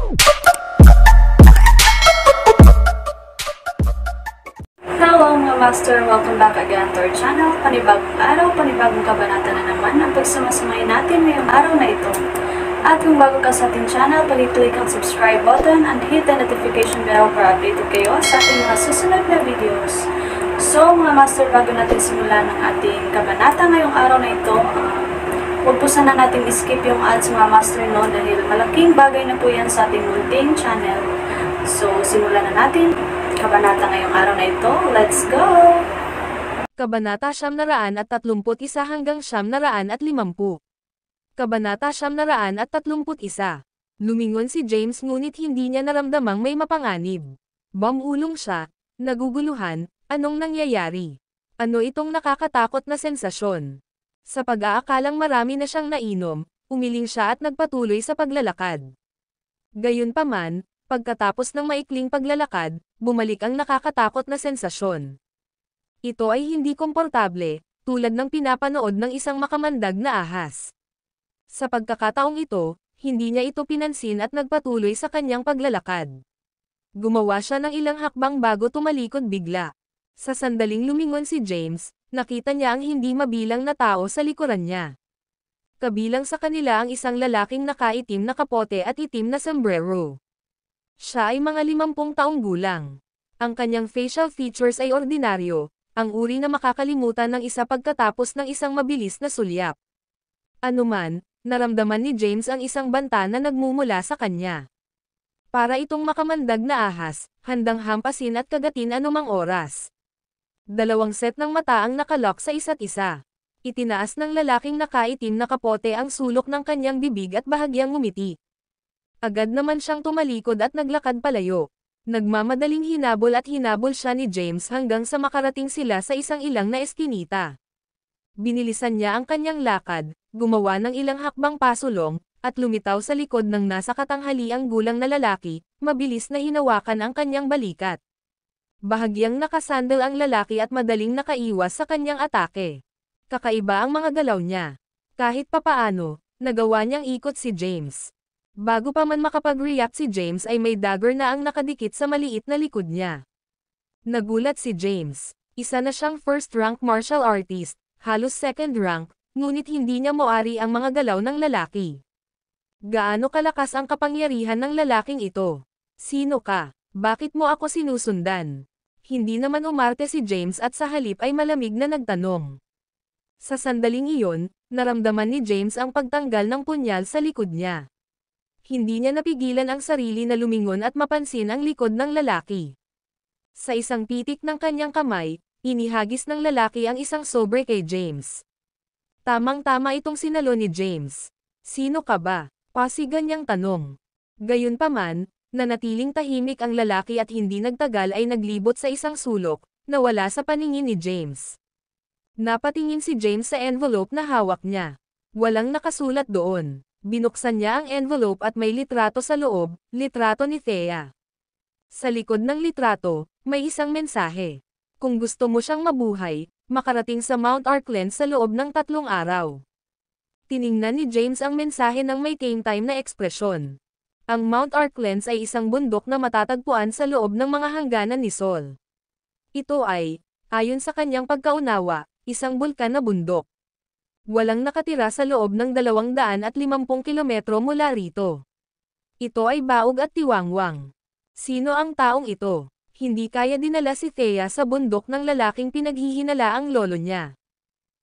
Hello mga master! Welcome back again to our channel. Panibagong araw, panibagong kabanata na naman ang pagsumasumay natin ngayong araw na ito. At kung bago ka sa ating channel, pag-click ang subscribe button and hit the notification bell para updated kayo sa ating mga susunod na videos. So mga master, bago natin simulan ang ating kabanata ngayong araw na ito, huwag po sana natin skip yung ads mga master, no, dahil malaking bagay na po yan sa ating munting channel. So simulan na natin kabanata ngayong araw na ito. Let's go! Kabanata 931 hanggang 950. Kabanata 931. Lumingon si James ngunit hindi niya naramdamang may mapanganib. Bumulong siya, naguguluhan, anong nangyayari? Ano itong nakakatakot na sensasyon? Sa pag-aakalang marami na siyang nainom, umiling siya at nagpatuloy sa paglalakad. Gayunpaman, pagkatapos ng maikling paglalakad, bumalik ang nakakatakot na sensasyon. Ito ay hindi komportable, tulad ng pinapanood ng isang makamandag na ahas. Sa pagkakataong ito, hindi niya ito pinansin at nagpatuloy sa kanyang paglalakad. Gumawa siya ng ilang hakbang bago tumalikod bigla. Sa sandaling lumingon si James, nakita niya ang hindi mabilang na tao sa likuran niya. Kabilang sa kanila ang isang lalaking nakaitim na kapote at itim na sombrero. Siya ay mga 50 taong gulang. Ang kanyang facial features ay ordinaryo, ang uri na makakalimutan ng isa pagkatapos ng isang mabilis na sulyap. Anuman, naramdaman ni James ang isang banta na nagmumula sa kanya. Para itong makamandag na ahas, handang hampasin at kagatin anumang oras. Dalawang set ng mata ang nakalock sa isa't isa. Itinaas ng lalaking nakaitim na kapote ang sulok ng kanyang bibig at bahagyang ngumiti. Agad naman siyang tumalikod at naglakad palayo. Nagmamadaling hinabol siya ni James hanggang sa makarating sila sa isang ilang na eskinita. Binilisan niya ang kanyang lakad, gumawa ng ilang hakbang pasulong, at lumitaw sa likod ng nasa katanghaliang gulang na lalaki, mabilis na hinawakan ang kanyang balikat. Bahagyang nakasandal ang lalaki at madaling nakaiwas sa kanyang atake. Kakaiba ang mga galaw niya. Kahit papaano, nagawa niyang ikot si James. Bago pa man makapag-react si James ay may dagger na ang nakadikit sa maliit na likod niya. Nagulat si James. Isa na siyang first-rank martial artist, halos second rank, ngunit hindi niya moari ang mga galaw ng lalaki. Gaano kalakas ang kapangyarihan ng lalaking ito? Sino ka? Bakit mo ako sinusundan? Hindi naman umarte si James at sa halip ay malamig na nagtanong. Sa sandaling iyon, naramdaman ni James ang pagtanggal ng punyal sa likod niya. Hindi niya napigilan ang sarili na lumingon at mapansin ang likod ng lalaki. Sa isang pitik ng kanyang kamay, inihagis ng lalaki ang isang sobre kay James. Tamang-tama itong sinalo ni James. Sino ka ba? Pasigan niyang tanong. Gayunpaman, nanatiling tahimik ang lalaki at hindi nagtagal ay naglibot sa isang sulok, na wala sa paningin ni James. Napatingin si James sa envelope na hawak niya. Walang nakasulat doon. Binuksan niya ang envelope at may litrato sa loob, litrato ni Thea. Sa likod ng litrato, may isang mensahe. Kung gusto mo siyang mabuhay, makarating sa Mount Arkland sa loob ng 3 araw. Tiningnan ni James ang mensahe ng may game-time na ekspresyon. Ang Mount Arklands ay isang bundok na matatagpuan sa loob ng mga hangganan ni Sol. Ito ay, ayon sa kanyang pagkaunawa, isang bulkan na bundok. Walang nakatira sa loob ng 250 kilometro mula rito. Ito ay baog at tiwangwang. Sino ang taong ito? Hindi kaya dinala si Thea sa bundok ng lalaking pinaghihinala ang lolo niya.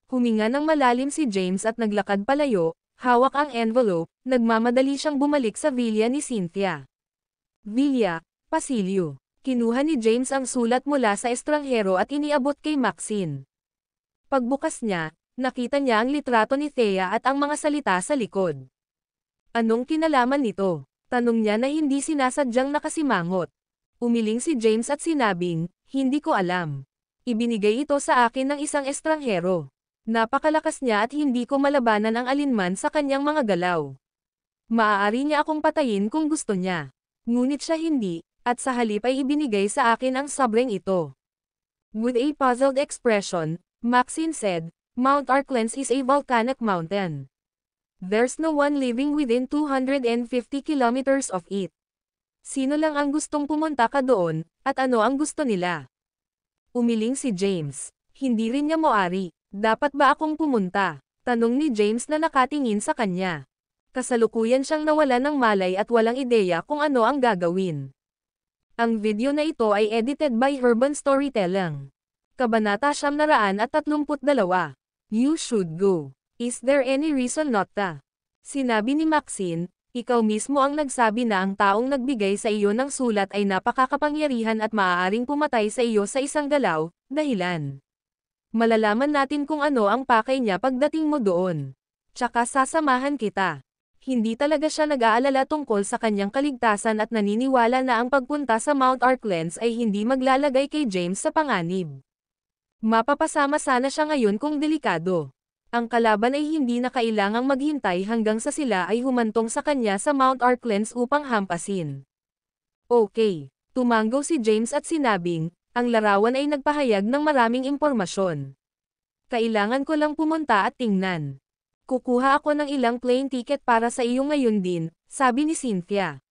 Huminga ng malalim si James at naglakad palayo, hawak ang envelope, nagmamadali siyang bumalik sa villa ni Cynthia. Villa, pasilyo. Kinuha ni James ang sulat mula sa estranghero at iniabot kay Maxine. Pagbukas niya, nakita niya ang litrato ni Thea at ang mga salita sa likod. Anong kinalaman nito? Tanong niya na hindi sinasadyang nakasimangot. Umiling si James at sinabing, hindi ko alam. Ibinigay ito sa akin ng isang estranghero. Napakalakas niya at hindi ko malabanan ang alinman sa kanyang mga galaw. Maaari niya akong patayin kung gusto niya. Ngunit siya hindi, at sa halip ay ibinigay sa akin ang sabreng ito. With a puzzled expression, Maxine said, Mount Arklands is a volcanic mountain. There's no one living within 250 kilometers of it. Sino lang ang gustong pumunta ka doon, at ano ang gusto nila? Umiling si James. Hindi rin niya moari. Dapat ba akong pumunta? Tanong ni James na nakatingin sa kanya. Kasalukuyan siyang nawala ng malay at walang ideya kung ano ang gagawin. Ang video na ito ay edited by Urban Storytelling. Kabanata 932. You should go. Is there any reason not to? Sinabi ni Maxine, ikaw mismo ang nagsabi na ang taong nagbigay sa iyo ng sulat ay napakakapangyarihan at maaaring pumatay sa iyo sa isang galaw, dahilan. Malalaman natin kung ano ang pakay niya pagdating mo doon. Tsaka sasamahan kita. Hindi talaga siya nag-aalala tungkol sa kanyang kaligtasan at naniniwala na ang pagpunta sa Mount Arklands ay hindi maglalagay kay James sa panganib. Mapapasama sana siya ngayon kung delikado. Ang kalaban ay hindi na kailangang maghintay hanggang sa sila ay humantong sa kanya sa Mount Arklands upang hampasin. Okay, tumango si James at sinabing, ang larawan ay nagpahayag ng maraming impormasyon. Kailangan ko lang pumunta at tingnan. Kukuha ako ng ilang plane ticket para sa iyo ngayon din, sabi ni Cynthia.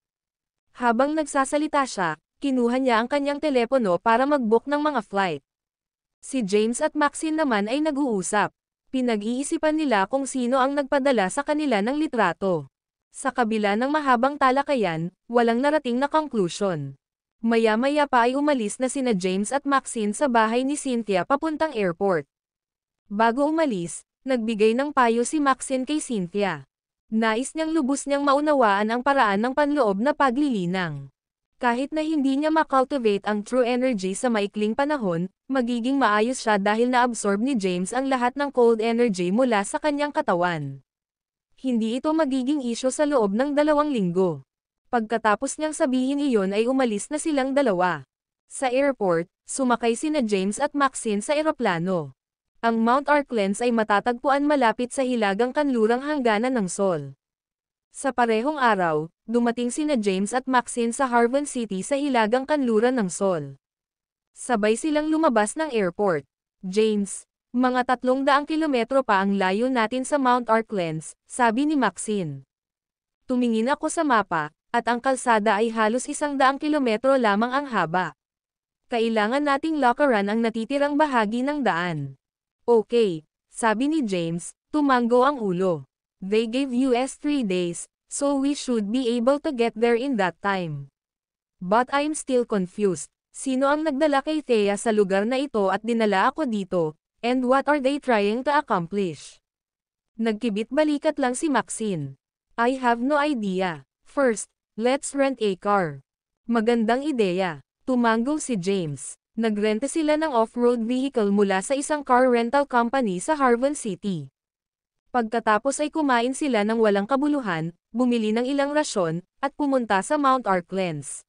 Habang nagsasalita siya, kinuha niya ang kanyang telepono para mag-book ng mga flight. Si James at Maxine naman ay nag-uusap. Pinag-iisipan nila kung sino ang nagpadala sa kanila ng litrato. Sa kabila ng mahabang talakayan, walang narating na conclusion. Maya-maya pa ay umalis na sina James at Maxine sa bahay ni Cynthia papuntang airport. Bago umalis, nagbigay ng payo si Maxine kay Cynthia. Nais niyang lubos niyang maunawaan ang paraan ng panloob na paglilinang. Kahit na hindi niya makultivate ang true energy sa maikling panahon, magiging maayos siya dahil na-absorb ni James ang lahat ng cold energy mula sa kanyang katawan. Hindi ito magiging isyo sa loob ng 2 linggo. Pagkatapos niyang sabihin iyon ay umalis na silang dalawa. Sa airport, sumakay sina James at Maxine sa eroplano. Ang Mount Arklands ay matatagpuan malapit sa hilagang kanlurang hangganan ng Sol. Sa parehong araw, dumating sina James at Maxine sa Harvan City sa hilagang kanluran ng Sol. Sabay silang lumabas ng airport. James, mga 300 kilometro pa ang layo natin sa Mount Arklands, sabi ni Maxine. Tumingin ako sa mapa, at ang kalsada ay halos 100 kilometro lamang ang haba. Kailangan nating lakaran ang natitirang bahagi ng daan. Okay, sabi ni James, tumango ang ulo. They gave us 3 days, so we should be able to get there in that time. But I'm still confused. Sino ang nagdala kay Thea sa lugar na ito at dinala ako dito, and what are they trying to accomplish? Nagkibit-balikat lang si Maxine. I have no idea. First, let's rent a car. Magandang ideya. Tumango si James. Nagrenta sila ng off-road vehicle mula sa isang car rental company sa Harvan City. Pagkatapos ay kumain sila ng walang kabuluhan, bumili ng ilang rasyon, at pumunta sa Mount Arklands.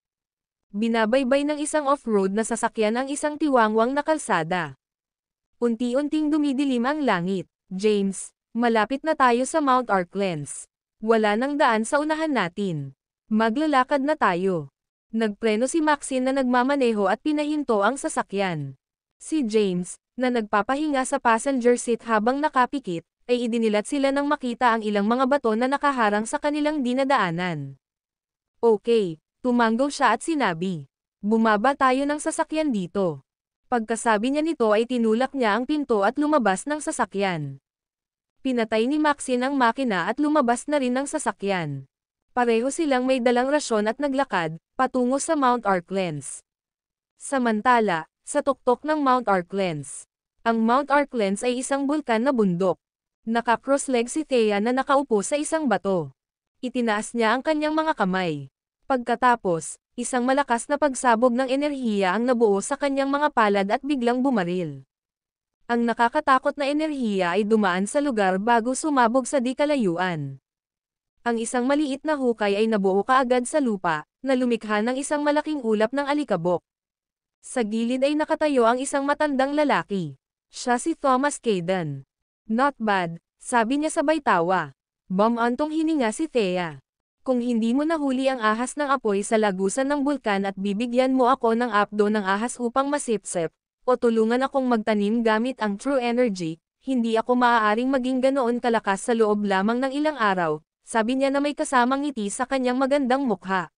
Binabaybay ng isang off-road na sasakyan ang isang tiwangwang na kalsada. Unti-unting dumidilim ang langit. James, malapit na tayo sa Mount Arklands. Wala nang daan sa unahan natin. Maglalakad na tayo. Nagpreno si Maxine na nagmamaneho at pinahinto ang sasakyan. Si James, na nagpapahinga sa passenger seat habang nakapikit, ay idinilat sila nang makita ang ilang mga bato na nakaharang sa kanilang dinadaanan. Okay, tumango siya at sinabi. Bumaba tayo ng sasakyan dito. Pagkasabi niya nito ay tinulak niya ang pinto at lumabas ng sasakyan. Pinatay ni Maxine ang makina at lumabas na rin ng sasakyan. Pareho silang may dalang rasyon at naglakad, patungo sa Mount Arklands. Samantala, sa tuktok ng Mount Arklands. Ang Mount Arklands ay isang bulkan na bundok. Naka-cross-leg si Thea na nakaupo sa isang bato. Itinaas niya ang kanyang mga kamay. Pagkatapos, isang malakas na pagsabog ng enerhiya ang nabuo sa kanyang mga palad at biglang bumaril. Ang nakakatakot na enerhiya ay dumaan sa lugar bago sumabog sa di kalayuan. Ang isang maliit na hukay ay nabuo kaagad sa lupa, na lumikha ng isang malaking ulap ng alikabok. Sa gilid ay nakatayo ang isang matandang lalaki. Siya si Thomas Caden. Not bad, sabi niya sabay tawa. Bumantong hininga si Thea. Kung hindi mo nahuli ang ahas ng apoy sa lagusan ng bulkan at bibigyan mo ako ng apdo ng ahas upang masipsip, o tulungan akong magtanim gamit ang true energy, hindi ako maaaring maging ganoon kalakas sa loob lamang ng ilang araw, sabi niya na may kasamang ngiti sa kanyang magandang mukha.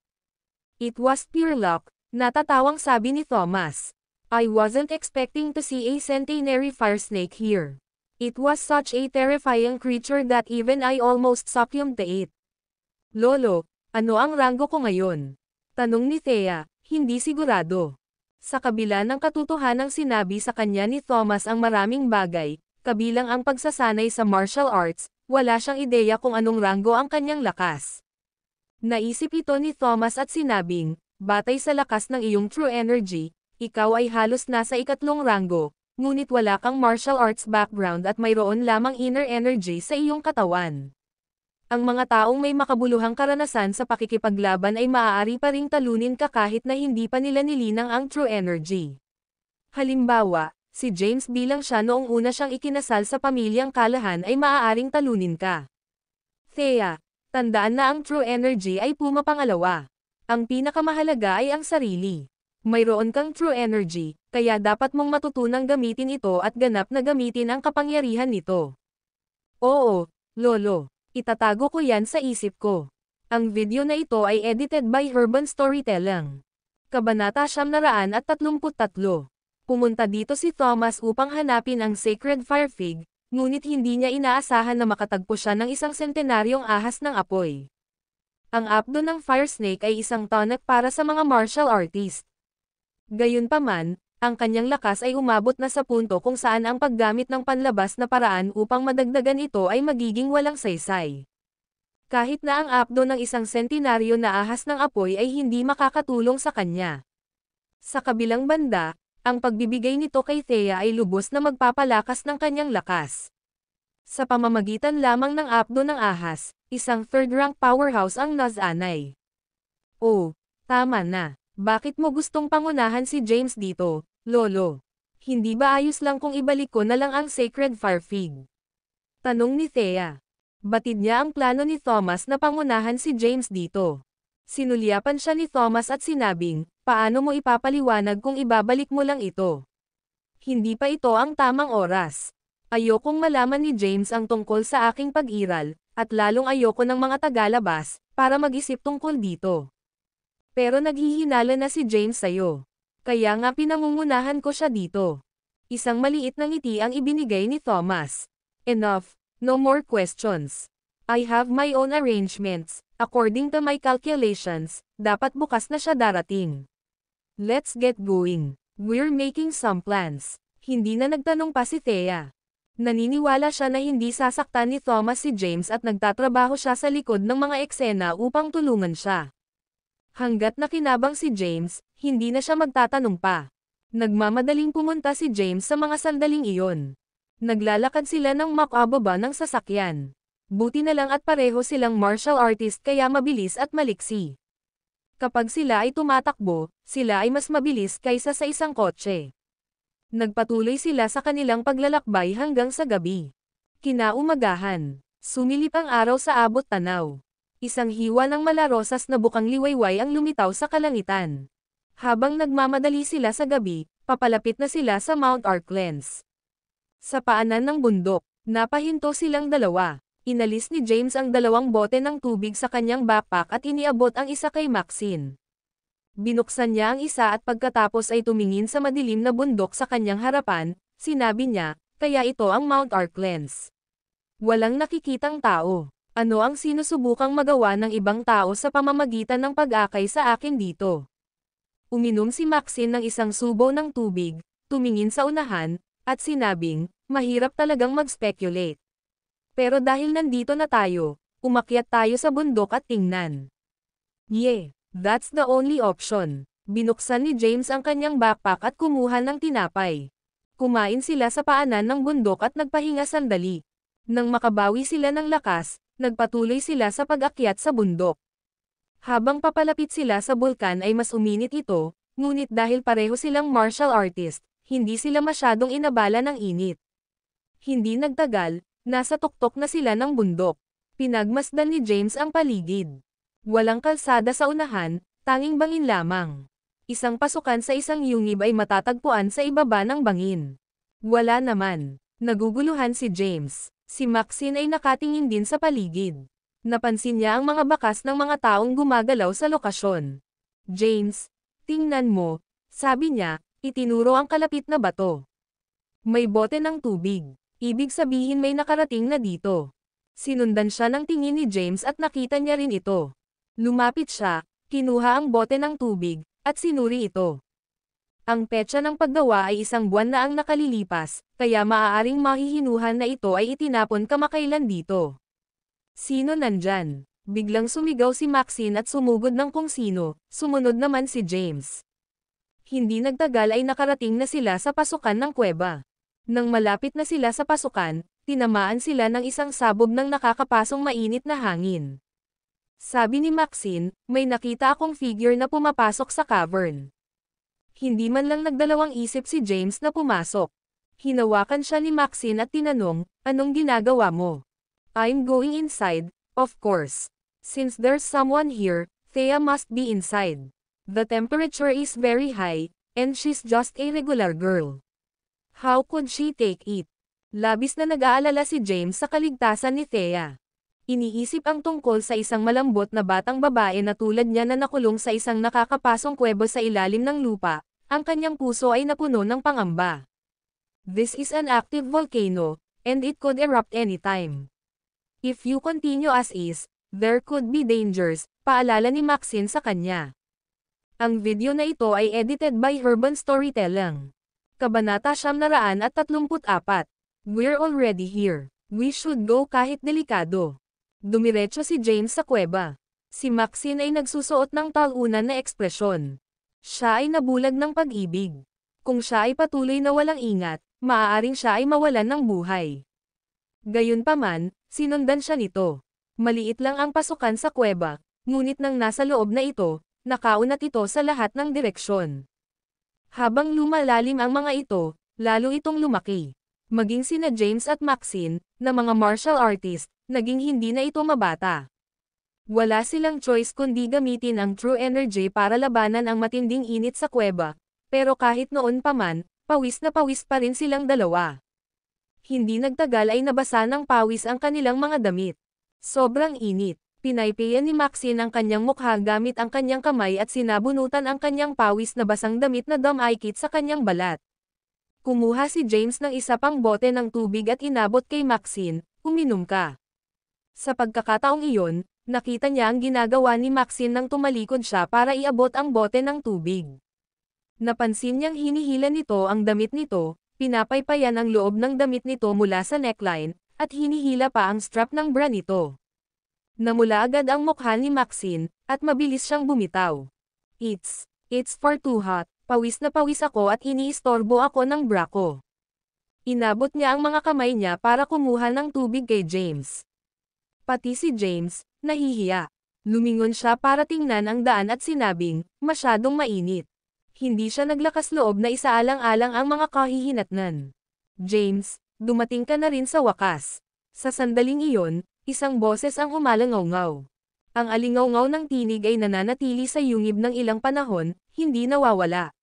It was pure luck, natatawang sabi ni Thomas. I wasn't expecting to see a centenary fire snake here. It was such a terrifying creature that even I almost succumbed to it. Lolo, ano ang ranggo ko ngayon? Tanong ni Thea, hindi sigurado. Sa kabila ng katotohanang sinabi sa kanya ni Thomas ang maraming bagay, kabilang ang pagsasanay sa martial arts, wala siyang ideya kung anong ranggo ang kanyang lakas. Naisip ito ni Thomas at sinabing, batay sa lakas ng iyong true energy, ikaw ay halos nasa 3 ranggo, ngunit wala kang martial arts background at mayroon lamang inner energy sa iyong katawan. Ang mga taong may makabuluhang karanasan sa pakikipaglaban ay maaari pa ring talunin ka kahit na hindi pa nila nilinang ang true energy. Halimbawa, si James bilang siya noong una siyang ikinasal sa pamilyang Callahan ay maaaring talunin ka. Thea, tandaan na ang true energy ay pumapangalawa. Ang pinakamahalaga ay ang sarili. Mayroon kang true energy, kaya dapat mong matutunang gamitin ito at ganap na gamitin ang kapangyarihan nito. Oo, Lolo. Itatago ko yan sa isip ko. Ang video na ito ay edited by Urban Storytelling. Kabanata 933. Pumunta dito si Thomas upang hanapin ang Sacred Fire Fig, ngunit hindi niya inaasahan na makatagpo siya ng isang sentenaryong ahas ng apoy. Ang apdo ng Fire Snake ay isang tonic para sa mga martial artist. Gayunpaman, ang kanyang lakas ay umabot na sa punto kung saan ang paggamit ng panlabas na paraan upang madagdagan ito ay magiging walang saysay. Kahit na ang apdo ng isang sentenaryo na ahas ng apoy ay hindi makakatulong sa kanya. Sa kabilang banda, ang pagbibigay nito kay Thea ay lubos na magpapalakas ng kanyang lakas. Sa pamamagitan lamang ng apdo ng ahas, isang third-rank powerhouse ang Nazanay. Oh, tama na. Bakit mo gustong pangunahan si James dito, Lolo? Hindi ba ayos lang kung ibalik ko na lang ang Sacred Fire Fig? Tanong ni Thea. Batid niya ang plano ni Thomas na pangunahan si James dito. Sinulyapan siya ni Thomas at sinabing, paano mo ipapaliwanag kung ibabalik mo lang ito? Hindi pa ito ang tamang oras. Ayokong malaman ni James ang tungkol sa aking pag-iral, at lalong ayoko ng mga tagalabas, para mag-isip tungkol dito. Pero naghihinala na si James sa'yo. Kaya nga pinangungunahan ko siya dito. Isang maliit na ngiti ang ibinigay ni Thomas. Enough, no more questions. I have my own arrangements. According to my calculations, dapat bukas na siya darating. Let's get going. We're making some plans. Hindi na nagtanong pa si Thea. Naniniwala siya na hindi sasaktan ni Thomas si James at nagtatrabaho siya sa likod ng mga eksena upang tulungan siya. Hanggat nakinabang si James, hindi na siya magtatanong pa. Nagmamadaling pumunta si James sa mga sandaling iyon. Naglalakad sila ng makababa ng sasakyan. Buti na lang at pareho silang martial artist kaya mabilis at maliksi. Kapag sila ay tumatakbo, sila ay mas mabilis kaysa sa isang kotse. Nagpatuloy sila sa kanilang paglalakbay hanggang sa gabi. Kinaumagahan, sumilip ang araw sa abot tanaw. Isang hiwa ng malarosas na bukang liwayway ang lumitaw sa kalangitan. Habang nagmamadali sila sa gabi, papalapit na sila sa Mount Arklands. Sa paanan ng bundok, napahinto silang dalawa. Inalis ni James ang 2 bote ng tubig sa kanyang backpack at iniabot ang isa kay Maxine. Binuksan niya ang isa at pagkatapos ay tumingin sa madilim na bundok sa kanyang harapan, sinabi niya, kaya ito ang Mount Arklands. Walang nakikitang tao. Ano ang sinusubukang magawa ng ibang tao sa pamamagitan ng pag-akay sa akin dito? Uminom si Maxine ng isang subo ng tubig, tumingin sa unahan, at sinabing, mahirap talagang mag-speculate. Pero dahil nandito na tayo, umakyat tayo sa bundok at tingnan. Yeah, that's the only option. Binuksan ni James ang kanyang backpack at kumuha ng tinapay. Kumain sila sa paanan ng bundok at nagpahinga sandali. Nang makabawi sila ng lakas, nagpatuloy sila sa pag-akyat sa bundok. Habang papalapit sila sa bulkan ay mas uminit ito, ngunit dahil pareho silang martial artist, hindi sila masyadong inabala ng init. Hindi nagtagal, nasa tuktok na sila ng bundok. Pinagmasdan ni James ang paligid. Walang kalsada sa unahan, tanging bangin lamang. Isang pasukan sa isang yungib ay matatagpuan sa ibaba ng bangin. Wala naman. Naguguluhan si James. Si Maxine ay nakatingin din sa paligid. Napansin niya ang mga bakas ng mga taong gumagalaw sa lokasyon. James, tingnan mo, sabi niya, itinuro ang kalapit na bato. May bote ng tubig. Ibig sabihin may nakarating na dito. Sinundan siya ng tingin ni James at nakita niya rin ito. Lumapit siya, kinuha ang bote ng tubig, at sinuri ito. Ang petsa ng paggawa ay 1 buwan na ang nakalilipas, kaya maaaring mahihinuhan na ito ay itinapon kamakailan dito. Sino nandyan? Biglang sumigaw si Maxine at sumugod ng kung sino, sumunod naman si James. Hindi nagtagal ay nakarating na sila sa pasukan ng kuweba. Nang malapit na sila sa pasukan, tinamaan sila ng isang sabog ng nakakapasong mainit na hangin. Sabi ni Maxine, may nakita akong figure na pumapasok sa cavern. Hindi man lang nagdalawang isip si James na pumasok. Hinawakan siya ni Maxine at tinanong, anong ginagawa mo? I'm going inside, of course. Since there's someone here, Thea must be inside. The temperature is very high, and she's just a regular girl. How could she take it? Labis na nag-aalala si James sa kaligtasan ni Thea. Iniisip ang tungkol sa isang malambot na batang babae na tulad niya na nakulong sa isang nakakapasong kuweba sa ilalim ng lupa, ang kanyang puso ay napuno ng pangamba. This is an active volcano, and it could erupt anytime. If you continue as is, there could be dangers, paalala ni Maxine sa kanya. Ang video na ito ay edited by Herban Storytelling. Kabanata 934. We're already here. We should go kahit delikado. Dumiretso si James sa kuweba. Si Maxine ay nagsusuot ng talunan na ekspresyon. Siya ay nabulag ng pag-ibig. Kung siya ay patuloy na walang ingat, maaaring siya ay mawalan ng buhay. Gayunpaman, sinundan siya nito. Maliit lang ang pasukan sa kuweba, ngunit nang nasa loob na ito, nakaunat ito sa lahat ng direksyon. Habang lumalalim ang mga ito, lalo itong lumaki. Maging sina James at Maxine, na mga martial artist, naging hindi na ito mabata. Wala silang choice kundi gamitin ang true energy para labanan ang matinding init sa kuweba, pero kahit noon pa man, pawis na pawis pa rin silang dalawa. Hindi nagtagal ay nabasa ng pawis ang kanilang mga damit. Sobrang init. Pinaypayan ni Maxine ang kanyang mukha gamit ang kanyang kamay at sinabunutan ang kanyang pawis na basang damit na dumikit sa kanyang balat. Kumuha si James ng isa pang bote ng tubig at inabot kay Maxine, uminom ka. Sa pagkakataong iyon, nakita niya ang ginagawa ni Maxine nang tumalikod siya para iabot ang bote ng tubig. Napansin niyang hinihila nito ang damit nito, pinapaypayan ang loob ng damit nito mula sa neckline, at hinihila pa ang strap ng bra nito. Namula agad ang mukha ni Maxine, at mabilis siyang bumitaw. It's far too hot, pawis na pawis ako at iniistorbo ako ng bra ko. Inabot niya ang mga kamay niya para kumuha ng tubig kay James. Pati si James, nahihiya. Lumingon siya para tingnan ang daan at sinabing, masyadong mainit. Hindi siya naglakas loob na isaalang-alang ang mga kahihinatnan. James, dumating ka na rin sa wakas. Sa sandaling iyon, isang boses ang umalangaw-ngaw. Ang alingaw-ngaw ng tinig ay nananatili sa yungib ng ilang panahon, hindi nawawala.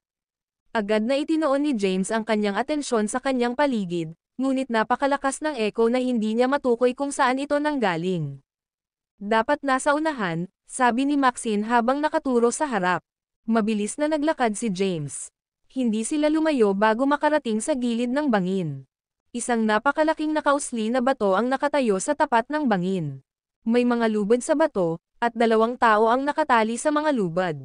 Agad na itinoon ni James ang kanyang atensyon sa kanyang paligid, ngunit napakalakas ng echo na hindi niya matukoy kung saan ito nanggaling. Dapat nasa unahan, sabi ni Maxine habang nakaturo sa harap. Mabilis na naglakad si James. Hindi sila lumayo bago makarating sa gilid ng bangin. Isang napakalaking nakausli na bato ang nakatayo sa tapat ng bangin. May mga lubad sa bato, at 2 tao ang nakatali sa mga lubad.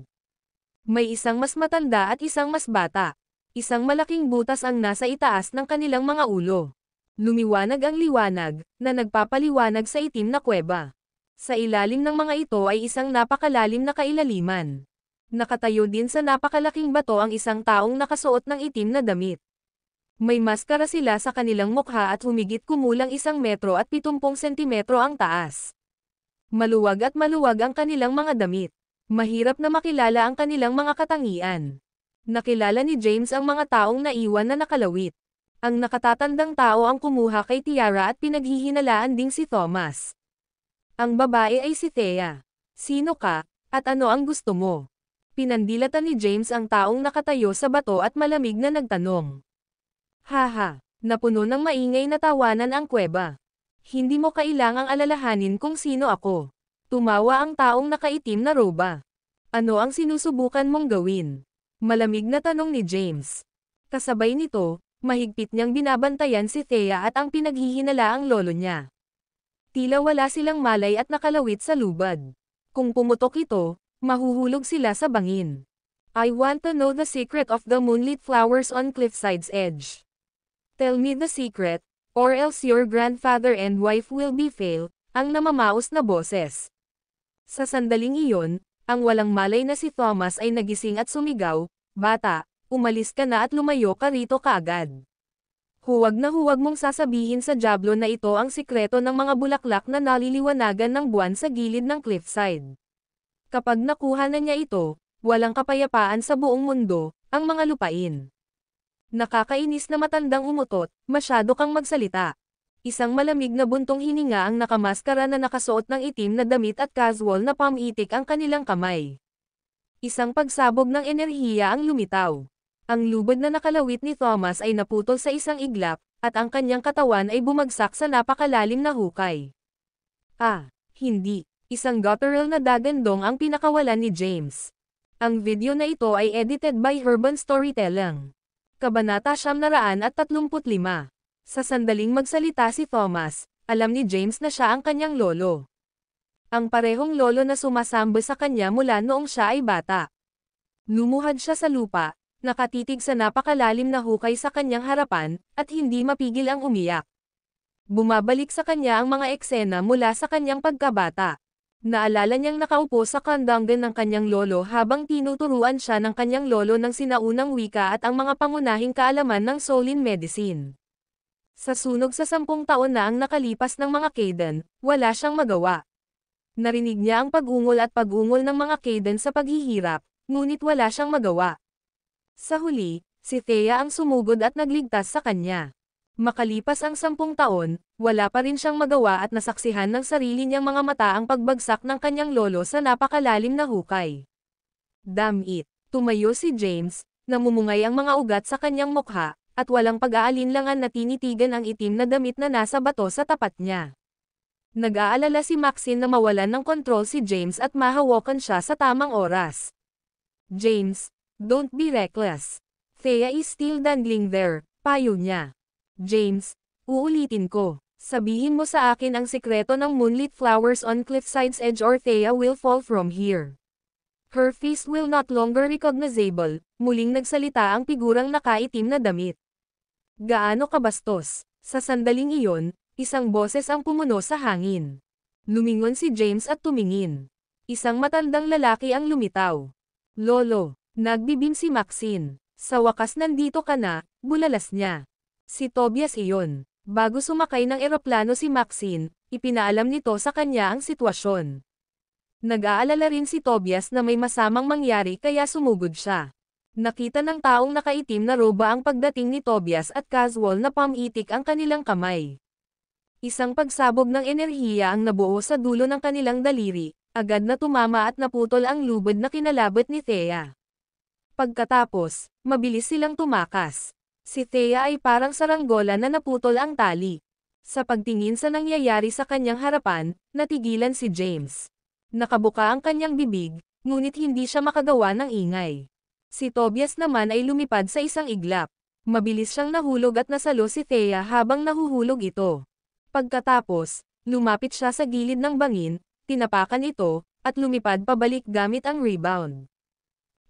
May isang mas matanda at isang mas bata. Isang malaking butas ang nasa itaas ng kanilang mga ulo. Lumiwanag ang liwanag, na nagpapaliwanag sa itim na kuweba. Sa ilalim ng mga ito ay isang napakalalim na kailaliman. Nakatayo din sa napakalaking bato ang isang taong nakasuot ng itim na damit. May maskara sila sa kanilang mukha at humigit kumulang 1 metro at 70 sentimetro ang taas. Maluwag at maluwag ang kanilang mga damit. Mahirap na makilala ang kanilang mga katangian. Nakilala ni James ang mga taong naiwan na nakalawit. Ang nakatatandang tao ang kumuha kay Tiara at pinaghihinalaan ding si Thomas. Ang babae ay si Thea. Sino ka, at ano ang gusto mo? Pinandilatan ni James ang taong nakatayo sa bato at malamig na nagtanong. Haha, napuno ng maingay na tawanan ang kuweba. Hindi mo kailangang alalahanin kung sino ako. Tumawa ang taong nakaitim na roba. Ano ang sinusubukan mong gawin? Malamig na tanong ni James. Kasabay nito, mahigpit niyang binabantayan si Thea at ang pinaghihinalaang lolo niya. Tila wala silang malay at nakalawit sa lubad. Kung pumutok ito, mahuhulog sila sa bangin. I want to know the secret of the moonlit flowers on Cliffside's edge. Tell me the secret, or else your grandfather and wife will be fail, ang namamaos na boses. Sa sandaling iyon, ang walang malay na si Thomas ay nagising at sumigaw, "Bata, umalis ka na at lumayo ka rito kaagad. Huwag na huwag mong sasabihin sa Diablo na ito ang sikreto ng mga bulaklak na naliliwanagan ng buwan sa gilid ng cliffside." Kapag nakuha na niya ito, walang kapayapaan sa buong mundo, ang mga lupain. Nakakainis na matandang umutot, masyado kang magsalita. Isang malamig na buntong hininga ang nakamaskara na nakasuot ng itim na damit at casual na pamitik ang kanilang kamay. Isang pagsabog ng enerhiya ang lumitaw. Ang lubod na nakalawit ni Thomas ay naputol sa isang iglap, at ang kanyang katawan ay bumagsak sa napakalalim na hukay. Hindi. Isang guttural na dagandong ang pinakawalan ni James. Ang video na ito ay edited by Urban Storytelling. Kabanata 935. Sa sandaling magsalita si Thomas, alam ni James na siya ang kanyang lolo. Ang parehong lolo na sumasamba sa kanya mula noong siya ay bata. Lumuhad siya sa lupa, nakatitig sa napakalalim na hukay sa kanyang harapan, at hindi mapigil ang umiyak. Bumabalik sa kanya ang mga eksena mula sa kanyang pagkabata. Naalala niyang nakaupo sa kandangan ng kanyang lolo habang tinuturuan siya ng kanyang lolo ng sinaunang wika at ang mga pangunahing kaalaman ng Solin medicine. Sa sunog sa 10 taon na ang nakalipas ng mga Kayden, wala siyang magawa. Narinig niya ang pag-ungol at pag-ungol ng mga Kayden sa paghihirap, ngunit wala siyang magawa. Sa huli, si Thea ang sumugod at nagligtas sa kanya. Makalipas ang 10 taon, wala pa rin siyang magawa at nasaksihan ng sarili niyang mga mata ang pagbagsak ng kanyang lolo sa napakalalim na hukay. Damn it! Tumayo si James, namumungay ang mga ugat sa kanyang mukha, at walang pag-aalinlangan na tinitigan ang itim na damit na nasa bato sa tapat niya. Nag-aalala si Maxine na mawalan ng kontrol si James at mahawakan siya sa tamang oras. James, don't be reckless. Thea is still dangling there, payo niya. James, uulitin ko. Sabihin mo sa akin ang sikreto ng moonlit flowers on Cliffside's edge or Thea will fall from here. Her face will not longer recognizable, muling nagsalita ang figurang nakaitim na damit. Gaano kabastos? Sa sandaling iyon, isang boses ang pumuno sa hangin. Lumingon si James at tumingin. Isang matandang lalaki ang lumitaw. Lolo, nagbibim si Maxine. Sa wakas nandito ka na, bulalas niya. Si Tobias iyon. Bago sumakay ng eroplano si Maxine, ipinaalam nito sa kanya ang sitwasyon. Nag-aalala rin si Tobias na may masamang mangyari kaya sumugod siya. Nakita ng taong nakaitim na roba ang pagdating ni Tobias at casual na pamitik ang kanilang kamay. Isang pagsabog ng enerhiya ang nabuo sa dulo ng kanilang daliri, agad na tumama at naputol ang lubod na kinalabot ni Thea. Pagkatapos, mabilis silang tumakas. Si Thea ay parang saranggola na naputol ang tali. Sa pagtingin sa nangyayari sa kanyang harapan, natigilan si James. Nakabuka ang kanyang bibig, ngunit hindi siya makagawa ng ingay. Si Tobias naman ay lumipad sa isang iglap. Mabilis siyang nahulog at nasalo si Thea habang nahuhulog ito. Pagkatapos, lumapit siya sa gilid ng bangin, tinapakan ito, at lumipad pabalik gamit ang rebound.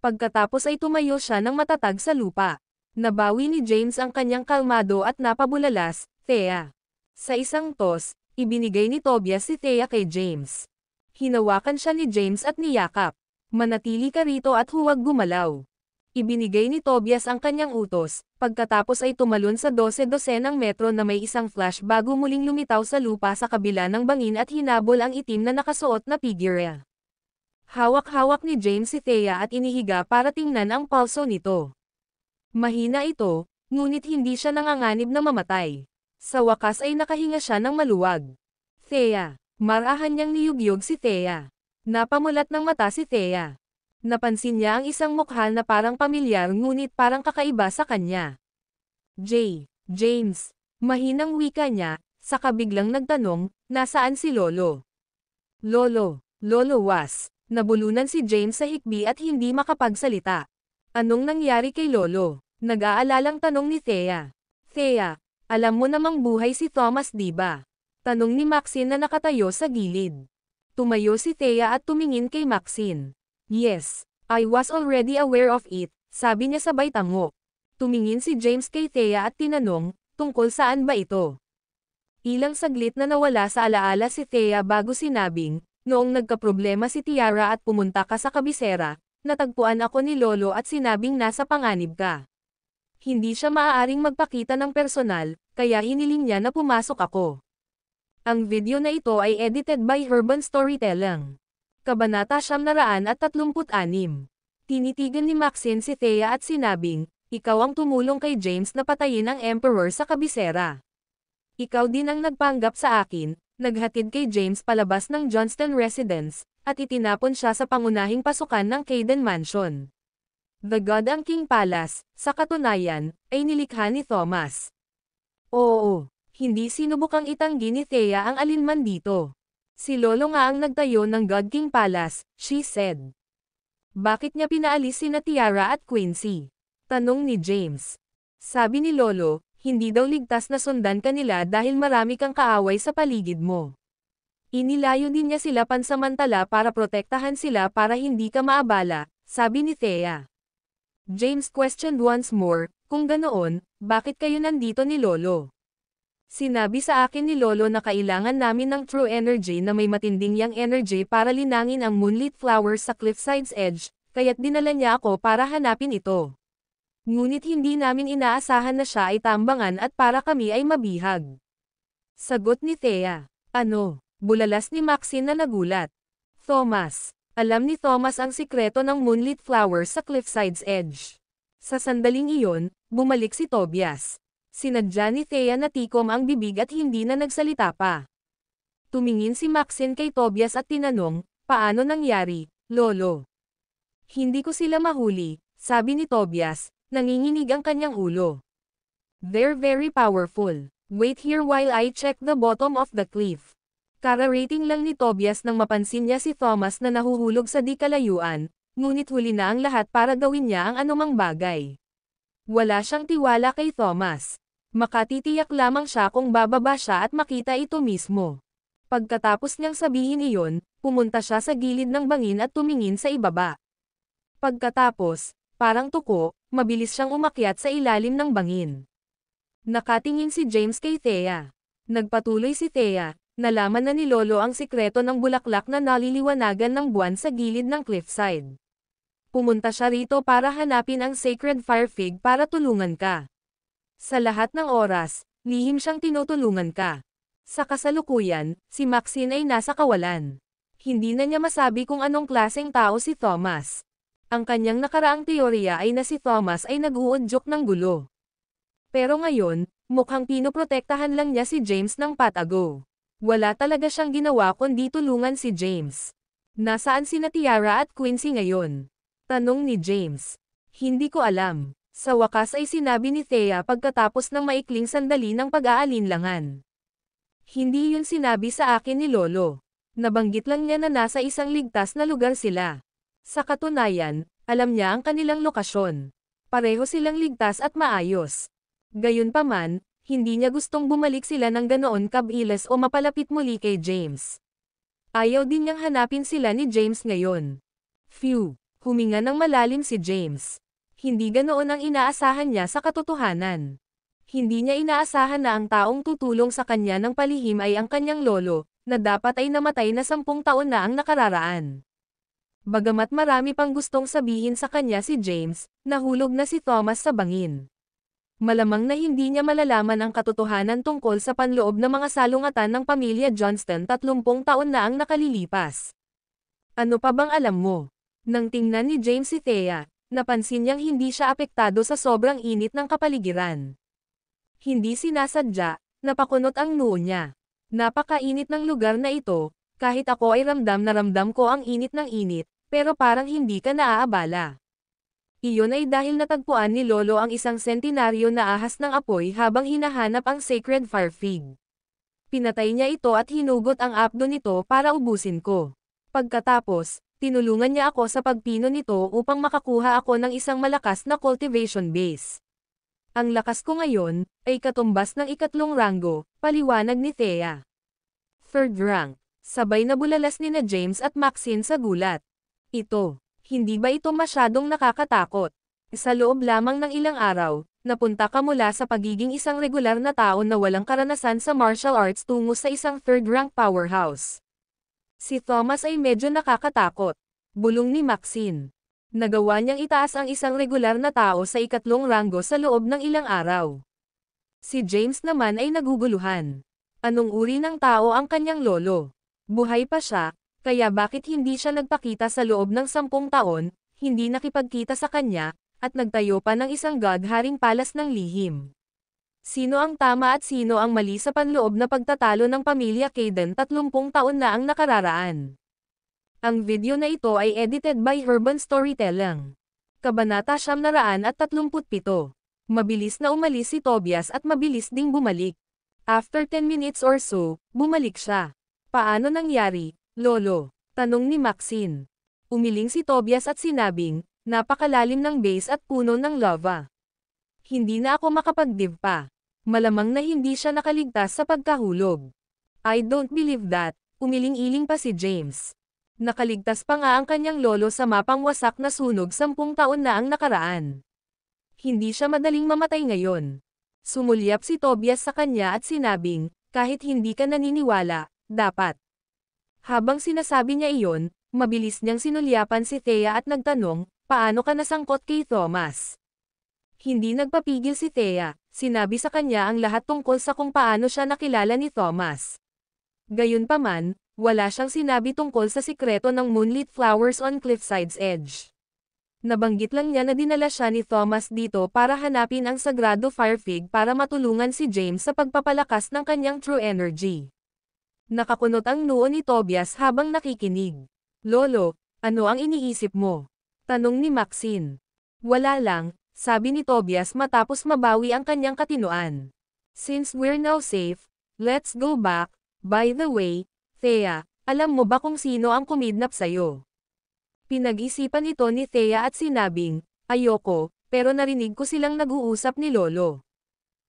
Pagkatapos ay tumayo siya ng matatag sa lupa. Nabawi ni James ang kanyang kalmado at napabulalas, Thea. Sa isang toss, ibinigay ni Tobias si Thea kay James. Hinawakan siya ni James at niyakap. Manatili ka rito at huwag gumalaw. Ibinigay ni Tobias ang kanyang utos, pagkatapos ay tumalon sa 12-12 metro na may isang flash bago muling lumitaw sa lupa sa kabila ng bangin at hinabol ang itim na nakasuot na figure. Hawak-hawak ni James si Thea at inihiga para tingnan ang pulso nito. Mahina ito, ngunit hindi siya nanganganib na mamatay. Sa wakas ay nakahinga siya ng maluwag. Thea, marahan niyang niyugyog si Thea. Napamulat ng mata si Thea. Napansin niya ang isang mukha na parang pamilyar ngunit parang kakaiba sa kanya. James, mahinang wika niya, saka biglang nagtanong, nasaan si Lolo? Lolo was, Nabulunan si James sa hikbi at hindi makapagsalita. Anong nangyari kay Lolo? Nag-aalalang tanong ni Thea. Thea, alam mo namang buhay si Thomas di ba? Tanong ni Maxine na nakatayo sa gilid. Tumayo si Thea at tumingin kay Maxine. Yes, I was already aware of it, sabi niya sabay tango. Tumingin si James kay Thea at tinanong, tungkol saan ba ito? Ilang saglit na nawala sa alaala si Thea bago sinabing, noong nagkaproblema si Tiara at pumunta ka sa kabisera, natagpuan ako ni Lolo at sinabing nasa panganib ka. Hindi siya maaaring magpakita ng personal, kaya hiniling niya na pumasok ako. Ang video na ito ay edited by Urban Storytelling. Kabanata 936. Tinitigan ni Maxine si Thea at sinabing, ikaw ang tumulong kay James na patayin ang Emperor sa kabisera. Ikaw din ang nagpanggap sa akin, naghatid kay James palabas ng Johnston Residence, at itinapon siya sa pangunahing pasukan ng Caden Mansion. The God ang King Palace, sa katunayan, ay nilikha ni Thomas. Oo, hindi sinubukang itanggi ni Thea ang alinman dito. Si Lolo nga ang nagtayo ng God King Palace, she said. Bakit niya pinaalis sina Tiara at Quincy? Tanong ni James. Sabi ni Lolo, hindi daw ligtas na sundan kanila dahil marami kang kaaway sa paligid mo. Inilayo din niya sila pansamantala para protektahan sila para hindi ka maabala, sabi ni Thea. James questioned once more, kung ganoon, bakit kayo nandito ni Lolo? Sinabi sa akin ni Lolo na kailangan namin ng true energy na may matinding yang energy para linangin ang moonlit flowers sa cliffside's edge, kaya't dinala niya ako para hanapin ito. Ngunit hindi namin inaasahan na siya ay tambangan at para kami ay mabihag. Sagot ni Thea. Ano? Bulalas ni Maxine na nagulat. Thomas. Alam ni Thomas ang sikreto ng moonlit flowers sa cliffside's edge. Sa sandaling iyon, bumalik si Tobias. Sinadya ni Thea na tikom ang bibig at hindi na nagsalita pa. Tumingin si Maxine kay Tobias at tinanong, paano nangyari, Lolo? Hindi ko sila mahuli, sabi ni Tobias. Nanginginig ang kanyang ulo. They're very powerful. Wait here while I check the bottom of the cliff. Kararating lang ni Tobias nang mapansin niya si Thomas na nahuhulog sa di kalayuan, ngunit huli na ang lahat para gawin niya ang anumang bagay. Wala siyang tiwala kay Thomas. Makatitiyak lamang siya kung bababa siya at makita ito mismo. Pagkatapos niyang sabihin iyon, pumunta siya sa gilid ng bangin at tumingin sa ibaba. Pagkatapos, parang tuko, mabilis siyang umakyat sa ilalim ng bangin. Nakatingin si James kay Thea. Nagpatuloy si Thea, nalaman na ni Lolo ang sikreto ng bulaklak na naliliwanagan ng buwan sa gilid ng cliffside. Pumunta siya rito para hanapin ang sacred fire fig para tulungan ka. Sa lahat ng oras, lihim siyang tinutulungan ka. Sa kasalukuyan, si Maxine ay nasa kawalan. Hindi na niya masabi kung anong klaseng tao si Thomas. Ang kanyang nakaraang teorya ay na si Thomas ay nag-uudyok ng gulo. Pero ngayon, mukhang pinoprotektahan lang niya si James ng patago. Wala talaga siyang ginawa kundi tulungan si James. Nasaan sina Tiara at Quincy ngayon? Tanong ni James. Hindi ko alam. Sa wakas ay sinabi ni Thea pagkatapos ng maikling sandali ng pag-aalinlangan. Hindi yun sinabi sa akin ni Lolo. Nabanggit lang niya na nasa isang ligtas na lugar sila. Sa katunayan, alam niya ang kanilang lokasyon. Pareho silang ligtas at maayos. Gayunpaman, hindi niya gustong bumalik sila ng ganoon kabilis o mapalapit muli kay James. Ayaw din niyang hanapin sila ni James ngayon. Phew, huminga ng malalim si James. Hindi ganoon ang inaasahan niya sa katotohanan. Hindi niya inaasahan na ang taong tutulong sa kanya ng palihim ay ang kanyang lolo, na dapat ay namatay na 10 taon na ang nakararaan. Bagamat marami pang gustong sabihin sa kanya si James, nahulog na si Thomas sa bangin. Malamang na hindi niya malalaman ang katotohanan tungkol sa panloob na mga salungatan ng pamilya Johnston 30 taon na ang nakalilipas. Ano pa bang alam mo? Nang tingnan ni James si Thea, napansin niyang hindi siya apektado sa sobrang init ng kapaligiran. Hindi sinasadya, napakunot ang noo niya. Napakainit ng lugar na ito, kahit ako ay ramdam na ramdam ko ang init ng init. Pero parang hindi ka naaabala. Iyon ay dahil natagpuan ni Lolo ang isang sentinaryo na ahas ng apoy habang hinahanap ang sacred fire fig. Pinatay niya ito at hinugot ang apdo nito para ubusin ko. Pagkatapos, Tinulungan niya ako sa pagpino nito upang makakuha ako ng isang malakas na cultivation base. Ang lakas ko ngayon, ay katumbas ng ikatlong ranggo, paliwanag ni Thea. Third rank, sabay na bulalas ni na James at Maxine sa gulat. Ito, hindi ba ito masyadong nakakatakot? Sa loob lamang ng ilang araw, napunta ka mula sa pagiging isang regular na tao na walang karanasan sa martial arts tungo sa isang third rank powerhouse. Si Thomas ay medyo nakakatakot, bulong ni Maxine. Nagawa niyang itaas ang isang regular na tao sa ikatlong ranggo sa loob ng ilang araw. Si James naman ay naguguluhan. Anong uri ng tao ang kanyang lolo? Buhay pa siya, kaya bakit hindi siya nagpakita sa loob ng 10 taon, hindi nakipagkita sa kanya, at nagtayo pa ng isang godharing palas ng lihim? Sino ang tama at sino ang mali sa panloob na pagtatalo ng pamilya Caden 30 taon na ang nakararaan? Ang video na ito ay edited by Urban Storytelling. Kabanata 937. Mabilis na umalis si Tobias at mabilis ding bumalik. After 10 minutes or so, bumalik siya. Paano nangyari, Lolo? Tanong ni Maxine. Umiling si Tobias at sinabing, napakalalim ng base at puno ng lava. Hindi na ako makapag-dive pa. Malamang na hindi siya nakaligtas sa pagkahulog. I don't believe that, umiling-iling pa si James. Nakaligtas pa nga ang kanyang lolo sa mapang wasak na sunog 10 taon na ang nakaraan. Hindi siya madaling mamatay ngayon. Sumulyap si Tobias sa kanya at sinabing, kahit hindi ka naniniwala, dapat. Habang sinasabi niya iyon, mabilis niyang sinulyapan si Thea at nagtanong, paano ka nasangkot kay Thomas? Hindi nagpapigil si Thea, sinabi sa kanya ang lahat tungkol sa kung paano siya nakilala ni Thomas. Gayunpaman, wala siyang sinabi tungkol sa sikreto ng moonlit flowers on Cliffside's Edge. Nabanggit lang niya na dinala siya ni Thomas dito para hanapin ang sagrado firefig para matulungan si James sa pagpapalakas ng kanyang true energy. Nakakunot ang noo ni Tobias habang nakikinig. Lolo, ano ang iniisip mo? Tanong ni Maxine. Wala lang, sabi ni Tobias matapos mabawi ang kanyang katinoan. Since we're now safe, let's go back. By the way, Thea, alam mo ba kung sino ang kumidnap sa'yo? Pinag-isipan ito ni Thea at sinabing, ayoko, pero narinig ko silang nag-uusap ni Lolo.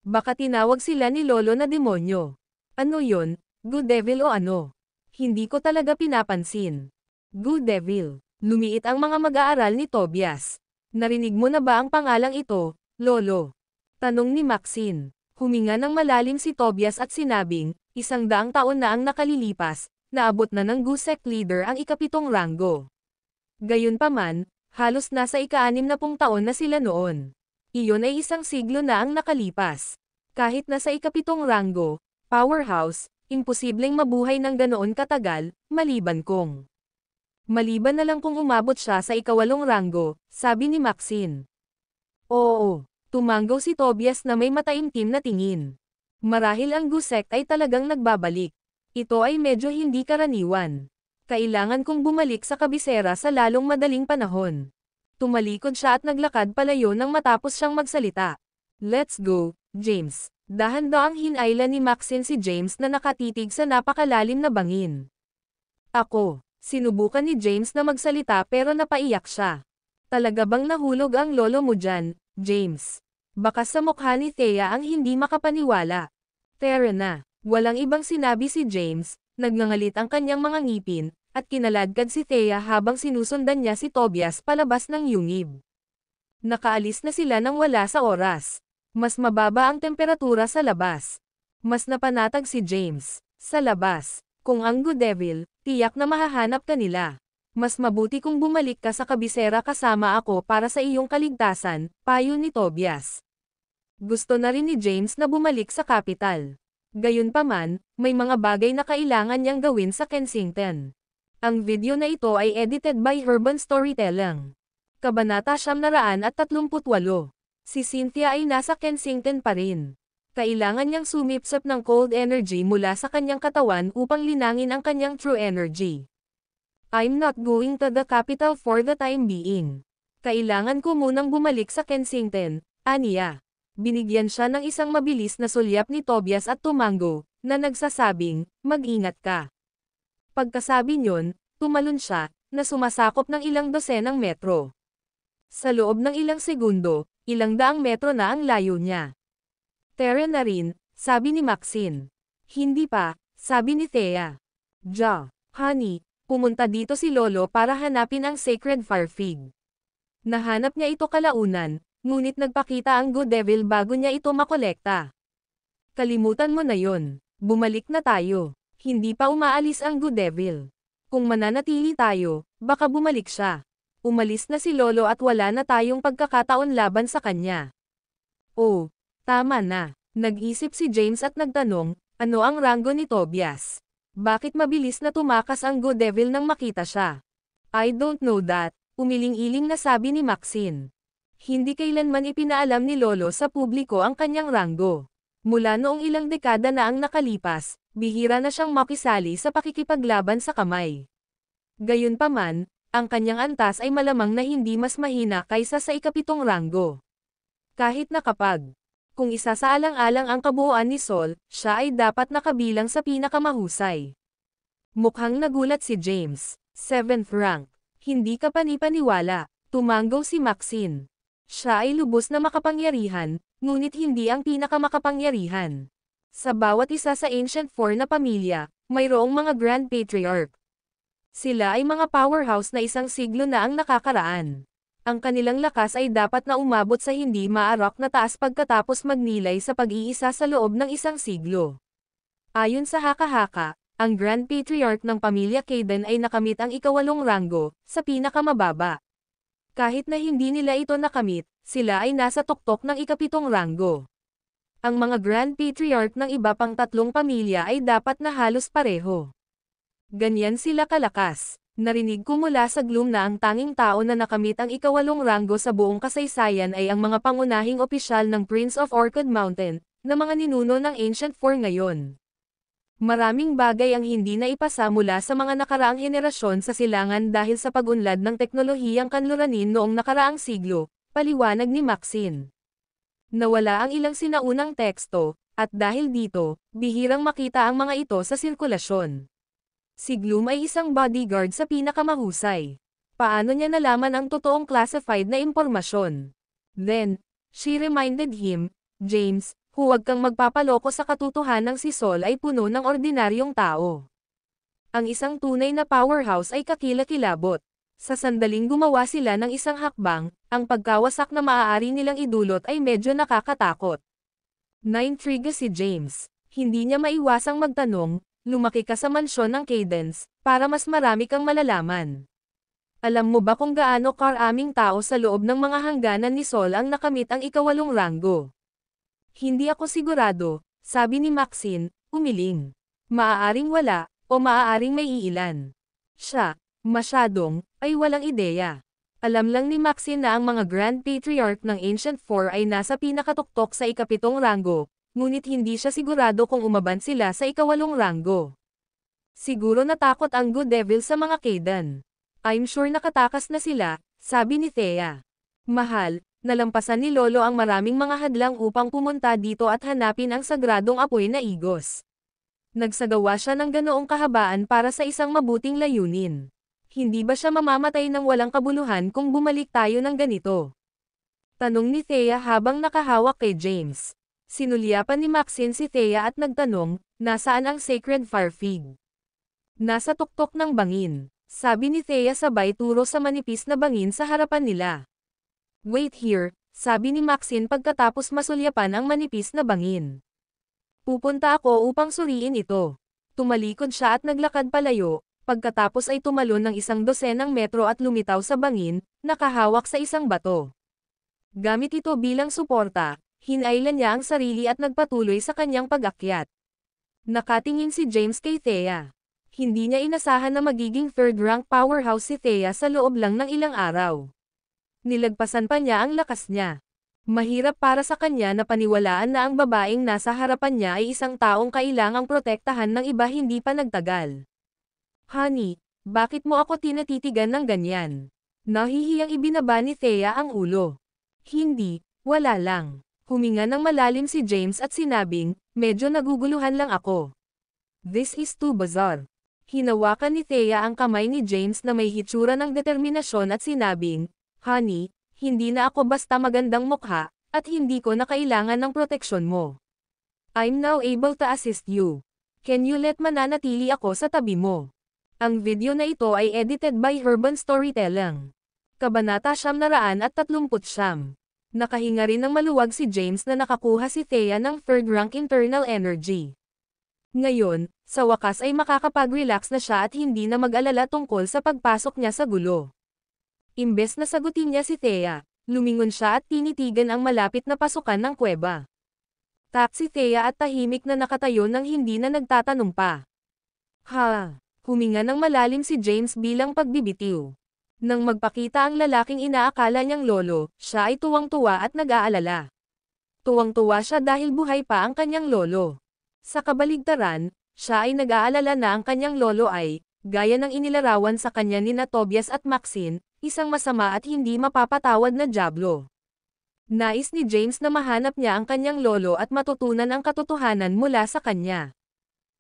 Baka tinawag sila ni Lolo na demonyo. Ano yon? Good devil o ano? Hindi ko talaga pinapansin. Good devil. Lumiit ang mga mag-aaral ni Tobias. Narinig mo na ba ang pangalang ito, Lolo? Tanong ni Maxine. Huminga ng malalim si Tobias at sinabing, 100 taon na ang nakalilipas, naabot na ng GUSEC leader ang ika-7 ranggo. Gayunpaman, halos nasa ika-60 taon na sila noon. Iyon ay 1 siglo na ang nakalipas. Kahit nasa ika-7 ranggo, powerhouse, imposibleng mabuhay ng ganoon katagal, maliban na lang kung umabot siya sa ika-8 ranggo, sabi ni Maxine. Oo, tumanggaw si Tobias na may mataimtim na tingin. Marahil ang GUSEC ay talagang nagbabalik. Ito ay medyo hindi karaniwan. Kailangan kong bumalik sa kabisera sa lalong madaling panahon. Tumalikod siya at naglakad palayo nang matapos siyang magsalita. Let's go, James. Dahan-daang hinayla ni Maxine si James na nakatitig sa napakalalim na bangin. Ako. Sinubukan ni James na magsalita pero napaiyak siya. Talaga bang nahulog ang lolo mo dyan, James? Baka sa mukha ni Thea ang hindi makapaniwala. Tara na. Walang ibang sinabi si James, nagngangalit ang kanyang mga ngipin, at kinaladkad si Thea habang sinusundan niya si Tobias palabas ng yungib. Nakaalis na sila nang wala sa oras. Mas mababa ang temperatura sa labas. Mas napanatag si James. Sa labas. Kung ang Good Devil, tiyak na mahahanap ka nila. Mas mabuti kung bumalik ka sa kabisera kasama ako para sa iyong kaligtasan, payo ni Tobias. Gusto na rin ni James na bumalik sa kapital. Gayunpaman, may mga bagay na kailangan niyang gawin sa Kensington. Ang video na ito ay edited by Urban Storytelling. Kabanata 938. Si Cynthia ay nasa Kensington pa rin. Kailangan niyang sumipsap ng cold energy mula sa kanyang katawan upang linangin ang kanyang true energy. I'm not going to the capital for the time being. Kailangan ko munang bumalik sa Kensington, aniya. Binigyan siya ng isang mabilis na sulyap ni Tobias at tumanggo, na nagsasabing, mag-ingat ka. Pagkasabi niyon, tumalon siya, na sumasakop ng ilang dosenang metro. Sa loob ng ilang segundo, ilang daang metro na ang layo niya. Tara na rin, sabi ni Maxine. Hindi pa, sabi ni Thea. Honey, pumunta dito si Lolo para hanapin ang Sacred Fire Fig. Nahanap niya ito kalaunan, ngunit nagpakita ang Good Devil bago niya ito makolekta. Kalimutan mo na yon. Bumalik na tayo. Hindi pa umaalis ang Good Devil. Kung mananatili tayo, baka bumalik siya. Umalis na si Lolo at wala na tayong pagkakataon laban sa kanya. Oh, tama na. Nag-isip si James at nagtanong, ano ang ranggo ni Tobias? Bakit mabilis na tumakas ang Good Devil nang makita siya? I don't know that, umiling-iling na sabi ni Maxine. Hindi kailanman ipinaalam ni Lolo sa publiko ang kanyang ranggo. Mula noong ilang dekada na ang nakalipas, bihira na siyang makisali sa pakikipaglaban sa kamay. Gayunpaman, ang kanyang antas ay malamang na hindi mas mahina kaysa sa ikapitong ranggo. Kahit na kung isasaalang-alang ang kabuuan ni Sol, siya ay dapat nakabilang sa pinakamahusay. Mukhang nagulat si James. 7th rank. Hindi ka panipaniwala, tumanggaw si Maxine. Siya ay lubos na makapangyarihan, ngunit hindi ang pinakamakapangyarihan. Sa bawat isa sa Ancient Four na pamilya, mayroong mga Grand Patriarch. Sila ay mga powerhouse na isang siglo na ang nakakaraan. Ang kanilang lakas ay dapat na umabot sa hindi maarak na taas pagkatapos magnilay sa pag-iisa sa loob ng isang siglo. Ayon sa haka-haka, ang Grand Patriarch ng pamilya Kayden ay nakamit ang ika-8 ranggo, sa pinakamababa. Kahit na hindi nila ito nakamit, sila ay nasa tuktok ng ika-7 ranggo. Ang mga Grand Patriarch ng iba pang 3 pamilya ay dapat na halos pareho. Ganyan sila kalakas. Narinig ko mula sa gloom na ang tanging tao na nakamit ang ika-8 ranggo sa buong kasaysayan ay ang mga pangunahing opisyal ng Prince of Orchid Mountain, na mga ninuno ng Ancient Four ngayon. Maraming bagay ang hindi na ipasa mula sa mga nakaraang henerasyon sa silangan dahil sa pag-unlad ng teknolohiyang kanluranin noong nakaraang siglo, paliwanag ni Maxine. Nawala ang ilang sinaunang teksto, at dahil dito, bihirang makita ang mga ito sa sirkulasyon. Si Gloom ay isang bodyguard sa pinakamahusay. Paano niya nalaman ang totoong classified na impormasyon? Then, she reminded him, James, huwag kang magpapaloko sa katotohanang si Sol ay puno ng ordinaryong tao. Ang isang tunay na powerhouse ay kakilakilabot. Sa sandaling gumawa sila ng isang hakbang, ang pagkawasak na maaari nilang idulot ay medyo nakakatakot. Naintriga si James. Hindi niya maiwasang magtanong, lumaki ka sa mansyon ng Cadence, para mas marami kang malalaman. Alam mo ba kung gaano karaming tao sa loob ng mga hangganan ni Sol ang nakamit ang ika-8 ranggo? Hindi ako sigurado, sabi ni Maxine, umiling. Maaaring wala, o maaaring may iilan. Siya, masyadong, ay walang ideya. Alam lang ni Maxine na ang mga Grand Patriarch ng Ancient Four ay nasa pinakatuktok sa ika-7 ranggo, ngunit hindi siya sigurado kung umaban sila sa ika-8 ranggo. Siguro natakot ang Good Devil sa mga Kayden. I'm sure nakatakas na sila, sabi ni Thea. Mahal, nalampasan ni Lolo ang maraming mga hadlang upang pumunta dito at hanapin ang sagradong apoy na igos. Nagsagawa siya ng ganoong kahabaan para sa isang mabuting layunin. Hindi ba siya mamamatay ng walang kabuluhan kung bumalik tayo ng ganito? Tanong ni Thea habang nakahawak kay James. Sinulyapan ni Maxine si Thea at nagtanong, nasaan ang Sacred Fire Fig? Nasa tuktok ng bangin, sabi ni Thea sabay turo sa manipis na bangin sa harapan nila. Wait here, sabi ni Maxine pagkatapos masulyapan ang manipis na bangin. Pupunta ako upang suriin ito. Tumalikod siya at naglakad palayo, pagkatapos ay tumalon ng 12 metro at lumitaw sa bangin, nakahawak sa isang bato. Gamit ito bilang suporta, hinailan niya ang sarili at nagpatuloy sa kanyang pag-akyat. Nakatingin si James kay Thea. Hindi niya inasahan na magiging third-rank powerhouse si Thea sa loob lang ng ilang araw. Nilagpasan pa niya ang lakas niya. Mahirap para sa kanya na paniwalaan na ang babaeng nasa harapan niya ay isang taong kailangang protektahan ng iba hindi pa nagtagal. Honey, bakit mo ako tinatitigan ng ganyan? Nahihiyang ibinaba ni Thea ang ulo. Hindi, wala lang. Huminga ng malalim si James at sinabing, medyo naguguluhan lang ako. This is too bizarre. Hinawakan ni Thea ang kamay ni James na may hitsura ng determinasyon at sinabing, "Honey, hindi na ako basta magandang mukha, at hindi ko na kailangan ng proteksyon mo. I'm now able to assist you. Can you let mananatili ako sa tabi mo?" Ang video na ito ay edited by Urban Storytelling. Kabanata 939. Nakahinga rin ng maluwag si James na nakakuha si Thea ng third-rank internal energy. Ngayon, sa wakas ay makakapag-relax na siya at hindi na mag-alala tungkol sa pagpasok niya sa gulo. Imbes na sagutin niya si Thea, lumingon siya at tinitigan ang malapit na pasukan ng kuweba. Tap si Thea at tahimik na nakatayo nang hindi na nagtatanong pa. Ha! Huminga ng malalim si James bilang pagbibitiw. Nang magpakita ang lalaking inaakala niyang lolo, siya ay tuwang-tuwa at nag-aalala. Tuwang-tuwa siya dahil buhay pa ang kanyang lolo. Sa kabaligtaran, siya ay nag-aalala na ang kanyang lolo ay, gaya ng inilarawan sa kanya ni Tobias at Maxine, isang masama at hindi mapapatawad na dyablo. Nais ni James na mahanap niya ang kanyang lolo at matutunan ang katotohanan mula sa kanya.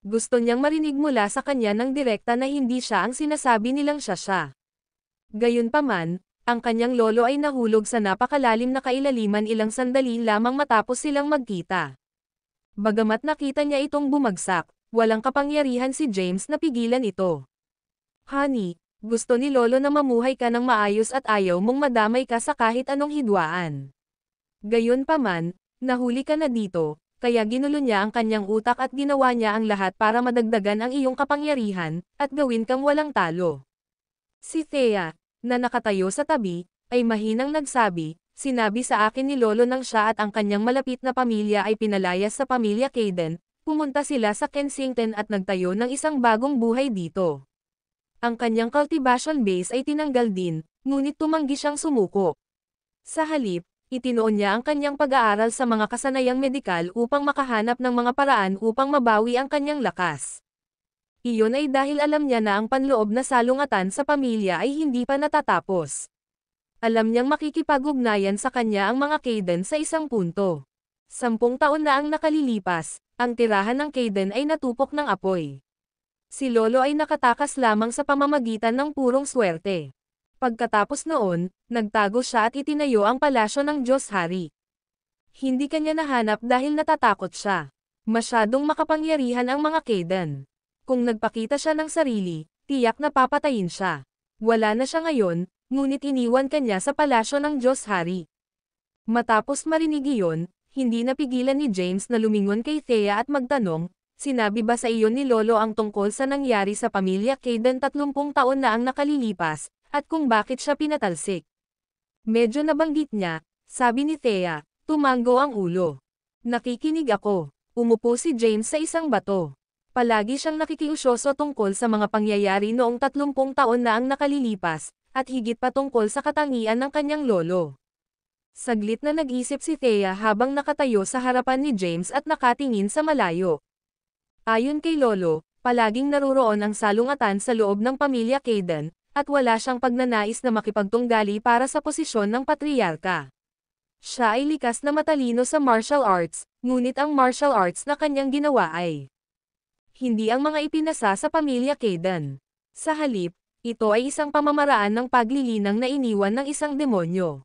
Gusto niyang marinig mula sa kanya ng direkta na hindi siya ang sinasabi nilang siya. Gayunpaman, ang kanyang lolo ay nahulog sa napakalalim na kailaliman ilang sandali lamang matapos silang magkita. Bagamat nakita niya itong bumagsak, walang kapangyarihan si James na pigilan ito. Honey, gusto ni lolo na mamuhay ka ng maayos at ayaw mong madamay ka sa kahit anong hidwaan. Gayunpaman, nahuli ka na dito, kaya ginulo niya ang kanyang utak at ginawa niya ang lahat para madagdagan ang iyong kapangyarihan, at gawin kang walang talo. Si Thea, na nakatayo sa tabi, ay mahinang nagsabi, "Sinabi sa akin ni lolo nang siya at ang kanyang malapit na pamilya ay pinalayas sa pamilya Kayden, pumunta sila sa Kensington at nagtayo ng isang bagong buhay dito. Ang kanyang cultivation base ay tinanggal din, ngunit tumanggi siyang sumuko. Sa halip, itinoon niya ang kanyang pag-aaral sa mga kasanayang medikal upang makahanap ng mga paraan upang mabawi ang kanyang lakas. Iyon ay dahil alam niya na ang panloob na salungatan sa pamilya ay hindi pa natatapos. Alam niyang makikipag-ugnayan sa kanya ang mga Kayden sa isang punto. 10 taon na ang nakalilipas, ang tirahan ng Kayden ay natupok ng apoy. Si lolo ay nakatakas lamang sa pamamagitan ng purong swerte. Pagkatapos noon, nagtago siya at itinayo ang palasyo ng Diyos Hari. Hindi kanya nahanap dahil natatakot siya. Masyadong makapangyarihan ang mga Kayden. Kung nagpakita siya ng sarili, tiyak na papatayin siya. Wala na siya ngayon, ngunit iniwan kanya sa palasyo ng Diyos Hari. Matapos marinig iyon, hindi napigilan ni James na lumingon kay Thea at magtanong, "Sinabi ba sa iyo ni lolo ang tungkol sa nangyari sa pamilya Kayden 30 taon na ang nakalilipas, at kung bakit siya pinatalsik?" Medyo nabanggit niya, sabi ni Thea, tumango ang ulo. "Nakikinig ako." Umupo si James sa isang bato. Palagi siyang nakikiusyoso tungkol sa mga pangyayari noong 30 taon na ang nakalilipas, at higit pa tungkol sa katangian ng kanyang lolo. Saglit na nag-isip si Thea habang nakatayo sa harapan ni James at nakatingin sa malayo. Ayon kay lolo, palaging naruroon ang salungatan sa loob ng pamilya Kayden, at wala siyang pagnanais na makipagtunggali para sa posisyon ng patriyarka. Siya ay likas na matalino sa martial arts, ngunit ang martial arts na kanyang ginawa ay hindi ang mga ipinasa sa pamilya Kayden. Sa halip, ito ay isang pamamaraan ng paglilinang na iniwan ng isang demonyo.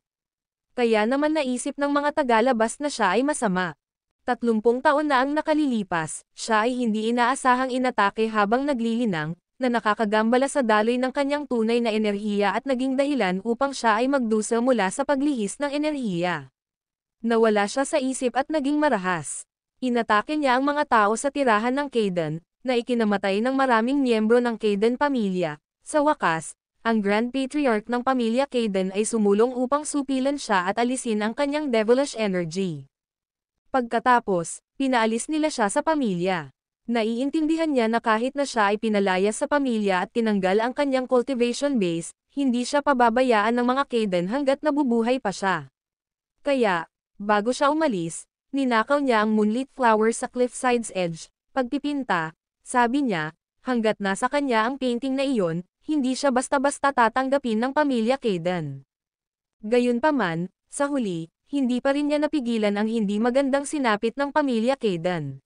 Kaya naman naisip ng mga tagalabas na siya ay masama. 30 taon na ang nakalilipas, siya ay hindi inaasahang inatake habang naglilinang, na nakakagambala sa daloy ng kanyang tunay na enerhiya at naging dahilan upang siya ay magdusa mula sa paglihis ng enerhiya. Nawala siya sa isip at naging marahas. Inatake niya ang mga tao sa tirahan ng Kayden, na ikinamatay ng maraming miyembro ng Kayden pamilya. Sa wakas, ang Grand Patriarch ng pamilya Kayden ay sumulong upang supilan siya at alisin ang kanyang devilish energy. Pagkatapos, pinaalis nila siya sa pamilya. Naiintindihan niya na kahit na siya ay pinalayas sa pamilya at tinanggal ang kanyang cultivation base, hindi siya pababayaan ng mga Kayden hanggat nabubuhay pa siya. Kaya, bago siya umalis, ninakaw niya ang moonlit flower sa cliffside's edge. Pagpipinta, sabi niya, hanggat nasa kanya ang painting na iyon, hindi siya basta-basta tatanggapin ng pamilya Kayden. Gayunpaman, sa huli, hindi pa rin niya napigilan ang hindi magandang sinapit ng pamilya Kayden.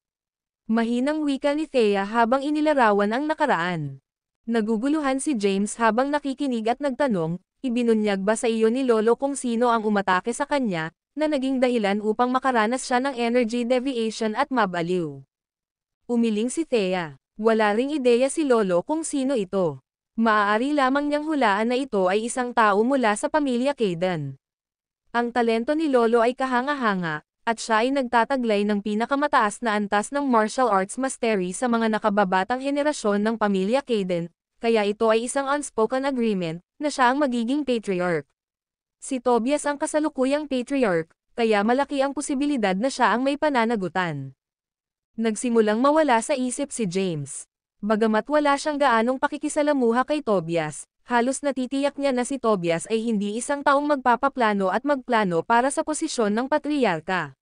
Mahinang wika ni Thea habang inilarawan ang nakaraan. Naguguluhan si James habang nakikinig at nagtanong, ibinunyag ba sa iyo ni Lolo kung sino ang umatake sa kanya, na naging dahilan upang makaranas siya ng energy deviation at mabaliw. Umiling si Thea. Wala ring ideya si Lolo kung sino ito. Maaari lamang niyang hulaan na ito ay isang tao mula sa pamilya Kayden. Ang talento ni Lolo ay kahanga-hanga, at siya ay nagtataglay ng pinakamataas na antas ng martial arts mastery sa mga nakababatang henerasyon ng pamilya Kayden, kaya ito ay isang unspoken agreement, na siya ang magiging patriarch. Si Tobias ang kasalukuyang patriarch, kaya malaki ang posibilidad na siya ang may pananagutan. Nagsimulang mawala sa isip si James. Bagamat wala siyang gaanong pakikisalamuha kay Tobias, halos natitiyak niya na si Tobias ay hindi isang taong magpapaplano at magplano para sa posisyon ng patriarka.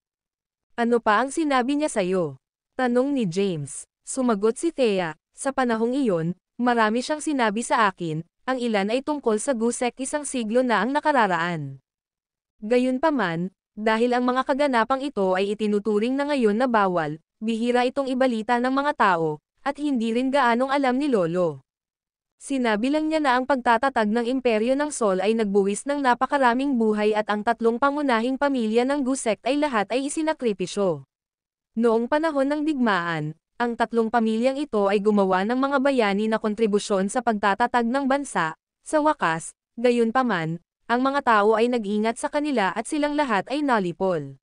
Ano pa ang sinabi niya sa'yo? Tanong ni James. Sumagot si Thea, sa panahong iyon, marami siyang sinabi sa akin, ang ilan ay tungkol sa Gusek isang siglo na ang nakararaan. Gayunpaman, dahil ang mga kaganapang ito ay itinuturing na ngayon na bawal, bihira itong ibalita ng mga tao, at hindi rin gaanong alam ni Lolo. Sinabi lang niya na ang pagtatatag ng Imperyo ng Sol ay nagbuwis ng napakaraming buhay at ang tatlong pangunahing pamilya ng Gusek ay lahat ay isinakripisyo. Noong panahon ng digmaan, ang tatlong pamilyang ito ay gumawa ng mga bayani na kontribusyon sa pagtatatag ng bansa. Sa wakas, gayunpaman, ang mga tao ay nag-ingat sa kanila at silang lahat ay nalipol.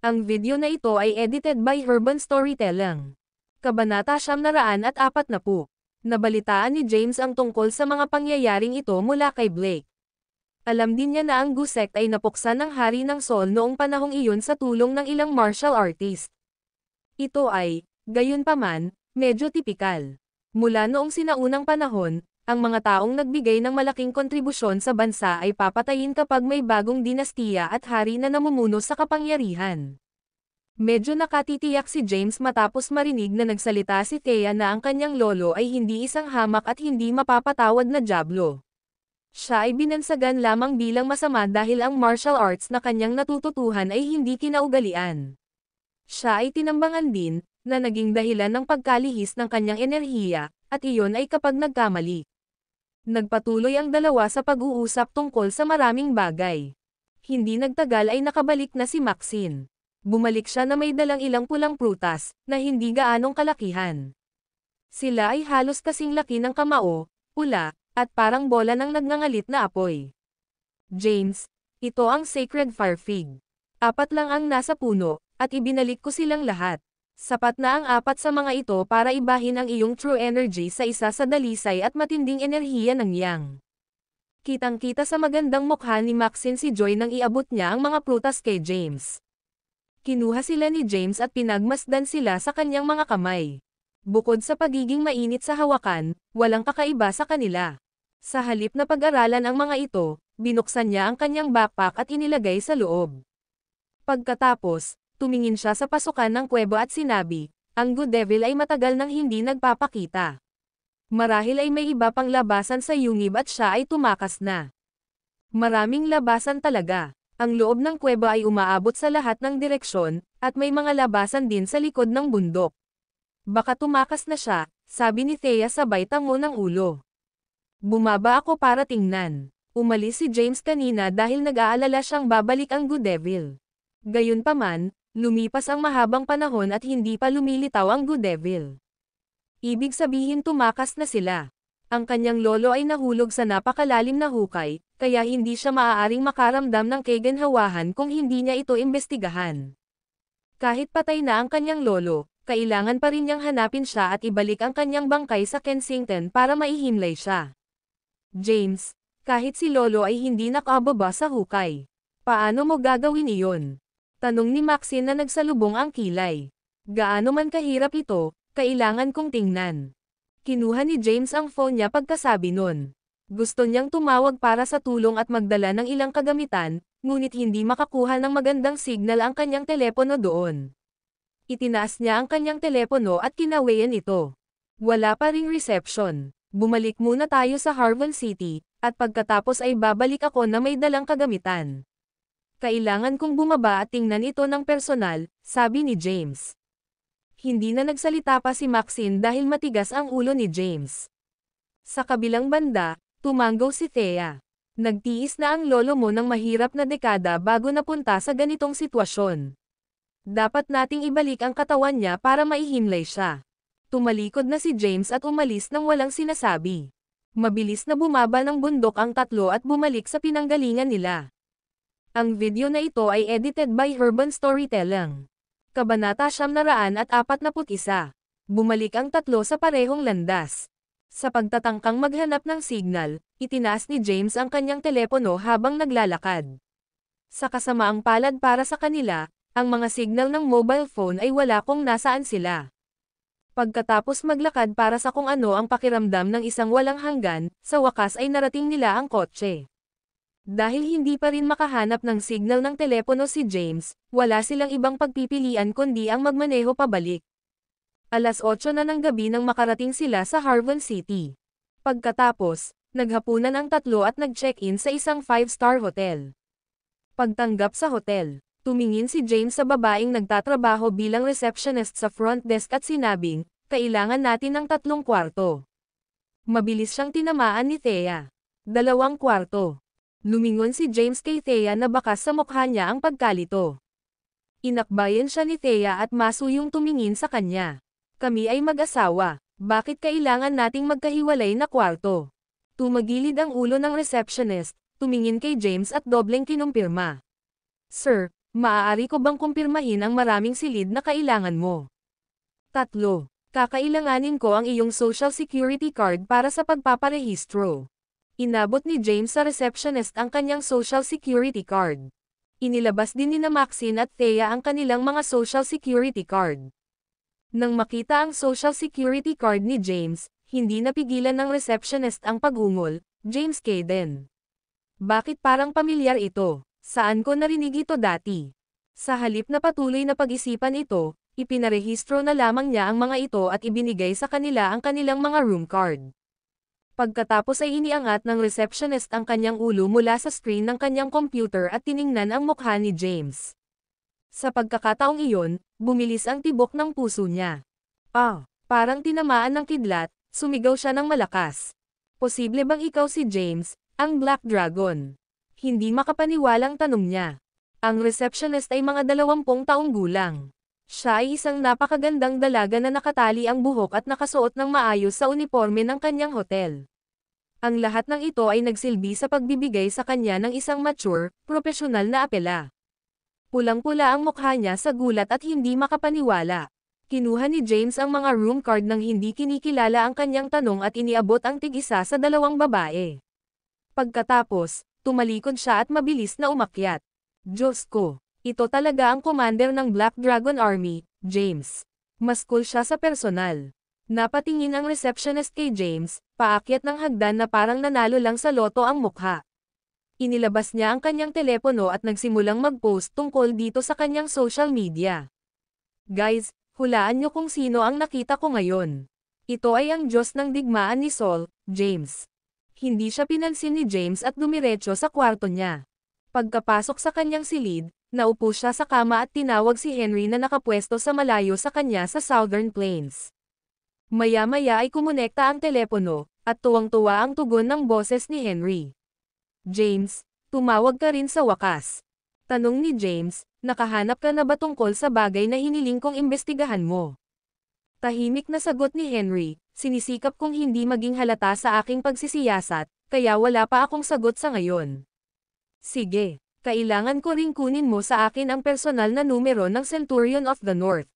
Ang video na ito ay edited by Urban Storytelling. Kabanata 940. Nabalitaan ni James ang tungkol sa mga pangyayaring ito mula kay Blake. Alam din niya na ang Gusek ay napuksan ng Hari ng Sol noong panahong iyon sa tulong ng ilang martial artist. Ito ay, gayunpaman, medyo tipikal. Mula noong sinaunang panahon, ang mga taong nagbigay ng malaking kontribusyon sa bansa ay papatayin kapag may bagong dinastiya at hari na namumuno sa kapangyarihan. Medyo nakatitiyak si James matapos marinig na nagsalita si Thea na ang kanyang lolo ay hindi isang hamak at hindi mapapatawad na dyablo. Siya ay binansagan lamang bilang masama dahil ang martial arts na kanyang natututuhan ay hindi kinaugalian. Siya ay tinambangan din, na naging dahilan ng pagkalihis ng kanyang enerhiya, at iyon ay kapag nagkamali. Nagpatuloy ang dalawa sa pag-uusap tungkol sa maraming bagay. Hindi nagtagal ay nakabalik na si Maxine. Bumalik siya na may dalang ilang pulang prutas, na hindi gaanong kalakihan. Sila ay halos kasing laki ng kamao, pula, at parang bola ng nagngangalit na apoy. James, ito ang Sacred Fire Fig. 4 lang ang nasa puno, at ibinalik ko silang lahat. Sapat na ang 4 sa mga ito para ibahin ang iyong true energy sa isa sa dalisay at matinding enerhiya ng Yang. Kitang-kita sa magandang mukha ni Maxine si Joy nang iabot niya ang mga prutas kay James. Kinuha sila ni James at pinagmasdan sila sa kanyang mga kamay. Bukod sa pagiging mainit sa hawakan, walang kakaiba sa kanila. Sa halip na pag-aralan ang mga ito, binuksan niya ang kanyang backpack at inilagay sa loob. Pagkatapos, tumingin siya sa pasukan ng kuweba at sinabi, ang Good Devil ay matagal nang hindi nagpapakita. Marahil ay may iba pang labasan sa yungib at siya ay tumakas na. Maraming labasan talaga. Ang loob ng kuweba ay umaabot sa lahat ng direksyon, at may mga labasan din sa likod ng bundok. Baka tumakas na siya, sabi ni Thea sabay tango ng ulo. Bumaba ako para tingnan. Umalis si James kanina dahil nag-aalala siyang babalik ang Good Devil. Gayunpaman, lumipas ang mahabang panahon at hindi pa lumilitaw ang Good Devil. Ibig sabihin tumakas na sila. Ang kanyang lolo ay nahulog sa napakalalim na hukay, kaya hindi siya maaaring makaramdam ng kaginhawahan kung hindi niya ito imbestigahan. Kahit patay na ang kanyang lolo, kailangan pa rin niyang hanapin siya at ibalik ang kanyang bangkay sa Kensington para maihimlay siya. James, kahit si lolo ay hindi nakababa sa hukay. Paano mo gagawin iyon? Tanong ni Maxine na nagsalubong ang kilay. Gaano man kahirap ito, kailangan kong tingnan. Kinuha ni James ang phone niya pagkasabi nun. Gusto niyang tumawag para sa tulong at magdala ng ilang kagamitan, ngunit hindi makakuha ng magandang signal ang kanyang telepono doon. Itinaas niya ang kanyang telepono at kinawayan ito. Wala pa ring reception. Bumalik muna tayo sa Harvon City, at pagkatapos ay babalik ako na may dalang kagamitan. Kailangan kong bumaba at tingnan ito ng personal, sabi ni James. Hindi na nagsalita pa si Maxine dahil matigas ang ulo ni James. Sa kabilang banda, tumanggaw si Thea. Nagtiis na ang lolo mo ng mahirap na dekada bago napunta sa ganitong sitwasyon. Dapat nating ibalik ang katawan niya para maihimlay siya. Tumalikod na si James at umalis nang walang sinasabi. Mabilis na bumaba ng bundok ang tatlo at bumalik sa pinanggalingan nila. Ang video na ito ay edited by Urban Storytelling. Kabanata 941. Bumalik ang tatlo sa parehong landas. Sa pagtatangkang maghanap ng signal, itinaas ni James ang kanyang telepono habang naglalakad. Sa kasamaang palad para sa kanila, ang mga signal ng mobile phone ay wala kung nasaan sila. Pagkatapos maglakad para sa kung ano ang pakiramdam ng isang walang hanggan, sa wakas ay narating nila ang kotse. Dahil hindi pa rin makahanap ng signal ng telepono si James, wala silang ibang pagpipilian kundi ang magmaneho pabalik. Alas 8 na ng gabi nang makarating sila sa Harvon City. Pagkatapos, naghapunan ang tatlo at nag-check-in sa isang 5-star hotel. Pagtanggap sa hotel, tumingin si James sa babaeng nagtatrabaho bilang receptionist sa front desk at sinabing, "Kailangan natin ng 3 kwarto." Mabilis siyang tinamaan ni Thea. 2 kwarto. Lumingon si James kay Thea na bakas sa mukha niya ang pagkalito. Inakbayan siya ni Thea at masuyong tumingin sa kanya. "Kami ay mag-asawa, bakit kailangan nating magkahiwalay na kwarto?" Tumagilid ang ulo ng receptionist, tumingin kay James at dobleng kinumpirma. "Sir, maaari ko bang kumpirmahin ang maraming silid na kailangan mo?" 3. Kakailanganin ko ang iyong social security card para sa pagpaparehistro. Inabot ni James sa receptionist ang kanyang social security card. Inilabas din ni Maxine at Thea ang kanilang mga social security card. Nang makita ang social security card ni James, hindi napigilan ng receptionist ang pag-ungol, "James Caden. Bakit parang pamilyar ito? Saan ko narinig ito dati?" Sa halip na patuloy na pag-isipan ito, ipinarehistro na lamang niya ang mga ito at ibinigay sa kanila ang kanilang mga room card. Pagkatapos ay iniangat ng receptionist ang kanyang ulo mula sa screen ng kanyang computer at tiningnan ang mukha ni James. Sa pagkakataong iyon, bumilis ang tibok ng puso niya. Parang tinamaan ng kidlat, sumigaw siya ng malakas. "Posible bang ikaw si James, ang Black Dragon?" Hindi makapaniwalang tanong niya. Ang receptionist ay mga 20 taong gulang. Siya ay isang napakagandang dalaga na nakatali ang buhok at nakasuot ng maayos sa uniforme ng kanyang hotel. Ang lahat ng ito ay nagsilbi sa pagbibigay sa kanya ng isang mature, profesional na apela. Pulang-pula ang mukha niya sa gulat at hindi makapaniwala. Kinuha ni James ang mga room card nang hindi kinikilala ang kanyang tanong at iniabot ang tig-isa sa 2 babae. Pagkatapos, tumalikod siya at mabilis na umakyat. "Diyos ko, ito talaga ang commander ng Black Dragon Army, James." Mas cool siya sa personal. Napatingin ang receptionist kay James, paakyat ng hagdan na parang nanalo lang sa loto ang mukha. Inilabas niya ang kanyang telepono at nagsimulang mag-post tungkol dito sa kanyang social media. "Guys, hulaan niyo kung sino ang nakita ko ngayon. Ito ay ang Diyos ng digmaan ni Saul, James." Hindi siya pinansin ni James at dumiretso sa kwarto niya. Pagkapasok sa kanyang silid, naupo siya sa kama at tinawag si Henry na nakapwesto sa malayo sa kanya sa Southern Plains. Maya-maya ay kumonekta ang telepono, at tuwang-tuwa ang tugon ng boses ni Henry. "James, tumawag ka rin sa wakas." Tanong ni James, "Nakahanap ka na ba tungkol sa bagay na hiniling kong imbestigahan mo?" Tahimik na sagot ni Henry, "Sinisikap kong hindi maging halata sa aking pagsisiyasat, kaya wala pa akong sagot sa ngayon." "Sige, kailangan ko ring kunin mo sa akin ang personal na numero ng Centurion of the North.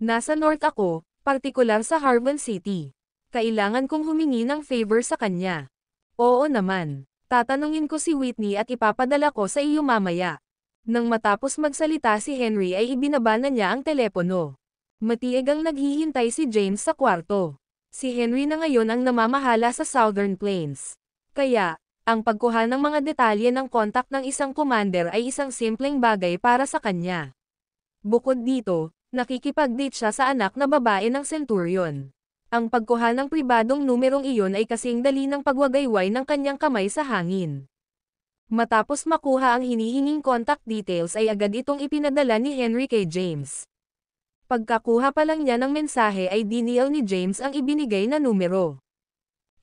Nasa North ako, partikular sa Harvon City. Kailangan kong humingi ng favor sa kanya." "Oo naman. Tatanungin ko si Whitney at ipapadala ko sa iyo mamaya." Nang matapos magsalita si Henry ay ibinaba na niya ang telepono. Matieg ang naghihintay si James sa kwarto. Si Henry na ngayon ang namamahala sa Southern Plains. Kaya, ang pagkuha ng mga detalye ng kontak ng isang commander ay isang simpleng bagay para sa kanya. Bukod dito, nakikipag-date siya sa anak na babae ng Centurion. Ang pagkuha ng pribadong numerong iyon ay kasing dali ng pagwagayway ng kanyang kamay sa hangin. Matapos makuha ang hinihinging contact details ay agad itong ipinadala ni Henry kay James. Pagkakuha pa lang niya ng mensahe ay dinial ni James ang ibinigay na numero.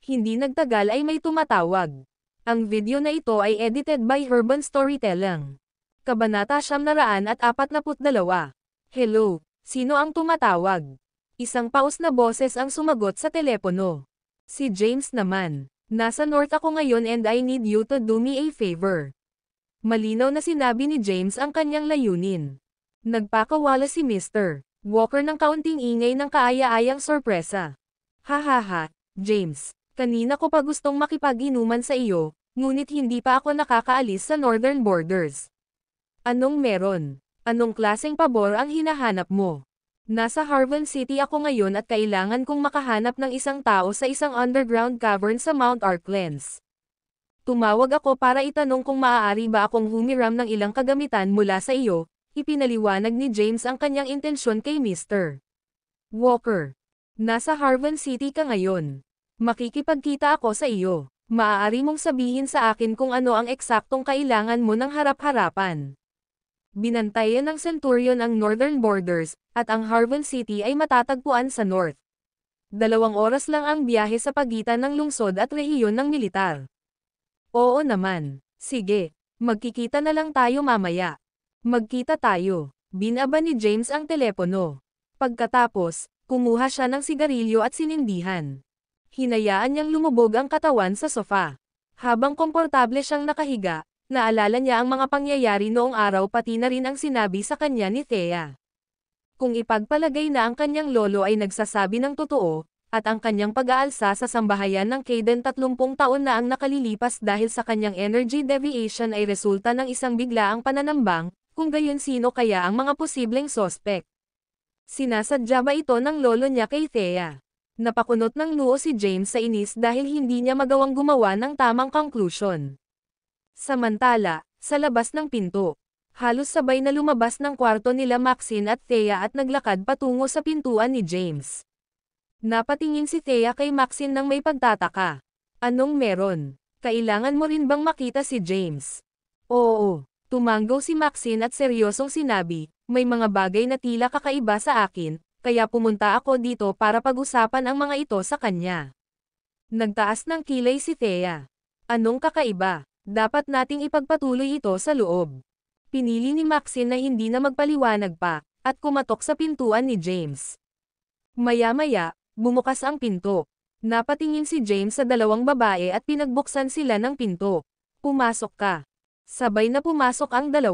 Hindi nagtagal ay may tumatawag. Ang video na ito ay edited by Urban Storytelling. Kabanata 942. Hello, sino ang tumatawag? Isang paus na boses ang sumagot sa telepono. Si James naman. Nasa North ako ngayon and I need you to do me a favor. Malinaw na sinabi ni James ang kanyang layunin. Nagpakawala si Mr. Walker ng kaunting ingay ng kaaya-ayang sorpresa. Hahaha, James, kanina ko pa gustong makipag-inuman sa iyo, ngunit hindi pa ako nakakaalis sa northern borders. Anong meron? Anong klaseng pabor ang hinahanap mo? Nasa Harvan City ako ngayon at kailangan kong makahanap ng isang tao sa isang underground cavern sa Mount Arklands. Tumawag ako para itanong kung maaari ba akong humiram ng ilang kagamitan mula sa iyo. Ipinaliwanag ni James ang kanyang intensyon kay Mr. Walker. Nasa Harvan City ka ngayon. Makikipagkita ako sa iyo. Maaari mong sabihin sa akin kung ano ang eksaktong kailangan mo ng harap-harapan. Binantayan ng Centurion ang northern borders, at ang Harvan City ay matatagpuan sa north. 2 oras lang ang biyahe sa pagitan ng lungsod at rehiyon ng militar. Oo naman. Sige, magkikita na lang tayo mamaya. Magkita tayo. Binaba ni James ang telepono. Pagkatapos, kumuha siya ng sigarilyo at sinindihan. Hinayaan niyang lumubog ang katawan sa sofa. Habang komportable siyang nakahiga, naalala niya ang mga pangyayari noong araw pati na rin ang sinabi sa kanya ni Thea. Kung ipagpalagay na ang kanyang lolo ay nagsasabi ng totoo, at ang kanyang pag-aalsa sa sambahayan ng Kaden 30 taon na ang nakalilipas dahil sa kanyang energy deviation ay resulta ng isang biglaang pananambang, kung gayon sino kaya ang mga posibleng sospek? Sinasadya ba ito ng lolo niya kay Thea? Napakunot ng noo si James sa inis dahil hindi niya magawang gumawa ng tamang conclusion. Samantala, sa labas ng pinto, halos sabay na lumabas ng kwarto nila Maxine at Thea at naglakad patungo sa pintuan ni James. Napatingin si Thea kay Maxine nang may pagtataka. Anong meron? Kailangan mo rin bang makita si James? Oo, tumanggaw si Maxine at seryosong sinabi, may mga bagay na tila kakaiba sa akin, kaya pumunta ako dito para pag-usapan ang mga ito sa kanya. Nagtaas ng kilay si Thea. Anong kakaiba? Dapat nating ipagpatuloy ito sa loob. Pinili ni Maxine na hindi na magpaliwanag pa, at kumatok sa pintuan ni James. Maya-maya, bumukas ang pinto. Napatingin si James sa 2 babae at pinagbuksan sila ng pinto. Pumasok ka. Sabay na pumasok ang 2.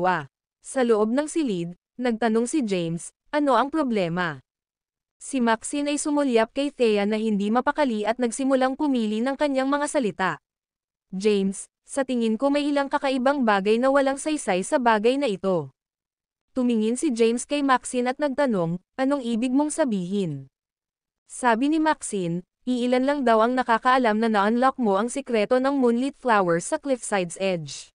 Sa loob ng silid, nagtanong si James, ano ang problema? Si Maxine ay sumulyap kay Thea na hindi mapakali at nagsimulang pumili ng kanyang mga salita. James, sa tingin ko may ilang kakaibang bagay na walang saysay sa bagay na ito. Tumingin si James kay Maxine at nagtanong, anong ibig mong sabihin? Sabi ni Maxine, iilan lang daw ang nakakaalam na na-unlock mo ang sikreto ng moonlit flowers sa Cliffside's Edge.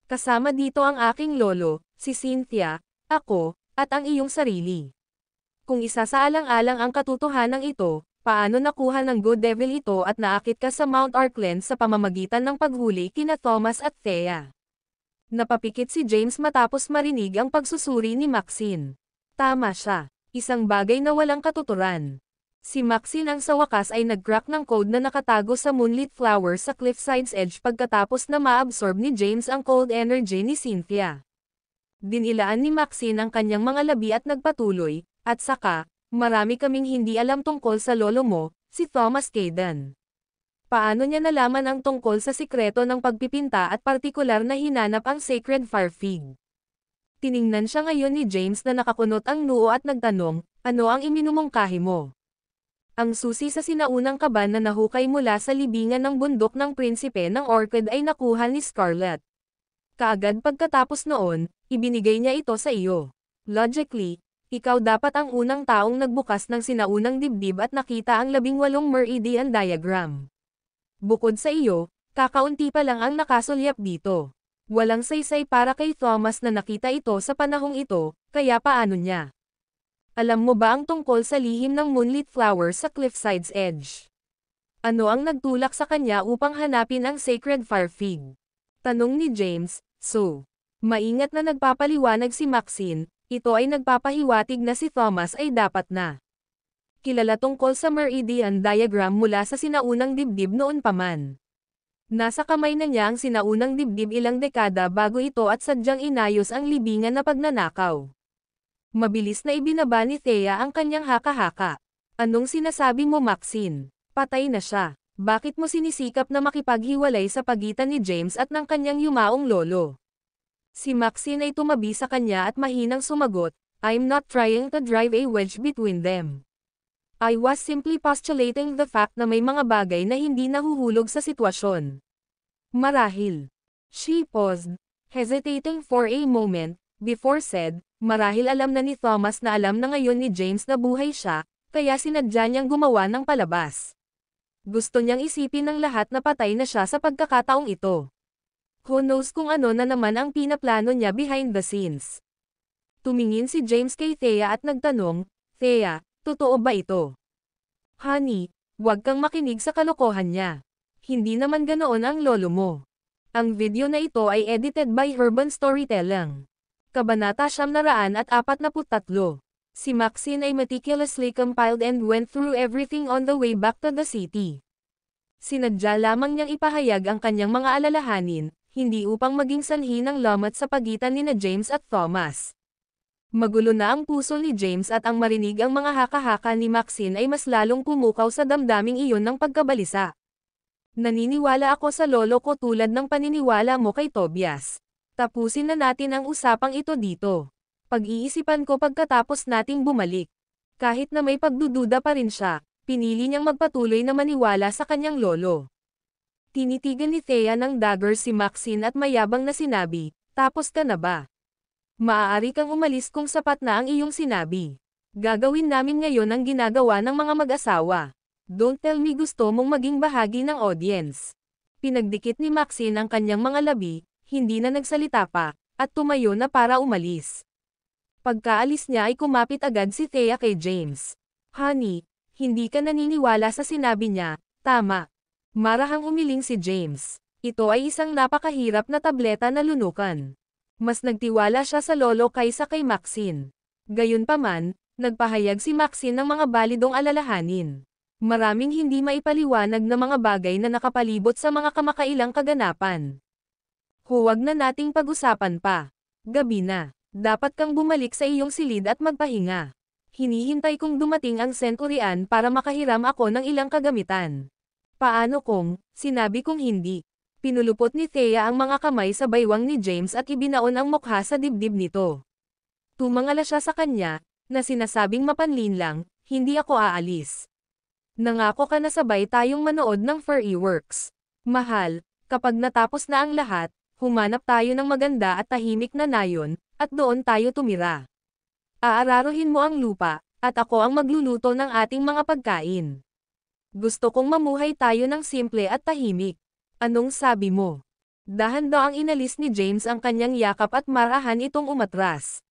Kasama dito ang aking lolo, si Cynthia, ako, at ang iyong sarili. Kung isasaalang-alang ang katotohanan ito, paano nakuha ng Good Devil ito at naakit ka sa Mount Arklands sa pamamagitan ng paghuli kina Thomas at Thea? Napapikit si James matapos marinig ang pagsusuri ni Maxine. Tama siya. Isang bagay na walang katuturan. Si Maxine ang sa wakas ay nag-crack ng code na nakatago sa moonlit flowers sa Cliffside's Edge pagkatapos na ma-absorb ni James ang cold energy ni Cynthia. Dinilaan ni Maxine ang kanyang mga labi at nagpatuloy, at saka, marami kaming hindi alam tungkol sa lolo mo, si Thomas Kaden. Paano niya nalaman ang tungkol sa sikreto ng pagpipinta at partikular na hinanap ang Sacred Fire Fig? Tiningnan siya ngayon ni James na nakakunot ang noo at nagtanong, ano ang iminumungkahi mo? Ang susi sa sinaunang kaban na nahukay mula sa libingan ng bundok ng prinsipe ng Orchid ay nakuha ni Scarlett. Kaagad pagkatapos noon, ibinigay niya ito sa iyo. Logically, ikaw dapat ang unang taong nagbukas ng sinaunang dibdib at nakita ang 18 meridian diagram. Bukod sa iyo, kakaunti pa lang ang nakasulyap dito. Walang saysay para kay Thomas na nakita ito sa panahong ito, kaya paano niya? Alam mo ba ang tungkol sa lihim ng moonlit flowers sa Cliffside's Edge? Ano ang nagtulak sa kanya upang hanapin ang Sacred Fire Fig? Tanong ni James. So, maingat na nagpapaliwanag si Maxine, ito ay nagpapahiwatig na si Thomas ay dapat na kilala tungkol sa Meridian Diagram mula sa sinaunang dibdib noon pa man. Nasa kamay na niya ang sinaunang dibdib ilang dekada bago ito at sadyang inayos ang libingan na pagnanakaw. Mabilis na ibinaba ni Thea ang kanyang haka-haka. Anong sinasabi mo, Maxine? Patay na siya. Bakit mo sinisikap na makipaghiwalay sa pagitan ni James at ng kanyang yumaong lolo? Si Maxine ay tumabi sa kanya at mahinang sumagot, I'm not trying to drive a wedge between them. I was simply postulating the fact na may mga bagay na hindi nahuhulog sa sitwasyon. Marahil. She paused, hesitating for a moment, before said, marahil alam na ni Thomas na alam na ngayon ni James na buhay siya, kaya sinadya niyang gumawa ng palabas. Gusto niyang isipin ng lahat na patay na siya sa pagkakataong ito. Who knows kung ano na naman ang pinaplano niya behind the scenes. Tumingin si James kay Thea at nagtanong, Thea, totoo ba ito? Honey, huwag kang makinig sa kalokohan niya. Hindi naman ganoon ang lolo mo. Ang video na ito ay edited by Urban Storytelling. Kabanata 943. Si Maxine ay meticulously compiled and went through everything on the way back to the city. Sinadya lamang niyang ipahayag ang kanyang mga alalahanin, hindi upang maging sanhi ng lamat sa pagitan nina James at Thomas. Magulo na ang puso ni James at ang marinig ang mga haka-haka ni Maxine ay mas lalong pumukaw sa damdaming iyon ng pagkabalisa. Naniniwala ako sa lolo ko tulad ng paniniwala mo kay Tobias. Tapusin na natin ang usapang ito dito. Pag-iisipan ko pagkatapos nating bumalik. Kahit na may pagdududa pa rin siya, pinili niyang magpatuloy na maniwala sa kanyang lolo. Tinitigan ni Thea ng dagger si Maxine at mayabang na sinabi, tapos ka na ba? Maaari kang umalis kung sapat na ang iyong sinabi. Gagawin namin ngayon ang ginagawa ng mga mag-asawa. Don't tell me gusto mong maging bahagi ng audience. Pinagdikit ni Maxine ang kanyang mga labi, hindi na nagsalita pa, at tumayo na para umalis. Pagkaalis niya ay kumapit agad si Thea kay James. Honey, hindi ka naniniwala sa sinabi niya, tama. Marahang umiling si James. Ito ay isang napakahirap na tableta na lunukan. Mas nagtiwala siya sa lolo kaysa kay Maxine. Gayunpaman, nagpahayag si Maxine ng mga balidong alalahanin. Maraming hindi maipaliwanag na mga bagay na nakapalibot sa mga kamakailang kaganapan. Huwag na nating pag-usapan pa. Gabi na. Dapat kang bumalik sa iyong silid at magpahinga. Hinihintay kong dumating ang Centurion para makahiram ako ng ilang kagamitan. Paano kung, sinabi kong hindi. Pinulupot ni Thea ang mga kamay sa baywang ni James at ibinaon ang mukha sa dibdib nito. Tumangala siya sa kanya, na sinasabing mapanlin lang, hindi ako aalis. Nangako ka na sabay tayong manood ng fireworks. Mahal, kapag natapos na ang lahat, humanap tayo ng maganda at tahimik na nayon, at doon tayo tumira. Aararuhin mo ang lupa, at ako ang magluluto ng ating mga pagkain. Gusto kong mamuhay tayo ng simple at tahimik. Anong sabi mo? Dahan-daang inalis ni James ang kanyang yakap at marahan itong umatras.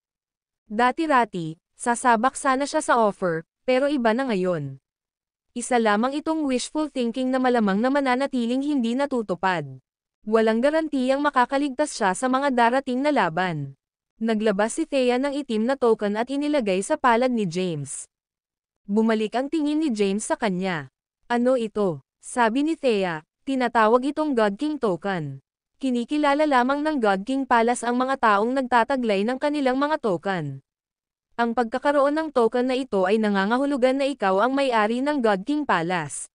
Dati-rati, sasabak sana siya sa offer, pero iba na ngayon. Isa lamang itong wishful thinking na malamang na mananatiling hindi natutupad. Walang garantiyang makakaligtas siya sa mga darating na laban. Naglabas si Thea ng itim na token at inilagay sa palad ni James. Bumalik ang tingin ni James sa kanya. Ano ito? Sabi ni Thea, tinatawag itong God King token. Kinikilala lamang ng God King Palace ang mga taong nagtataglay ng kanilang mga token. Ang pagkakaroon ng token na ito ay nangangahulugan na ikaw ang may-ari ng God King Palace.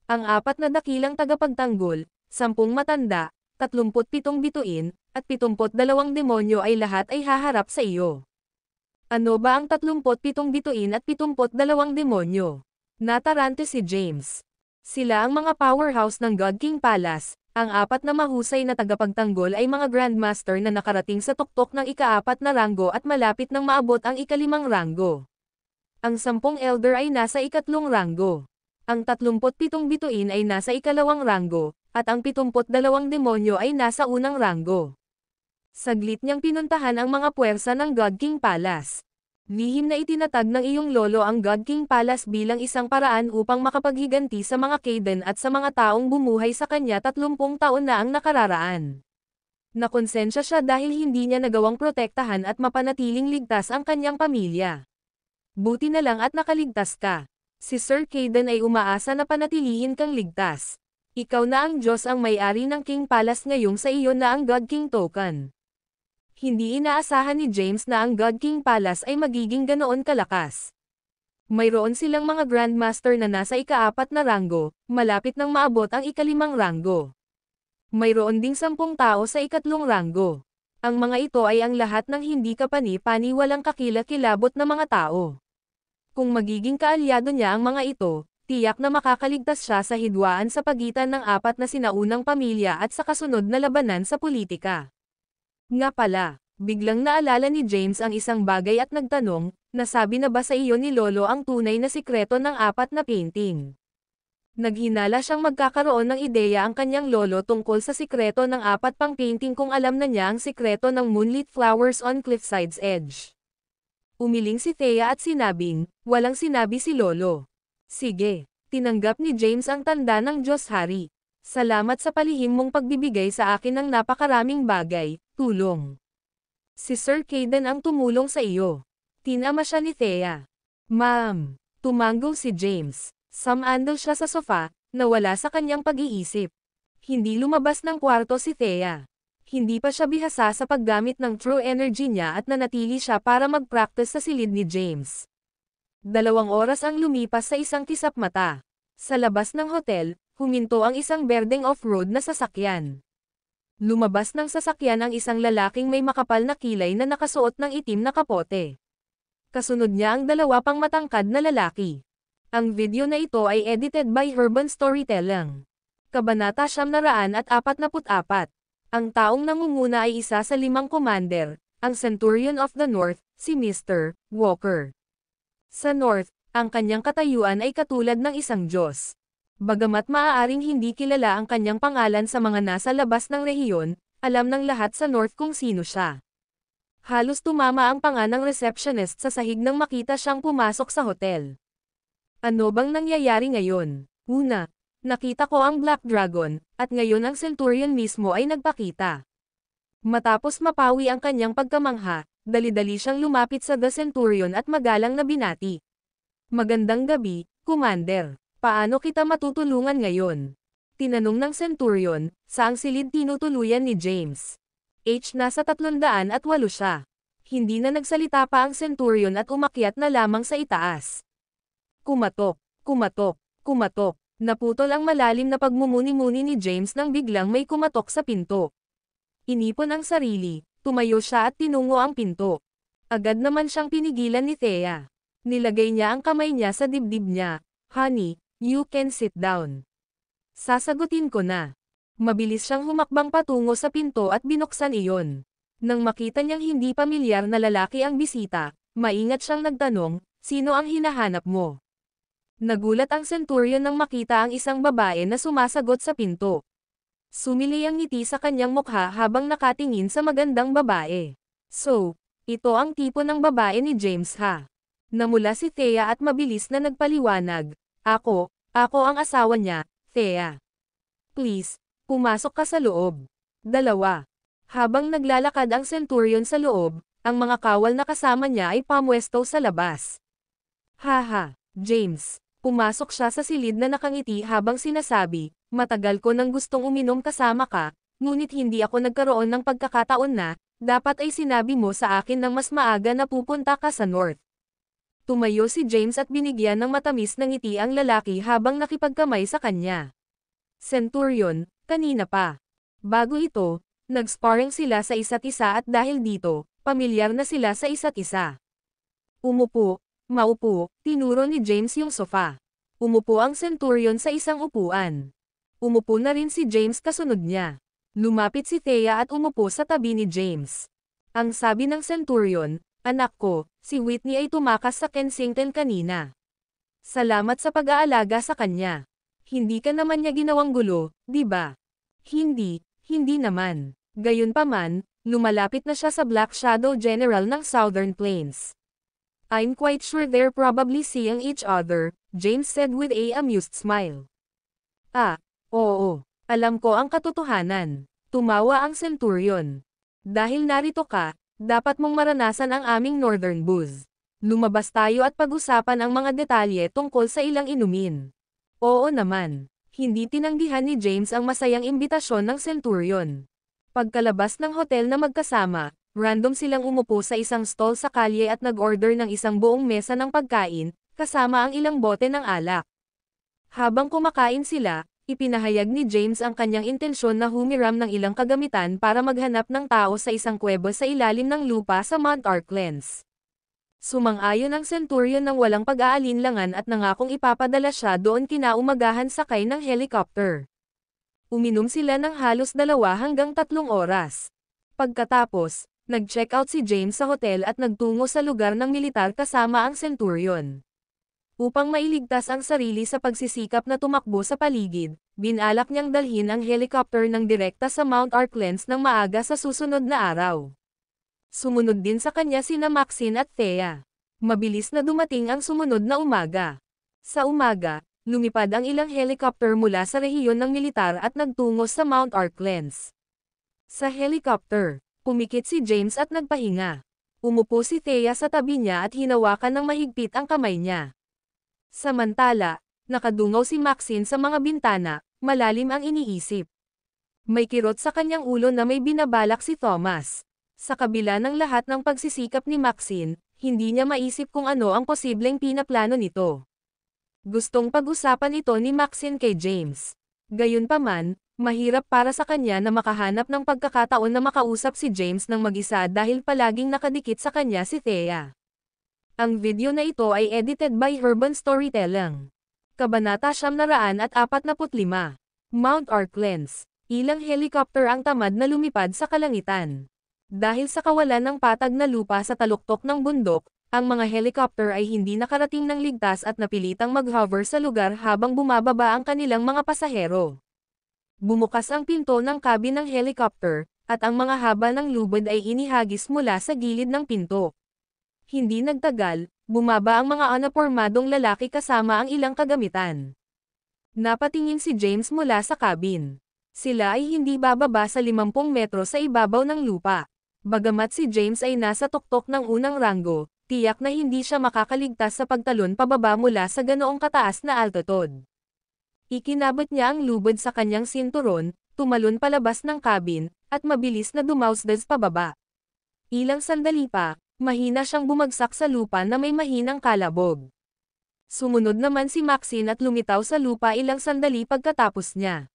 Ang 4 na dakilang tagapagtanggol, 10 matanda, 37 bituin, at 72 demonyo ay lahat ay haharap sa iyo. Ano ba ang 37 bituin at 72 demonyo? Natarante si James. Sila ang mga powerhouse ng God King Palace. Ang 4 na mahusay na tagapagtanggol ay mga Grandmaster na nakarating sa tuktok ng ika-4 na ranggo at malapit nang maabot ang ika-5 ranggo. Ang 10 Elder ay nasa ika-3 ranggo. Ang 37 bituin ay nasa ika-2 ranggo, at ang 72 demonyo ay nasa 1 ranggo. Saglit niyang pinuntahan ang mga puwersa ng God King Palace. Lihim na itinatag ng iyong lolo ang God King Palace bilang isang paraan upang makapaghiganti sa mga Kayden at sa mga taong bumuhay sa kanya 30 taon na ang nakararaan. Nakonsensya siya dahil hindi niya nagawang protektahan at mapanatiling ligtas ang kanyang pamilya. Buti na lang at nakaligtas ka. Si Sir Caden ay umaasa na panatilihin kang ligtas. Ikaw na ang Diyos ang may-ari ng King Palace ngayong sa iyo na ang God King token. Hindi inaasahan ni James na ang God King Palace ay magiging ganoon kalakas. Mayroon silang mga Grandmaster na nasa ika-4 na ranggo, malapit nang maabot ang ika-5 ranggo. Mayroon ding 10 tao sa ika-3 ranggo. Ang mga ito ay ang lahat ng hindi kapani-pani walang kakila-kilabot na mga tao. Kung magiging kaalyado niya ang mga ito, tiyak na makakaligtas siya sa hidwaan sa pagitan ng 4 na sinaunang pamilya at sa kasunod na labanan sa politika. Nga pala, biglang naalala ni James ang isang bagay at nagtanong, nasabi na ba sa iyo ni Lolo ang tunay na sikreto ng 4 na painting? Naghinala siyang magkakaroon ng ideya ang kanyang lolo tungkol sa sikreto ng 4 pang painting kung alam na niya ang sikreto ng Moonlit Flowers on Cliffside's Edge. Umiling si Thea at sinabing, walang sinabi si Lolo. Sige, tinanggap ni James ang tanda ng Diyos Hari. Salamat sa palihim mong pagbibigay sa akin ng napakaraming bagay, tulong. Si Sir Caden ang tumulong sa iyo. Tinama siya ni Thea. Ma'am, tumango si James. Samandal siya sa sofa, nawala sa kanyang pag-iisip. Hindi lumabas ng kwarto si Thea. Hindi pa siya bihasa sa paggamit ng true energy niya at nanatili siya para mag-practice sa silid ni James. 2 oras ang lumipas sa isang kisap mata. Sa labas ng hotel, huminto ang isang berdeng off-road na sasakyan. Lumabas ng sasakyan ang isang lalaking may makapal na kilay na nakasuot ng itim na kapote. Kasunod niya ang 2 pang matangkad na lalaki. Ang video na ito ay edited by Urban Storytelling. Kabanata 944. Ang taong nangunguna ay isa sa 5 commander, ang Centurion of the North, si Mr. Walker. Sa North, ang kanyang katayuan ay katulad ng isang Diyos. Bagamat maaaring hindi kilala ang kanyang pangalan sa mga nasa labas ng rehiyon, alam ng lahat sa North kung sino siya. Halos tumama ang panga ng receptionist sa sahig nang makita siyang pumasok sa hotel. Ano bang nangyayari ngayon? Una, nakita ko ang Black Dragon, at ngayon ang Centurion mismo ay nagpakita. Matapos mapawi ang kanyang pagkamangha, dali-dali siyang lumapit sa The Centurion at magalang na binati. Magandang gabi, Commander. Paano kita matutulungan ngayon? Tinanong ng Centurion, saang silid tinutuluyan ni James. Nasa 308 siya. Hindi na nagsalita pa ang Centurion at umakyat na lamang sa itaas. Kumatok, kumatok, kumatok. Naputol ang malalim na pagmumuni-muni ni James nang biglang may kumatok sa pinto. Inipon ang sarili, tumayo siya at tinungo ang pinto. Agad naman siyang pinigilan ni Thea. Nilagay niya ang kamay niya sa dibdib niya. Honey, you can sit down. Sasagutin ko na. Mabilis siyang humakbang patungo sa pinto at binuksan iyon. Nang makita niyang hindi pamilyar na lalaki ang bisita, maingat siyang nagtanong, sino ang hinahanap mo? Nagulat ang Centurion nang makita ang isang babae na sumasagot sa pinto. Sumili ang ngiti sa kanyang mukha habang nakatingin sa magandang babae. So, ito ang tipo ng babae ni James ha? Namula si Thea at mabilis na nagpaliwanag. Ako ang asawa niya, Thea. Please, pumasok ka sa loob. 2. Habang naglalakad ang Centurion sa loob, ang mga kawal na kasama niya ay pamwesto sa labas. Haha, James. Pumasok siya sa silid na nakangiti habang sinasabi, matagal ko nang gustong uminom kasama ka, ngunit hindi ako nagkaroon ng pagkakataon na, dapat ay sinabi mo sa akin ng mas maaga na pupunta ka sa North. Tumayo si James at binigyan ng matamis na ngiti ang lalaki habang nakipagkamay sa kanya. Centurion, kanina pa. Bago ito, nag-sparring sila sa isa't isa at dahil dito, pamilyar na sila sa isa't isa. Umupo. Maupo, tinuro ni James yung sofa. Umupo ang Centurion sa isang upuan. Umupo na rin si James kasunod niya. Lumapit si Thea at umupo sa tabi ni James. Ang sabi ng Centurion, anak ko, si Whitney ay tumakas sa Kensington kanina. Salamat sa pag-aalaga sa kanya. Hindi ka naman niya ginawang gulo, di ba? Hindi naman. Gayunpaman, lumalapit na siya sa Black Shadow General ng Southern Plains. I'm quite sure they're probably seeing each other, James said with a amused smile. Oo, alam ko ang katotohanan. Tumawa ang Centurion. Dahil narito ka, dapat mong maranasan ang aming Northern booze. Lumabas tayo at pag-usapan ang mga detalye tungkol sa ilang inumin. Oo naman. Hindi tinanggihan ni James ang masayang imbitasyon ng Centurion. Pagkalabas ng hotel na magkasama, random silang umupo sa isang stall sa kalye at nag-order ng isang buong mesa ng pagkain, kasama ang ilang bote ng alak. Habang kumakain sila, ipinahayag ni James ang kanyang intensyon na humiram ng ilang kagamitan para maghanap ng tao sa isang kuweba sa ilalim ng lupa sa Mount Arklands. Sumang-ayon ang Centurion ng walang pag-aalinlangan at nangakong ipapadala siya doon kinaumagahan sakay ng helicopter. Uminom sila ng halos 2 hanggang 3 oras. Pagkatapos, nag-check out si James sa hotel at nagtungo sa lugar ng militar kasama ang Centurion. Upang mailigtas ang sarili sa pagsisikap na tumakbo sa paligid, binalak niyang dalhin ang helicopter ng direkta sa Mount Arklands ng maaga sa susunod na araw. Sumunod din sa kanya sina Maxine at Thea. Mabilis na dumating ang sumunod na umaga. Sa umaga, lumipad ang ilang helicopter mula sa rehiyon ng militar at nagtungo sa Mount Arklands. Sa helicopter, pumikit si James at nagpahinga. Umupo si Thea sa tabi niya at hinawakan ng mahigpit ang kamay niya. Samantala, nakadungaw si Maxine sa mga bintana, malalim ang iniisip. May kirot sa kanyang ulo na may binabalak si Thomas. Sa kabila ng lahat ng pagsisikap ni Maxine, hindi niya maisip kung ano ang posibleng pinaplano nito. Gustong pag-usapan ito ni Maxine kay James. Gayunpaman, mahirap para sa kanya na makahanap ng pagkakataon na makausap si James ng mag-isa dahil palaging nakadikit sa kanya si Thea. Ang video na ito ay edited by Urban Storytelling. Kabanata 945. Mount Arklands. Ilang helicopter ang tamad na lumipad sa kalangitan. Dahil sa kawalan ng patag na lupa sa taluktok ng bundok, ang mga helicopter ay hindi nakarating ng ligtas at napilitang mag-hover sa lugar habang bumababa ang kanilang mga pasahero. Bumukas ang pinto ng cabin ng helicopter, at ang mga haba ng lubid ay inihagis mula sa gilid ng pinto. Hindi nagtagal, bumaba ang mga unipormadong lalaki kasama ang ilang kagamitan. Napatingin si James mula sa cabin. Sila ay hindi bababa sa 50 metro sa ibabaw ng lupa. Bagamat si James ay nasa tuktok ng unang ranggo, tiyak na hindi siya makakaligtas sa pagtalon pababa mula sa ganoong kataas na altitude. Ikinabot niya ang lubid sa kanyang sinturon, tumalon palabas ng cabin, at mabilis na dumausdas pababa. Ilang sandali pa, mahina siyang bumagsak sa lupa na may mahinang kalabog. Sumunod naman si Maxine at lumitaw sa lupa ilang sandali pagkatapos niya.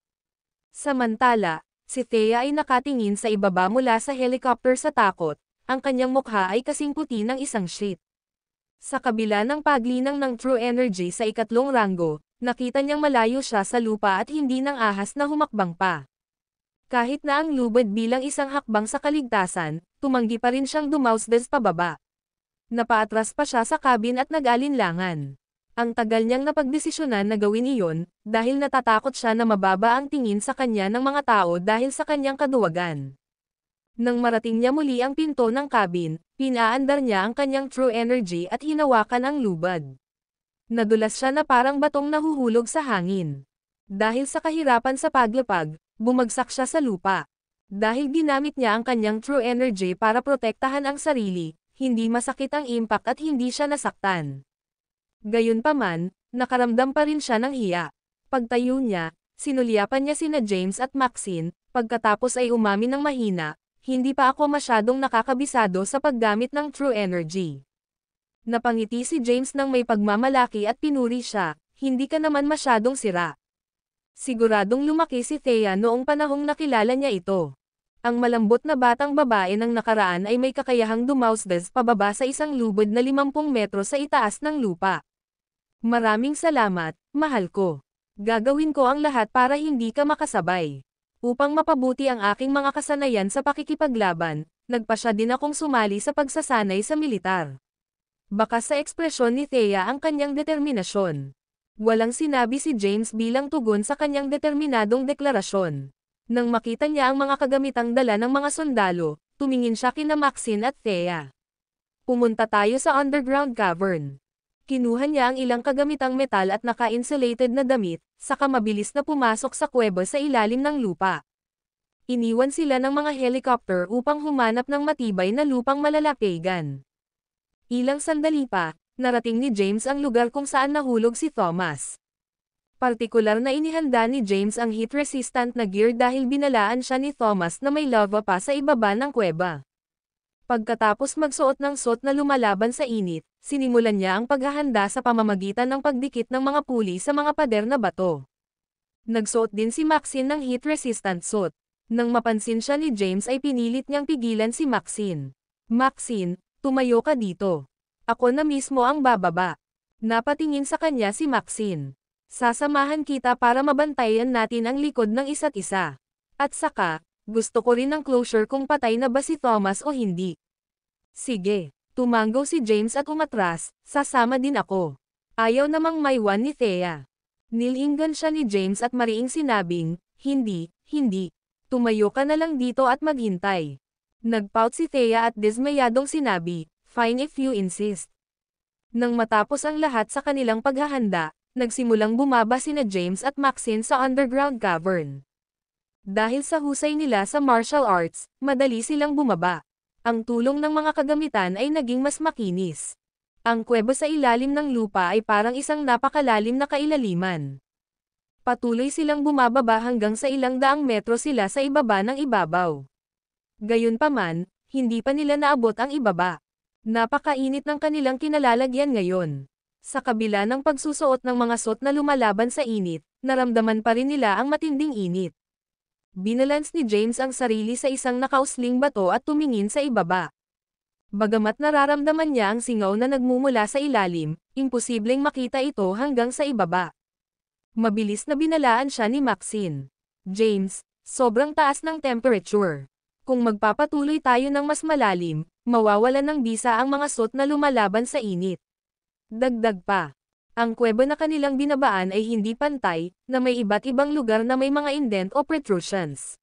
Samantala, si Thea ay nakatingin sa ibaba mula sa helicopter sa takot, ang kanyang mukha ay kasing puti ng isang sheet. Sa kabila ng paglinang ng True Energy sa ikatlong ranggo, nakita niyang malayo siya sa lupa at hindi nang ahas na humakbang pa. Kahit na ang lubid bilang isang hakbang sa kaligtasan, tumanggi pa rin siyang dumausdas pababa. Napaatras pa siya sa cabin at nag-alinlangan. Ang tagal niyang napagdesisyonan na gawin iyon, dahil natatakot siya na mababa ang tingin sa kanya ng mga tao dahil sa kanyang kaduwagan. Nang marating niya muli ang pinto ng cabin, pinaandar niya ang kanyang True Energy at hinawakan ang lubad. Nadulas siya na parang batong nahuhulog sa hangin. Dahil sa kahirapan sa paglapag, bumagsak siya sa lupa. Dahil ginamit niya ang kanyang True Energy para protektahan ang sarili, hindi masakit ang impact at hindi siya nasaktan. Gayunpaman, nakaramdam pa rin siya ng hiya. Pagtayo niya, sinulyapan niya sina James at Maxine, pagkatapos ay umamin ng mahina, hindi pa ako masyadong nakakabisado sa paggamit ng True Energy. Napangiti si James nang may pagmamalaki at pinuri siya, hindi ka naman masyadong sira. Siguradong lumaki si Thea noong panahong nakilala niya ito. Ang malambot na batang babae ng nakaraan ay may kakayahang dumausdas pababa sa isang lubid na 50 metro sa itaas ng lupa. Maraming salamat, mahal ko. Gagawin ko ang lahat para hindi ka makasabay. Upang mapabuti ang aking mga kasanayan sa pakikipaglaban, nagpasya din akong sumali sa pagsasanay sa militar. Bakas sa ekspresyon ni Thea ang kanyang determinasyon. Walang sinabi si James bilang tugon sa kanyang determinadong deklarasyon. Nang makita niya ang mga kagamitang dala ng mga sundalo, tumingin siya kina Maxine at Thea. Pumunta tayo sa underground cavern. Kinuha niya ang ilang kagamitang metal at naka-insulated na damit, saka mabilis na pumasok sa kuweba sa ilalim ng lupa. Iniwan sila ng mga helicopter upang humanap ng matibay na lupang malalapigan. Ilang sandali pa, narating ni James ang lugar kung saan nahulog si Thomas. Partikular na inihanda ni James ang heat-resistant na gear dahil binalaan siya ni Thomas na may lava pa sa ibaba ng kuweba. Pagkatapos magsuot ng suot na lumalaban sa init, sinimulan niya ang paghahanda sa pamamagitan ng pagdikit ng mga puli sa mga pader na bato. Nagsuot din si Maxine ng heat-resistant suit. Nang mapansin siya ni James ay pinilit niyang pigilan si Maxine. Maxine, tumayo ka dito. Ako na mismo ang bababa. Napatingin sa kanya si Maxine. Sasamahan kita para mabantayan natin ang likod ng isa't isa. At saka, gusto ko rin ng closure kung patay na ba si Thomas o hindi. Sige, tumanggo si James at umatras, sasama din ako. Ayaw namang maiwan ni Thea. Nilinggan siya ni James at mariing sinabing, hindi. Tumayo ka na lang dito at maghintay. Nagpout si Thea at dismayadong sinabi, fine if you insist. Nang matapos ang lahat sa kanilang paghahanda, nagsimulang bumaba sina James at Maxine sa underground cavern. Dahil sa husay nila sa martial arts, madali silang bumaba. Ang tulong ng mga kagamitan ay naging mas makinis. Ang kuweba sa ilalim ng lupa ay parang isang napakalalim na kailaliman. Patuloy silang bumababa hanggang sa ilang daang metro sila sa ibaba ng ibabaw. Gayunpaman, hindi pa nila naabot ang ibaba. Napakainit ng kanilang kinalalagyan ngayon. Sa kabila ng pagsusuot ng mga suot na lumalaban sa init, naramdaman pa rin nila ang matinding init. Binalance ni James ang sarili sa isang nakausling bato at tumingin sa ibaba. Bagamat nararamdaman niya ang singaw na nagmumula sa ilalim, imposibleng makita ito hanggang sa ibaba. Mabilis na binalaan siya ni Maxine. James, sobrang taas ng temperature. Kung magpapatuloy tayo ng mas malalim, mawawalan ng bisa ang mga suot na lumalaban sa init. Dagdag pa, ang kuweba na kanilang binabaan ay hindi pantay, na may iba't ibang lugar na may mga indent o protrusions.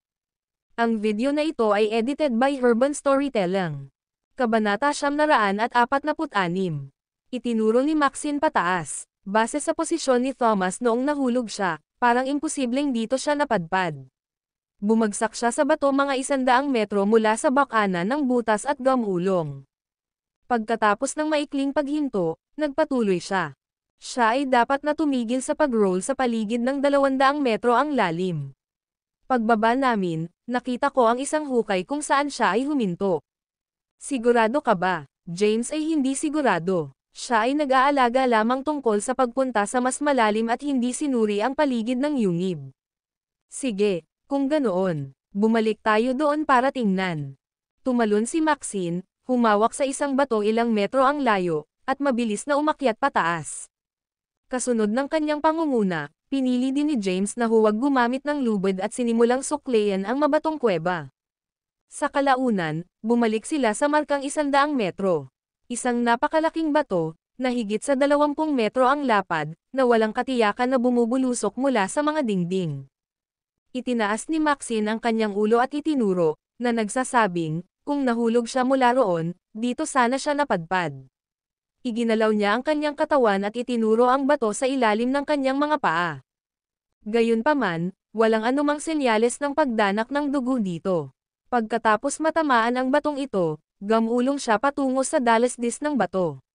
Ang video na ito ay edited by Urban Storytelling. Kabanata 946. Itinuro ni Maxine pataas. Base sa posisyon ni Thomas noong nahulog siya, parang imposibleng dito siya napadpad. Bumagsak siya sa bato mga 100 metro mula sa bakana ng butas at gamulong. Pagkatapos ng maikling paghinto, nagpatuloy siya. Siya ay dapat na tumigil sa pag-roll sa paligid ng 200 metro ang lalim. Pagbaba namin, nakita ko ang isang hukay kung saan siya ay huminto. Sigurado ka ba? James ay hindi sigurado. Siya ay nag-aalaga lamang tungkol sa pagpunta sa mas malalim at hindi sinuri ang paligid ng yungib. Sige, kung ganoon, bumalik tayo doon para tingnan. Tumalon si Maxine, humawak sa isang bato ilang metro ang layo, at mabilis na umakyat pataas. Kasunod ng kanyang pangunguna, pinili din ni James na huwag gumamit ng lubid at sinimulang suklayan ang mabatong kuweba. Sa kalaunan, bumalik sila sa markang 100 metro. Isang napakalaking bato, na higit sa 20 metro ang lapad, na walang katiyakan na bumubulusok mula sa mga dingding. Itinaas ni Maxine ang kanyang ulo at itinuro, na nagsasabing, kung nahulog siya mula roon, dito sana siya napadpad. Iginalaw niya ang kanyang katawan at itinuro ang bato sa ilalim ng kanyang mga paa. Gayunpaman, walang anumang senyales ng pagdanak ng dugo dito. Pagkatapos matamaan ang batong ito, gamulong siya patungo sa dalasdis ng bato.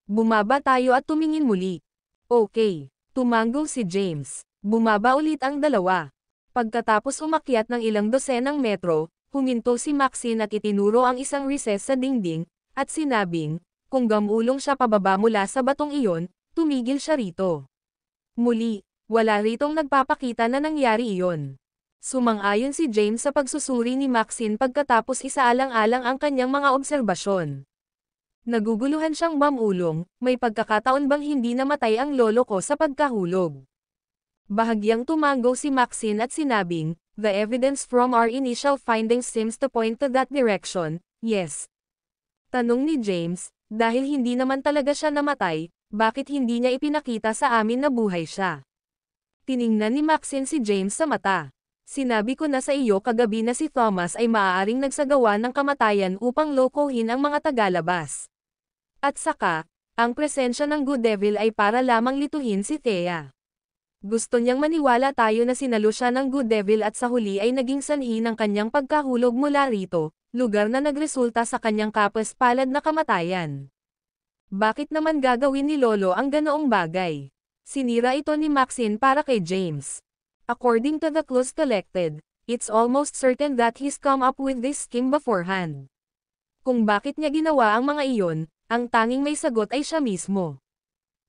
Bumaba tayo at tumingin muli. Okay, tumanggo si James. Bumaba ulit ang dalawa. Pagkatapos umakyat ng ilang dosenang metro, huminto si Maxine at itinuro ang isang recess sa dingding, at sinabing, kung gamulong siya pababa mula sa batong iyon, tumigil siya rito. Muli, wala ritong nagpapakita na nangyari iyon. Sumang-ayon si James sa pagsusuri ni Maxine pagkatapos isaalang-alang ang kanyang mga obserbasyon. Naguguluhan siyang mamulong, may pagkakataon bang hindi namatay ang lolo ko sa pagkahulog? Bahagyang tumanggo si Maxine at sinabing, the evidence from our initial findings seems to point to that direction, yes. Tanong ni James, dahil hindi naman talaga siya namatay, bakit hindi niya ipinakita sa amin na buhay siya? Tiningnan ni Maxine si James sa mata. Sinabi ko na sa iyo kagabi na si Thomas ay maaaring nagsagawa ng kamatayan upang lokohin ang mga tagalabas. At saka, ang presensya ng Good Devil ay para lamang lituhin si Thea. Gusto niyang maniwala tayo na sinalo siya ng Good Devil at sa huli ay naging sanhi ng kanyang pagkahulog mula rito, lugar na nagresulta sa kanyang kapos-palad na kamatayan. Bakit naman gagawin ni Lolo ang ganoong bagay? Sinira ito ni Maxine para kay James. According to the clues collected, it's almost certain that he's come up with this scheme beforehand. Kung bakit niya ginawa ang mga iyon, ang tanging may sagot ay siya mismo.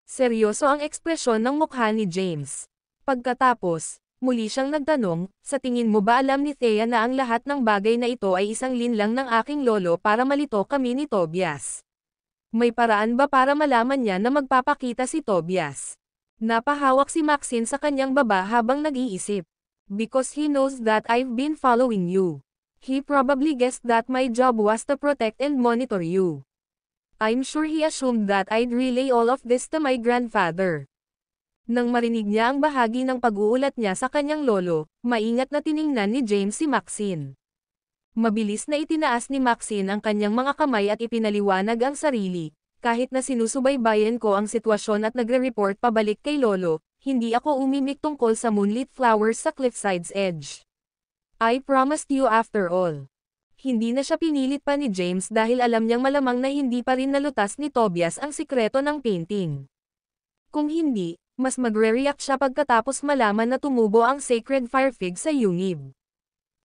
Seryoso ang ekspresyon ng mukha ni James. Pagkatapos, muli siyang nagtanong, sa tingin mo ba alam ni Thea na ang lahat ng bagay na ito ay isang linlang ng aking lolo para malito kami ni Tobias? May paraan ba para malaman niya na magpapakita si Tobias? Napahawak si Maxine sa kanyang baba habang nag-iisip. Because he knows that I've been following you. He probably guessed that my job was to protect and monitor you. I'm sure he assumed that I'd relay all of this to my grandfather. Nang marinig niya ang bahagi ng pag-uulat niya sa kanyang lolo, maingat na tiningnan ni James si Maxine. Mabilis na itinaas ni Maxine ang kanyang mga kamay at ipinaliwanag ang sarili. Kahit na sinusubaybayan ko ang sitwasyon at nagre-report pabalik kay lolo, hindi ako umimik tungkol sa moonlit flowers sa cliffside's edge. I promised you after all. Hindi na siya pinilit pa ni James dahil alam niyang malamang na hindi pa rin nalutas ni Tobias ang sikreto ng painting. Kung hindi, mas magre-react siya pagkatapos malaman na tumubo ang sacred fire fig sa yungib.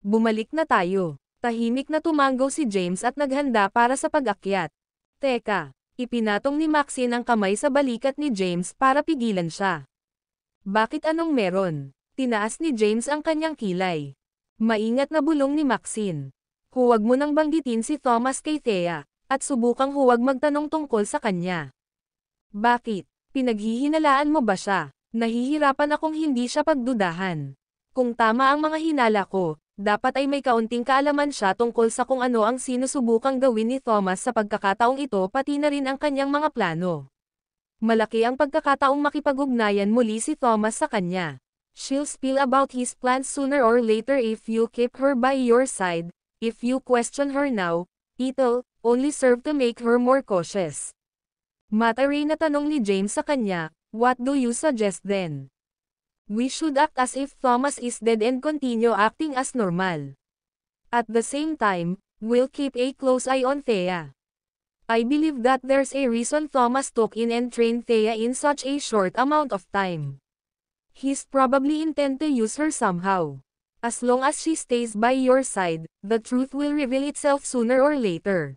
Bumalik na tayo. Tahimik na tumanggo si James at naghanda para sa pag-akyat. Teka, ipinatong ni Maxine ang kamay sa balikat ni James para pigilan siya. Bakit anong meron? Tinaas ni James ang kanyang kilay. Maingat na bulong ni Maxine. Huwag mo nang banggitin si Thomas kay Thea, at subukang huwag magtanong tungkol sa kanya. Bakit? Pinaghihinalaan mo ba siya? Nahihirapan akong hindi siya pagdudahan. Kung tama ang mga hinala ko, dapat ay may kaunting kaalaman siya tungkol sa kung ano ang sinusubukang gawin ni Thomas sa pagkakataong ito pati na rin ang kanyang mga plano. Malaki ang pagkakataong makipag-ugnayan muli si Thomas sa kanya. She'll spill about his plans sooner or later if you keep her by your side. If you question her now, it'll only serve to make her more cautious. Mataray na tanong ni James sa kanya, what do you suggest then? We should act as if Thomas is dead and continue acting as normal. At the same time, we'll keep a close eye on Thea. I believe that there's a reason Thomas took in and trained Thea in such a short amount of time. He's probably intend to use her somehow. As long as she stays by your side, the truth will reveal itself sooner or later.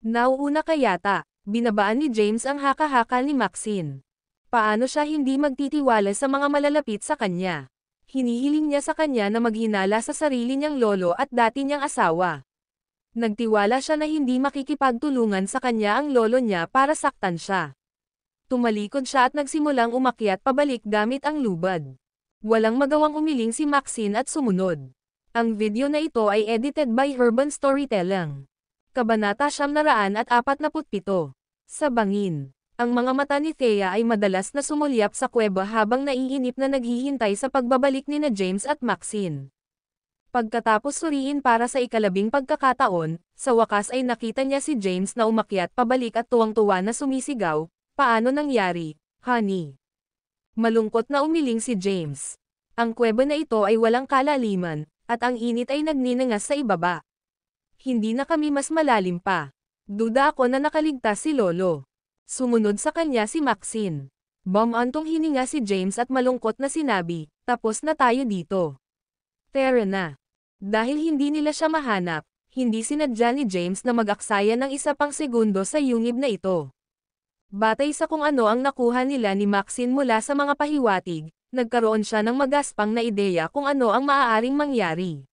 Nauuna ka yata, binabaan ni James ang haka-haka ni Maxine. Paano siya hindi magtitiwala sa mga malalapit sa kanya? Hinihiling niya sa kanya na maghinala sa sarili niyang lolo at dati niyang asawa. Nagtiwala siya na hindi makikipagtulungan sa kanya ang lolo niya para saktan siya. Tumalikod siya at nagsimulang umakyat pabalik gamit ang lubad. Walang magawang umiling si Maxine at sumunod. Ang video na ito ay edited by Urban Storytelling. Kabanata 947. Sa bangin. Ang mga mata ni Thea ay madalas na sumulyap sa kuweba habang naiinip na naghihintay sa pagbabalik ni na James at Maxine. Pagkatapos suriin para sa ikalabing pagkakataon, sa wakas ay nakita niya si James na umakyat pabalik at tuwang-tuwa na sumisigaw, paano nangyari, honey? Malungkot na umiling si James. Ang kuweba na ito ay walang kalaliman, at ang init ay nagninangas sa ibaba. Hindi na kami mas malalim pa. Duda ako na nakaligtas si Lolo. Sumunod sa kanya si Maxine. Bumantong hininga si James at malungkot na sinabi, tapos na tayo dito. Tara na. Dahil hindi nila siya mahanap, hindi sinadya ni James na mag-aksaya ng isa pang segundo sa yungib na ito. Batay sa kung ano ang nakuha nila ni Maxine mula sa mga pahiwatig, nagkaroon siya ng magaspang na ideya kung ano ang maaaring mangyari.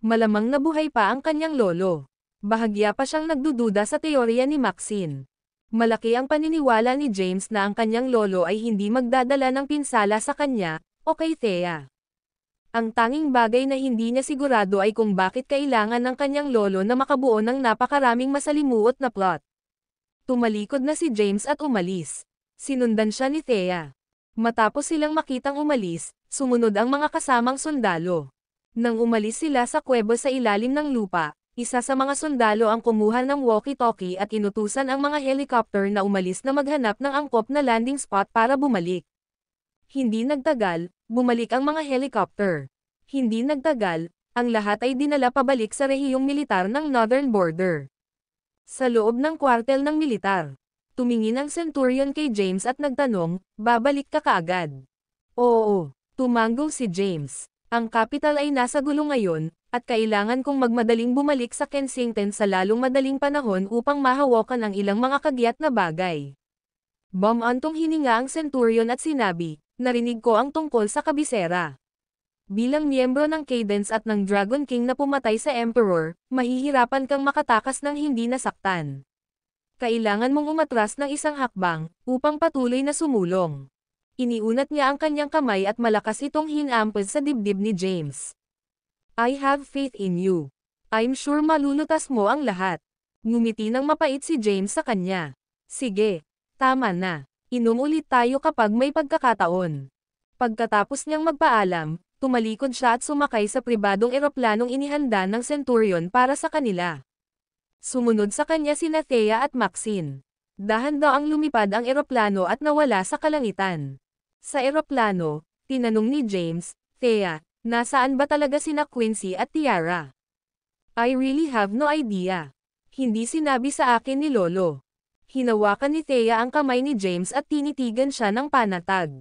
Malamang nabuhay pa ang kanyang lolo. Bahagya pa siyang nagdududa sa teorya ni Maxine. Malaki ang paniniwala ni James na ang kanyang lolo ay hindi magdadala ng pinsala sa kanya, o kay Thea. Ang tanging bagay na hindi niya sigurado ay kung bakit kailangan ng kanyang lolo na makabuo ng napakaraming masalimuot na plot. Tumalikod na si James at umalis. Sinundan siya ni Thea. Matapos silang makitang umalis, sumunod ang mga kasamang sundalo. Nang umalis sila sa kuweba sa ilalim ng lupa, isa sa mga sundalo ang kumuha ng walkie-talkie at inutusan ang mga helicopter na umalis na maghanap ng angkop na landing spot para bumalik. Hindi nagtagal, bumalik ang mga helicopter. Hindi nagtagal, ang lahat ay dinala pabalik sa rehiyong militar ng Northern Border. Sa loob ng kwartel ng militar, Tumingin ang Centurion kay James at nagtanong, babalik ka kaagad? Oo, tumango si James. Ang capital ay nasa gulo ngayon, at kailangan kong magmadaling bumalik sa Kensington sa lalong madaling panahon upang mahawakan ang ilang mga kagyat na bagay. Bumantong hininga ang Centurion at sinabi, narinig ko ang tungkol sa kabisera. Bilang miyembro ng Cadence at ng Dragon King na pumatay sa Emperor, mahihirapan kang makatakas ng hindi nasaktan. Kailangan mong umatras ng isang hakbang, upang patuloy na sumulong. Iniunat niya ang kanyang kamay at malakas itong hinampad sa dibdib ni James. I have faith in you. I'm sure malulutas mo ang lahat. Ngumiti ng mapait si James sa kanya. Sige, tama na. Inom ulit tayo kapag may pagkakataon. Pagkatapos niyang magpaalam, tumalikod siya at sumakay sa pribadong eroplanong inihanda ng Centurion para sa kanila. Sumunod sa kanya sina Thea at Maxine. Dahan-daang lumipad ang eroplano at nawala sa kalangitan. Sa eroplano, tinanong ni James, Thea, nasaan ba talaga sina Quincy at Tiara? I really have no idea. Hindi sinabi sa akin ni Lolo. Hinawakan ni Thea ang kamay ni James at tinitigan siya ng panatag.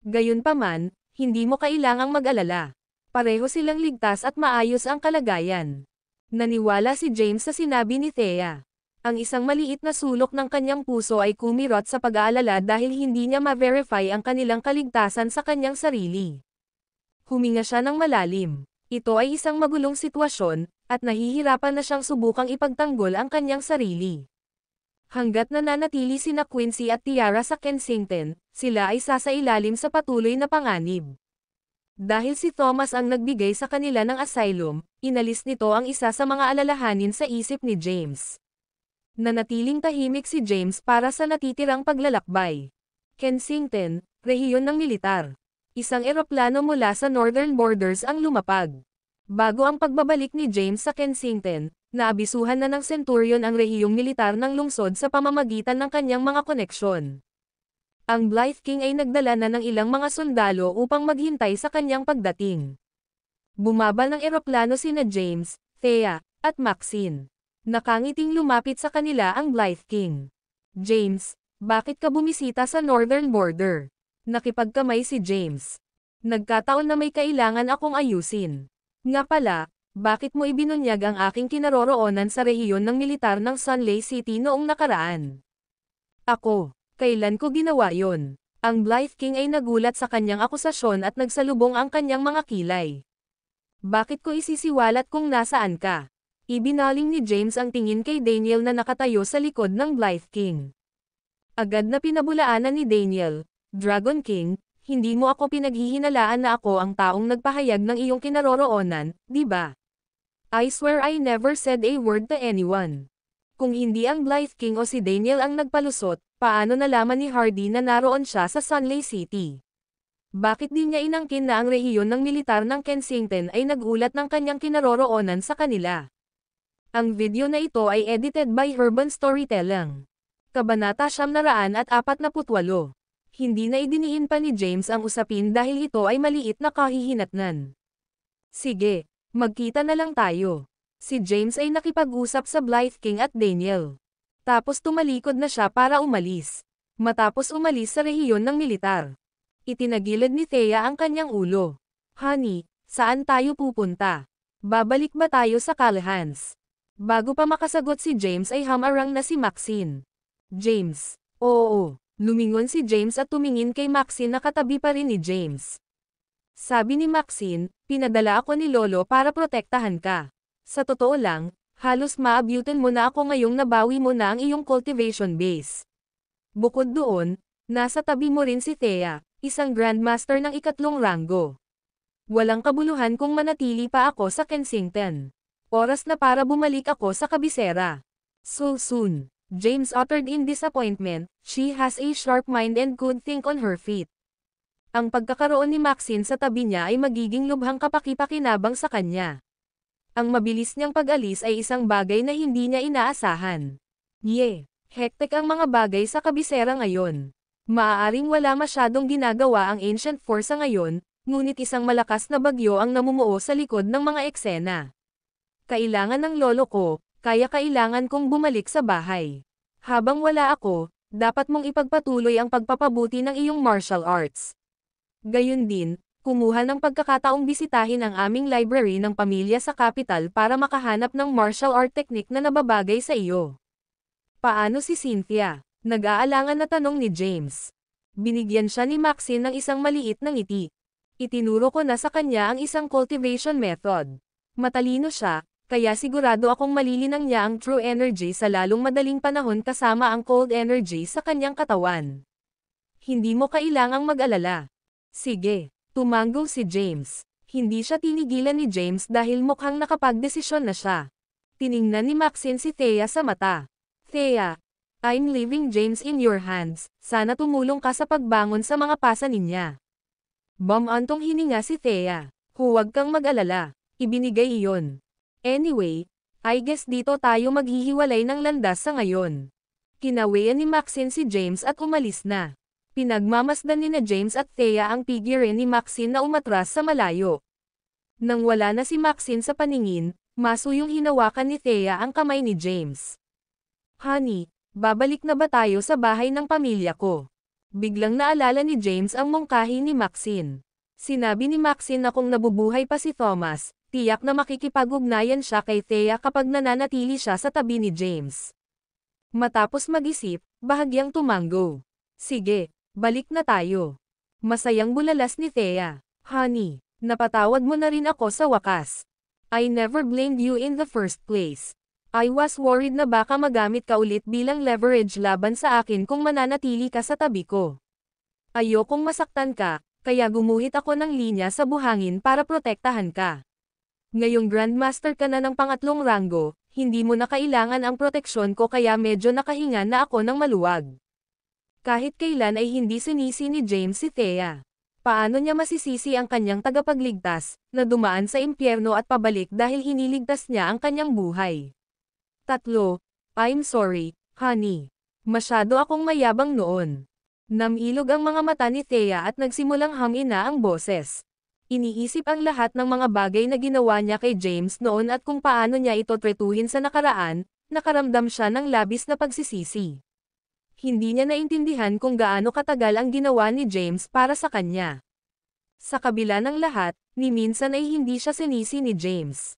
Gayunpaman, hindi mo kailangang mag-alala. Pareho silang ligtas at maayos ang kalagayan. Naniwala si James sa sinabi ni Thea. Ang isang maliit na sulok ng kanyang puso ay kumirot sa pag-aalala dahil hindi niya ma-verify ang kanilang kaligtasan sa kanyang sarili. Huminga siya ng malalim. Ito ay isang magulong sitwasyon, at nahihirapan na siyang subukang ipagtanggol ang kanyang sarili. Hanggat nananatili sina Quincy at Tiara sa Kensington, sila ay sasailalim sa patuloy na panganib. Dahil si Thomas ang nagbigay sa kanila ng asylum, inalis nito ang isa sa mga alalahanin sa isip ni James. Nanatiling tahimik si James para sa natitirang paglalakbay. Kensington, rehiyon ng militar. Isang eroplano mula sa Northern Borders ang lumapag. Bago ang pagbabalik ni James sa Kensington, naabisuhan na ng Centurion ang rehiyong militar ng lungsod sa pamamagitan ng kanyang mga koneksyon. Ang Blythe King ay nagdala na ng ilang mga sundalo upang maghintay sa kanyang pagdating. Bumaba ng eroplano sina James, Thea, at Maxine. Nakangiting lumapit sa kanila ang Blythe King. James, bakit ka bumisita sa Northern Border? Nakipagkamay si James. Nagkataon na may kailangan akong ayusin. Nga pala, bakit mo ibinunyag ang aking kinaroroonan sa rehiyon ng militar ng Sunley City noong nakaraan? Ako, kailan ko ginawa yon? Ang Blythe King ay nagulat sa kanyang akusasyon at nagsalubong ang kanyang mga kilay. Bakit ko isisiwalat kung nasaan ka? Ibinaling ni James ang tingin kay Daniel na nakatayo sa likod ng Blythe King. Agad na pinabulaanan ni Daniel, Dragon King, hindi mo ako pinaghihinalaan na ako ang taong nagpahayag ng iyong kinaroroonan, di ba? I swear I never said a word to anyone. Kung hindi ang Blythe King o si Daniel ang nagpalusot, paano nalaman ni Hardy na naroon siya sa Sunley City? Bakit di niya inangkin na ang rehiyon ng militar ng Kensington ay nagulat ng kanyang kinaroroonan sa kanila? Ang video na ito ay edited by Urban Storytelling. Kabanata 948. Hindi na idiniin pa ni James ang usapin dahil ito ay maliit na kahihinatnan. Sige, magkita na lang tayo. Si James ay nakipag-usap sa Blythe King at Daniel. Tapos tumalikod na siya para umalis. Matapos umalis sa rehiyon ng militar, itinagilid ni Thea ang kanyang ulo. Honey, saan tayo pupunta? Babalik ba tayo sa Callahan's? Bago pa makasagot si James ay hamarang na si Maxine. James, oo. Lumingon si James at tumingin kay Maxine na katabi pa rin ni James. Sabi ni Maxine, pinadala ako ni Lolo para protektahan ka. Sa totoo lang, halos maabutan mo na ako ngayong nabawi mo na ang iyong cultivation base. Bukod doon, nasa tabi mo rin si Thea, isang Grandmaster ng 3 ranggo. Walang kabuluhan kung manatili pa ako sa Kensington. Oras na para bumalik ako sa kabisera. So soon. James uttered in disappointment, she has a sharp mind and could think on her feet. Ang pagkakaroon ni Maxine sa tabi niya ay magiging lubhang kapaki-pakinabang sa kanya. Ang mabilis niyang pag-alis ay isang bagay na hindi niya inaasahan. Hektik ang mga bagay sa kabisera ngayon. Maaaring wala masyadong ginagawa ang Ancient Force ngayon, ngunit isang malakas na bagyo ang namumuo sa likod ng mga eksena. Kailangan ng lolo ko, kaya kailangan kong bumalik sa bahay. Habang wala ako, dapat mong ipagpatuloy ang pagpapabuti ng iyong martial arts. Gayun din, kumuha ng pagkakataong bisitahin ang aming library ng pamilya sa capital para makahanap ng martial art technique na nababagay sa iyo. Paano si Cynthia? Nag-aalangan na tanong ni James. Binigyan siya ni Maxine ng isang maliit na ngiti. Itinuro ko na sa kanya ang isang cultivation method. Matalino siya, kaya sigurado akong malilinang niya ang true energy sa lalong madaling panahon kasama ang cold energy sa kanyang katawan. Hindi mo kailangang mag-alala. Sige, tumanggo si James. Hindi siya tinigilan ni James dahil mukhang nakapagdesisyon na siya. Tiningnan ni Maxine si Thea sa mata. Thea, I'm leaving James in your hands, sana tumulong ka sa pagbangon sa mga pasanin niya. Bumantong hininga si Thea. Huwag kang mag-alala, ibinigay iyon. Anyway, I guess dito tayo maghihiwalay ng landas sa ngayon. Kinawian ni Maxine si James at umalis na. Pinagmamasdan ni na James at Thea ang figure ni Maxine na umatras sa malayo. Nang wala na si Maxine sa paningin, masuyong hinawakan ni Thea ang kamay ni James. Honey, babalik na ba tayo sa bahay ng pamilya ko? Biglang naalala ni James ang mungkahi ni Maxine. Sinabi ni Maxine na kung nabubuhay pa si Thomas, tiyak na makikipag-ugnayan siya kay Thea kapag nananatili siya sa tabi ni James. Matapos mag-isip, bahagyang tumanggo. Sige, balik na tayo. Masayang bulalas ni Thea. Honey, napatawad mo na rin ako sa wakas. I never blamed you in the first place. I was worried na baka magamit ka ulit bilang leverage laban sa akin kung mananatili ka sa tabi ko. Ayokong masaktan ka, kaya gumuhit ako ng linya sa buhangin para protektahan ka. Ngayong Grandmaster ka na ng pangatlong ranggo, hindi mo na kailangan ang proteksyon ko kaya medyo nakahinga na ako ng maluwag. Kahit kailan ay hindi sinisi ni James si Thea. Paano niya masisisi ang kanyang tagapagligtas, na dumaan sa impyerno at pabalik dahil iniligtas niya ang kanyang buhay? 3. I'm sorry, honey. Masyado akong mayabang noon. Namilog ang mga mata ni Thea at nagsimulang hamina ang boses. Iniisip ang lahat ng mga bagay na ginawa niya kay James noon at kung paano niya ito tretuhin sa nakaraan, nakaramdam siya ng labis na pagsisisi. Hindi niya naintindihan kung gaano katagal ang ginawa ni James para sa kanya. Sa kabila ng lahat, ni minsan ay hindi siya sinisi ni James.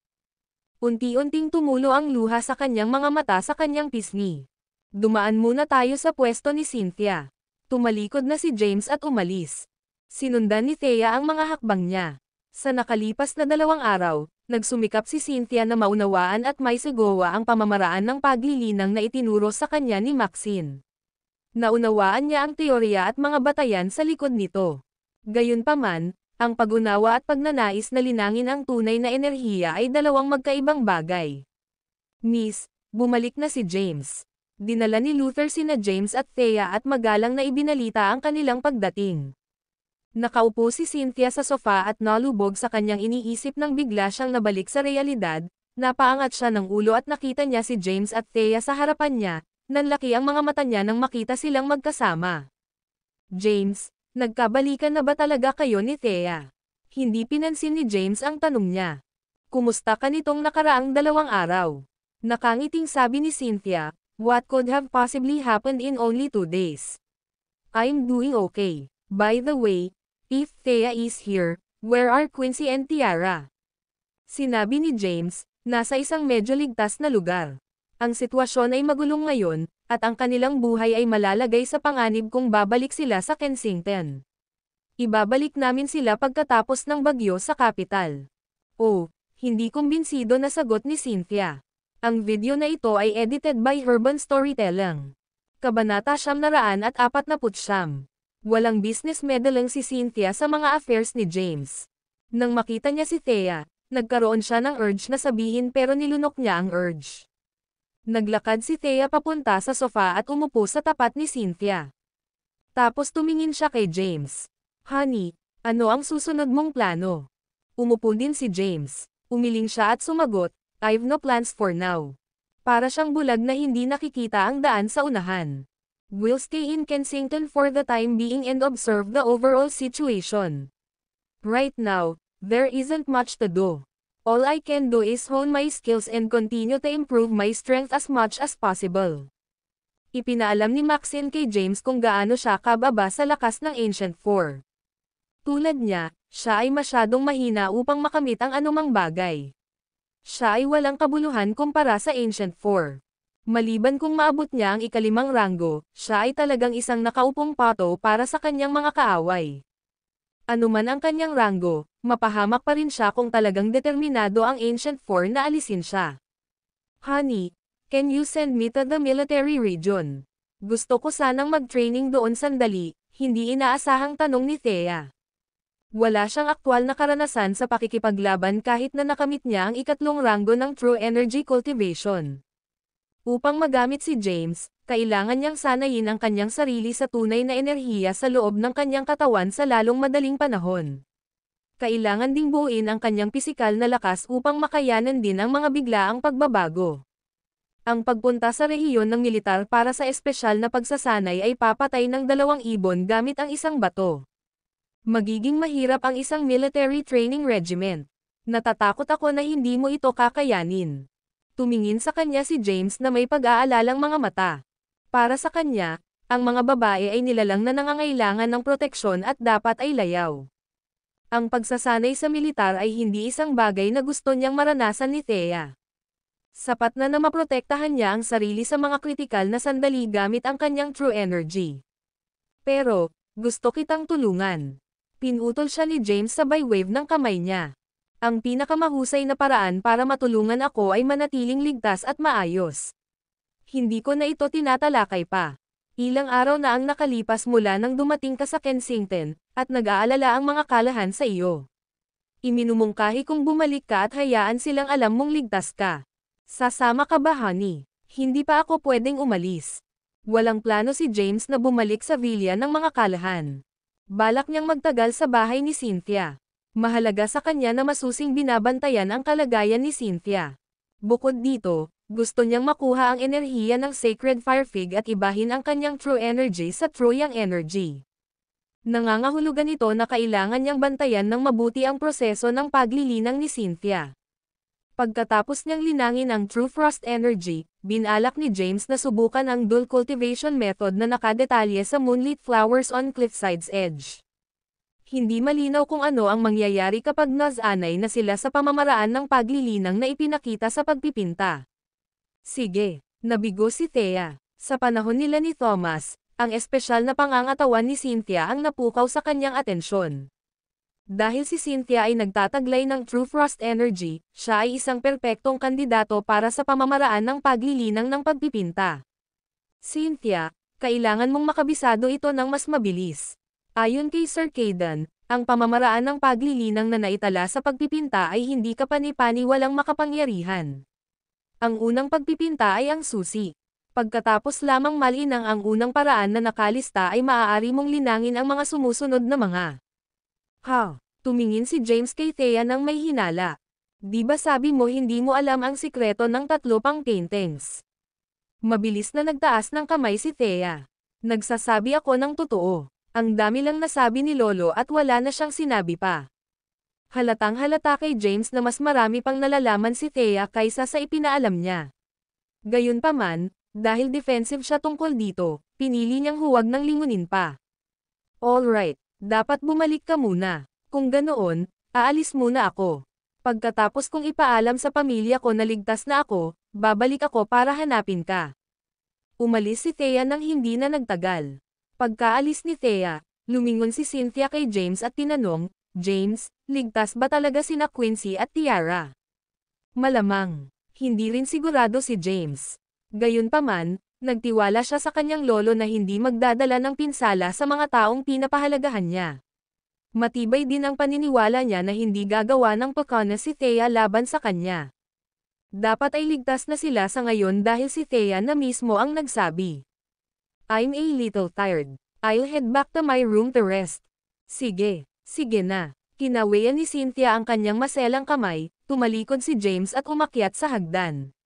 Unti-unting tumulo ang luha sa kanyang mga mata sa kanyang pisngi. Dumaan muna tayo sa pwesto ni Cynthia. Tumalikod na si James at umalis. Sinundan ni Thea ang mga hakbang niya. Sa nakalipas na 2 araw, nagsumikap si Cynthia na maunawaan at may sigawa ang pamamaraan ng paglilinang na itinuro sa kanya ni Maxine. Naunawaan niya ang teorya at mga batayan sa likod nito. Gayunpaman, ang pag-unawa at pagnanais na linangin ang tunay na enerhiya ay 2 magkaibang bagay. Miss, bumalik na si James. Dinala ni Luther sina James at Thea at magalang na ibinalita ang kanilang pagdating. Nakaupo si Cynthia sa sofa at nalubog sa kanyang iniisip nang bigla siyang nabalik sa realidad, napaangat siya ng ulo at nakita niya si James at Thea sa harapan niya, nanlaki ang mga mata niya nang makita silang magkasama. James, nagkabalikan na ba talaga kayo ni Thea? Hindi pinansin ni James ang tanong niya. Kumusta ka nitong nakaraang 2 araw? Nakangiting sabi ni Cynthia, what could have possibly happened in only 2 days? I'm doing okay. By the way, if Thea is here, where are Quincy and Tiara? Sinabi ni James, nasa isang medyo ligtas na lugar. Ang sitwasyon ay magulong ngayon, at ang kanilang buhay ay malalagay sa panganib kung babalik sila sa Kensington. Ibabalik namin sila pagkatapos ng bagyo sa kapital. Oh, hindi kumbinsido na sagot ni Cynthia. Ang video na ito ay edited by Urban Storytelling. Kabanata 949. Walang business meddling si Cynthia sa mga affairs ni James. Nang makita niya si Thea, nagkaroon siya ng urge na sabihin pero nilunok niya ang urge. Naglakad si Thea papunta sa sofa at umupo sa tapat ni Cynthia. Tapos tumingin siya kay James. Honey, ano ang susunod mong plano? Umupo din si James. Umiling siya at sumagot, I've no plans for now. Para siyang bulag na hindi nakikita ang daan sa unahan. We'll stay in Kensington for the time being and observe the overall situation. Right now, there isn't much to do. All I can do is hone my skills and continue to improve my strength as much as possible. Ipinaalam ni Maxine kay James kung gaano siya kababa sa lakas ng Ancient Four. Tulad niya, siya ay masyadong mahina upang makamit ang anumang bagay. Siya ay walang kabuluhan kumpara sa Ancient Four. Maliban kung maabot niya ang ikalimang ranggo, siya ay talagang isang nakaupong pato para sa kanyang mga kaaway. Ano man ang kanyang ranggo, mapahamak pa rin siya kung talagang determinado ang Ancient Four na alisin siya. Honey, can you send me to the military region? Gusto ko sanang mag-training doon sandali, hindi inaasahang tanong ni Thea. Wala siyang aktwal na karanasan sa pakikipaglaban kahit na nakamit niya ang ikatlong ranggo ng True Energy Cultivation. Upang magamit si James, kailangan niyang sanayin ang kanyang sarili sa tunay na enerhiya sa loob ng kanyang katawan sa lalong madaling panahon. Kailangan ding buuin ang kanyang pisikal na lakas upang makayanan din ang mga biglaang pagbabago. Ang pagpunta sa rehiyon ng militar para sa espesyal na pagsasanay ay papatay ng 2 ibon gamit ang isang bato. Magiging mahirap ang isang military training regiment. Natatakot ako na hindi mo ito kakayanin. Tumingin sa kanya si James na may pag-aalalang mga mata. Para sa kanya, ang mga babae ay nilalang na nangangailangan ng proteksyon at dapat ay layaw. Ang pagsasanay sa militar ay hindi isang bagay na gusto niyang maranasan ni Thea. Sapat na maprotektahan niya ang sarili sa mga kritikal na sandali gamit ang kanyang true energy. Pero, gusto kitang tulungan. Pinutol siya ni James sabay wave ng kamay niya. Ang pinakamahusay na paraan para matulungan ako ay manatiling ligtas at maayos. Hindi ko na ito tinatalakay pa. Ilang araw na ang nakalipas mula nang dumating ka sa Kensington, at nag-aalala ang mga kalahan sa iyo. Iminumungkahi kung bumalik ka at hayaan silang alam mong ligtas ka. Sasama ka ba, honey? Hindi pa ako pwedeng umalis. Walang plano si James na bumalik sa villa ng mga kalahan. Balak niyang magtagal sa bahay ni Cynthia. Mahalaga sa kanya na masusing binabantayan ang kalagayan ni Cynthia. Bukod dito, gusto niyang makuha ang enerhiya ng Sacred Fire Fig at ibahin ang kanyang True Energy sa True Yang Energy. Nangangahulugan ito na kailangan niyang bantayan ng mabuti ang proseso ng paglilinang ni Cynthia. Pagkatapos niyang linangin ang True Frost Energy, binalak ni James na subukan ang dual cultivation method na nakadetalye sa Moonlit Flowers on Cliffside's Edge. Hindi malinaw kung ano ang mangyayari kapag nasanay na sila sa pamamaraan ng paglilinang na ipinakita sa pagpipinta. Sige, nabigo si Thea. Sa panahon nila ni Thomas, ang espesyal na pangangatawan ni Cynthia ang napukaw sa kanyang atensyon. Dahil si Cynthia ay nagtataglay ng True Frost Energy, siya ay isang perpektong kandidato para sa pamamaraan ng paglilinang ng pagpipinta. Cynthia, kailangan mong makabisado ito ng mas mabilis. Ayon kay Sir Caden, ang pamamaraan ng paglilinang na naitala sa pagpipinta ay hindi kapani-pani walang makapangyarihan. Ang unang pagpipinta ay ang susi. Pagkatapos lamang malinang ang unang paraan na nakalista ay maaari mong linangin ang mga sumusunod na mga. Tumingin si James kay Thea nang may hinala. Di ba sabi mo hindi mo alam ang sikreto ng 3 pang paintings? Mabilis na nagtaas ng kamay si Thea. Nagsasabi ako ng totoo. Ang dami lang nasabi ni Lolo at wala na siyang sinabi pa. Halatang halata kay James na mas marami pang nalalaman si Thea kaysa sa ipinaalam niya. Gayunpaman, dahil defensive siya tungkol dito, pinili niyang huwag nang lingunin pa. Alright, dapat bumalik ka muna. Kung ganoon, aalis muna ako. Pagkatapos kong ipaalam sa pamilya ko na ligtas na ako, babalik ako para hanapin ka. Umalis si Thea nang hindi na nagtagal. Pagkaalis ni Thea, lumingon si Cynthia kay James at tinanong, James, ligtas ba talaga sina Quincy at Tiara? Malamang, hindi rin sigurado si James. Gayunpaman, nagtiwala siya sa kanyang lolo na hindi magdadala ng pinsala sa mga taong pinapahalagahan niya. Matibay din ang paniniwala niya na hindi gagawa ng pakana si Thea laban sa kanya. Dapat ay ligtas na sila sa ngayon dahil si Thea na mismo ang nagsabi. I'm a little tired. I'll head back to my room to rest. Sige na. Kinawian ni Cynthia ang kanyang maselang kamay, tumalikod si James at umakyat sa hagdan.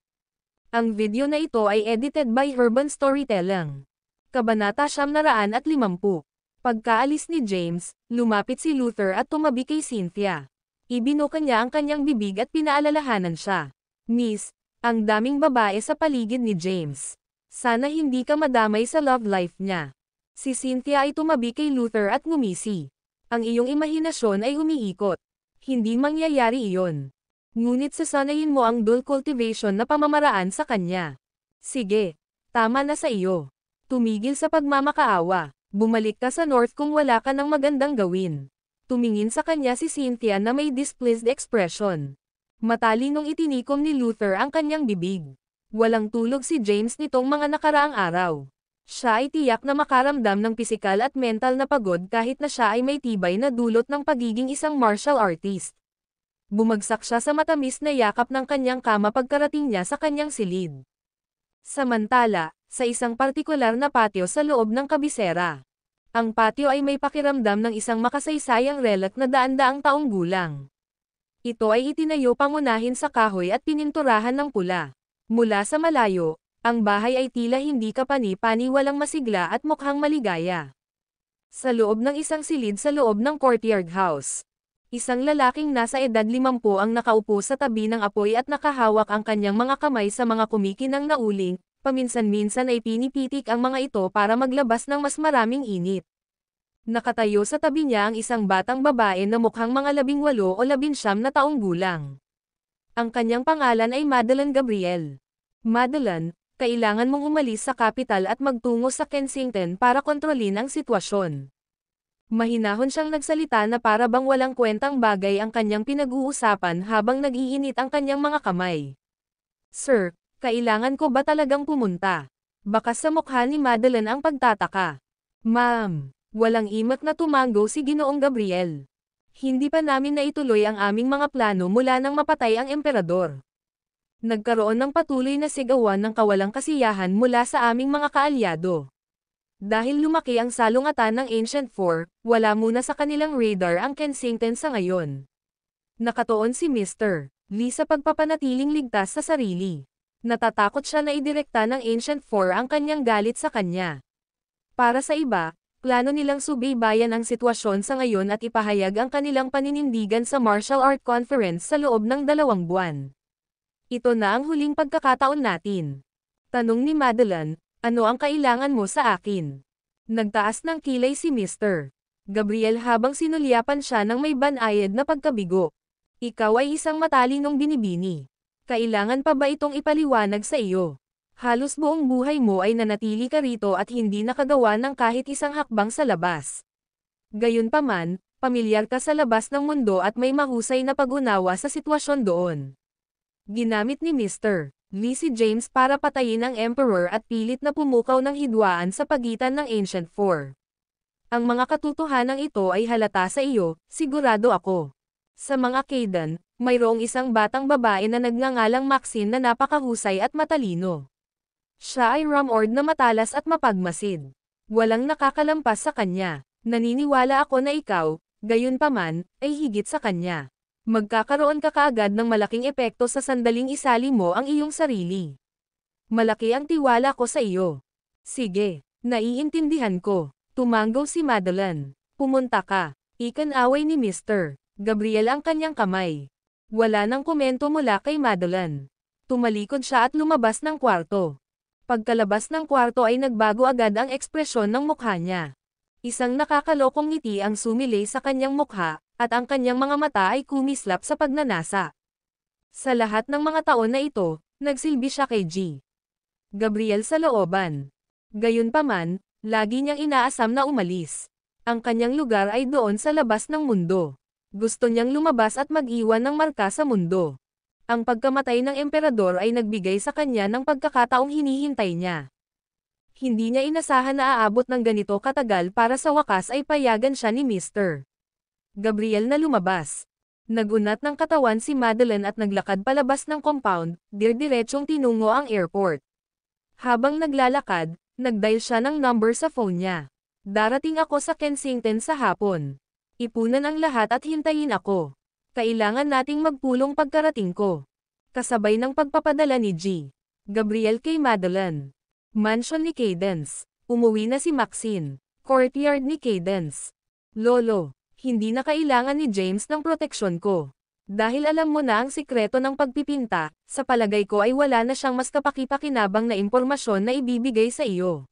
Ang video na ito ay edited by Urban Storytelling. Kabanata 950. Pagkaalis ni James, lumapit si Luther at tumabi kay Cynthia. Ibinuka niya ang kanyang bibig at pinaalalahanan siya. Miss, ang daming babae sa paligid ni James. Sana hindi ka madamay sa love life niya. Si Cynthia ay tumabi kay Luther at ngumisi. Ang iyong imahinasyon ay umiikot. Hindi mangyayari iyon. Ngunit sasanayin mo ang dual cultivation na pamamaraan sa kanya. Sige, tama na sa iyo. Tumigil sa pagmamakaawa. Bumalik ka sa North kung wala ka ng magandang gawin. Tumingin sa kanya si Cynthia na may displeased expression. Matalinong itinikom ni Luther ang kanyang bibig. Walang tulog si James nitong mga nakaraang araw. Siya ay tiyak na makaramdam ng pisikal at mental na pagod kahit na siya ay may tibay na dulot ng pagiging isang martial artist. Bumagsak siya sa matamis na yakap ng kanyang kama pagkarating niya sa kanyang silid. Samantala, sa isang partikular na patio sa loob ng kabisera. Ang patio ay may pakiramdam ng isang makasaysayang relic na daan-daang taong gulang. Ito ay itinayo pangunahin sa kahoy at pininturahan ng pula. Mula sa malayo, ang bahay ay tila hindi kapani-pani, walang masigla at mukhang maligaya. Sa loob ng isang silid sa loob ng courtyard house. Isang lalaking nasa edad 50 ang nakaupo sa tabi ng apoy at nakahawak ang kanyang mga kamay sa mga kumikinang na uling, paminsan-minsan ay pinipitik ang mga ito para maglabas ng mas maraming init. Nakatayo sa tabi niya ang isang batang babae na mukhang mga 18 o 19 na taong gulang. Ang kanyang pangalan ay Madeleine Gabriel. Madeleine, kailangan mong umalis sa kapital at magtungo sa Kensington para kontrolin ang sitwasyon. Mahinahon siyang nagsalita na para bang walang kwentang bagay ang kanyang pinag-uusapan habang nag-iinit ang kanyang mga kamay. Sir, kailangan ko ba talagang pumunta? Bakas sa mukha ni Madeleine ang pagtataka. Ma'am, walang imot na tumango si Ginoong Gabriel. Hindi pa namin naituloy ang aming mga plano mula nang mapatay ang emperador. Nagkaroon ng patuloy na sigawan ng kawalang kasiyahan mula sa aming mga kaalyado. Dahil lumaki ang salungatan ng Ancient Four, wala muna sa kanilang radar ang Kensington sa ngayon. Nakatuon si Mr. Lee sa pagpapanatiling ligtas sa sarili. Natatakot siya na idirekta ng Ancient Four ang kanyang galit sa kanya. Para sa iba, plano nilang subaybayan ang sitwasyon sa ngayon at ipahayag ang kanilang paninindigan sa Martial Art Conference sa loob ng 2 buwan. Ito na ang huling pagkakataon natin. Tanong ni Madeleine, ano ang kailangan mo sa akin? Nagtaas ng kilay si Mr. Gabriel habang sinulyapan siya ng may banayad na pagkabigo. Ikaw ay isang matalinong binibini. Kailangan pa ba itong ipaliwanag sa iyo? Halos buong buhay mo ay nanatili ka rito at hindi nakagawa ng kahit isang hakbang sa labas. Gayunpaman, pamilyar ka sa labas ng mundo at may mahusay na pag-unawa sa sitwasyon doon. Ginamit ni Mr. Lee si James para patayin ang Emperor at pilit na pumukaw ng hidwaan sa pagitan ng Ancient Four. Ang mga katotohanan ito ay halata sa iyo, sigurado ako. Sa mga Kaidan, mayroong isang batang babae na nagngangalang Maxine na napakahusay at matalino. Siya ay ramord na matalas at mapagmasid. Walang nakakalampas sa kanya. Naniniwala ako na ikaw, gayunpaman, ay higit sa kanya. Magkakaroon ka kaagad ng malaking epekto sa sandaling isali mo ang iyong sarili. Malaki ang tiwala ko sa iyo. Sige, naiintindihan ko. Tumango si Madeleine. Pumunta ka. Ikan-away ni Mr. Gabriel ang kanyang kamay. Wala nang komento mula kay Madeleine. Tumalikod siya at lumabas ng kwarto. Pagkalabas ng kwarto ay nagbago agad ang ekspresyon ng mukha niya. Isang nakakalokong ngiti ang sumilay sa kanyang mukha, at ang kanyang mga mata ay kumislap sa pagnanasa. Sa lahat ng mga taon na ito, nagsilbi siya kay G. Gabriel sa looban. Gayunpaman, lagi niyang inaasam na umalis. Ang kanyang lugar ay doon sa labas ng mundo. Gusto niyang lumabas at mag-iwan ng marka sa mundo. Ang pagkamatay ng emperador ay nagbigay sa kanya ng pagkakataong hinihintay niya. Hindi niya inasahan na aabot ng ganito katagal para sa wakas ay payagan siya ni Mr. Gabriel na lumabas. Nagunat ng katawan si Madeleine at naglakad palabas ng compound, dirdiretsong tinungo ang airport. Habang naglalakad, nagdial siya ng number sa phone niya. Darating ako sa Kensington sa hapon. Ipunan ang lahat at hintayin ako. Kailangan nating magpulong pagkarating ko. Kasabay ng pagpapadala ni G. Gabriel kay Madeleine. Mansion ni Cadence. Umuwi na si Maxine. Courtyard ni Cadence. Lolo, hindi na kailangan ni James ng proteksyon ko. Dahil alam mo na ang sikreto ng pagpipinta, sa palagay ko ay wala na siyang mas kapakipakinabang na impormasyon na ibibigay sa iyo.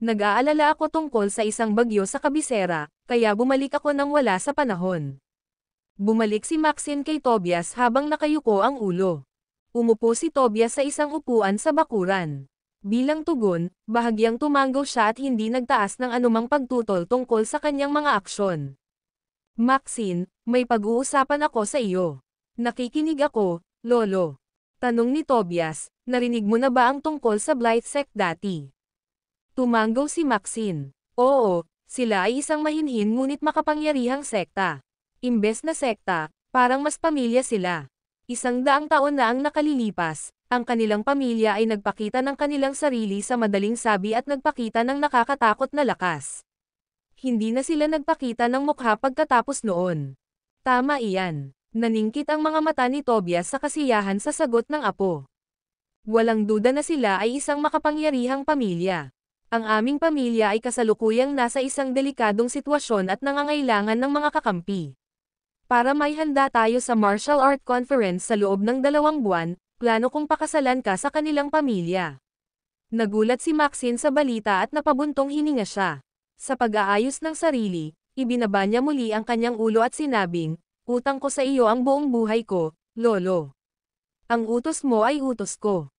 Nag-aalala ako tungkol sa isang bagyo sa kabisera, kaya bumalik ako nang wala sa panahon. Bumalik si Maxine kay Tobias habang nakayuko ang ulo. Umupo si Tobias sa isang upuan sa bakuran. Bilang tugon, bahagyang tumanggo siya at hindi nagtaas ng anumang pagtutol tungkol sa kanyang mga aksyon. Maxine, may pag-uusapan ako sa iyo. Nakikinig ako, Lolo. Tanong ni Tobias, narinig mo na ba ang tungkol sa Blight Sect dati? Tumanggo si Maxine. Oo, sila ay isang mahinhin ngunit makapangyarihang sekta. Imbes na sekta, parang mas pamilya sila. 100 taon na ang nakalilipas, ang kanilang pamilya ay nagpakita ng kanilang sarili sa madaling sabi at nagpakita ng nakakatakot na lakas. Hindi na sila nagpakita ng mukha pagkatapos noon. Tama iyan. Naningkit ang mga mata ni Tobias sa kasiyahan sa sagot ng apo. Walang duda na sila ay isang makapangyarihang pamilya. Ang aming pamilya ay kasalukuyang nasa isang delikadong sitwasyon at nangangailangan ng mga kakampi. Para may handa tayo sa martial art conference sa loob ng 2 buwan, plano kong pakasalan ka sa kanilang pamilya. Nagulat si Maxine sa balita at napabuntong hininga siya. Sa pag-aayos ng sarili, ibinaba niya muli ang kanyang ulo at sinabing, utang ko sa iyo ang buong buhay ko, Lolo. Ang utos mo ay utos ko.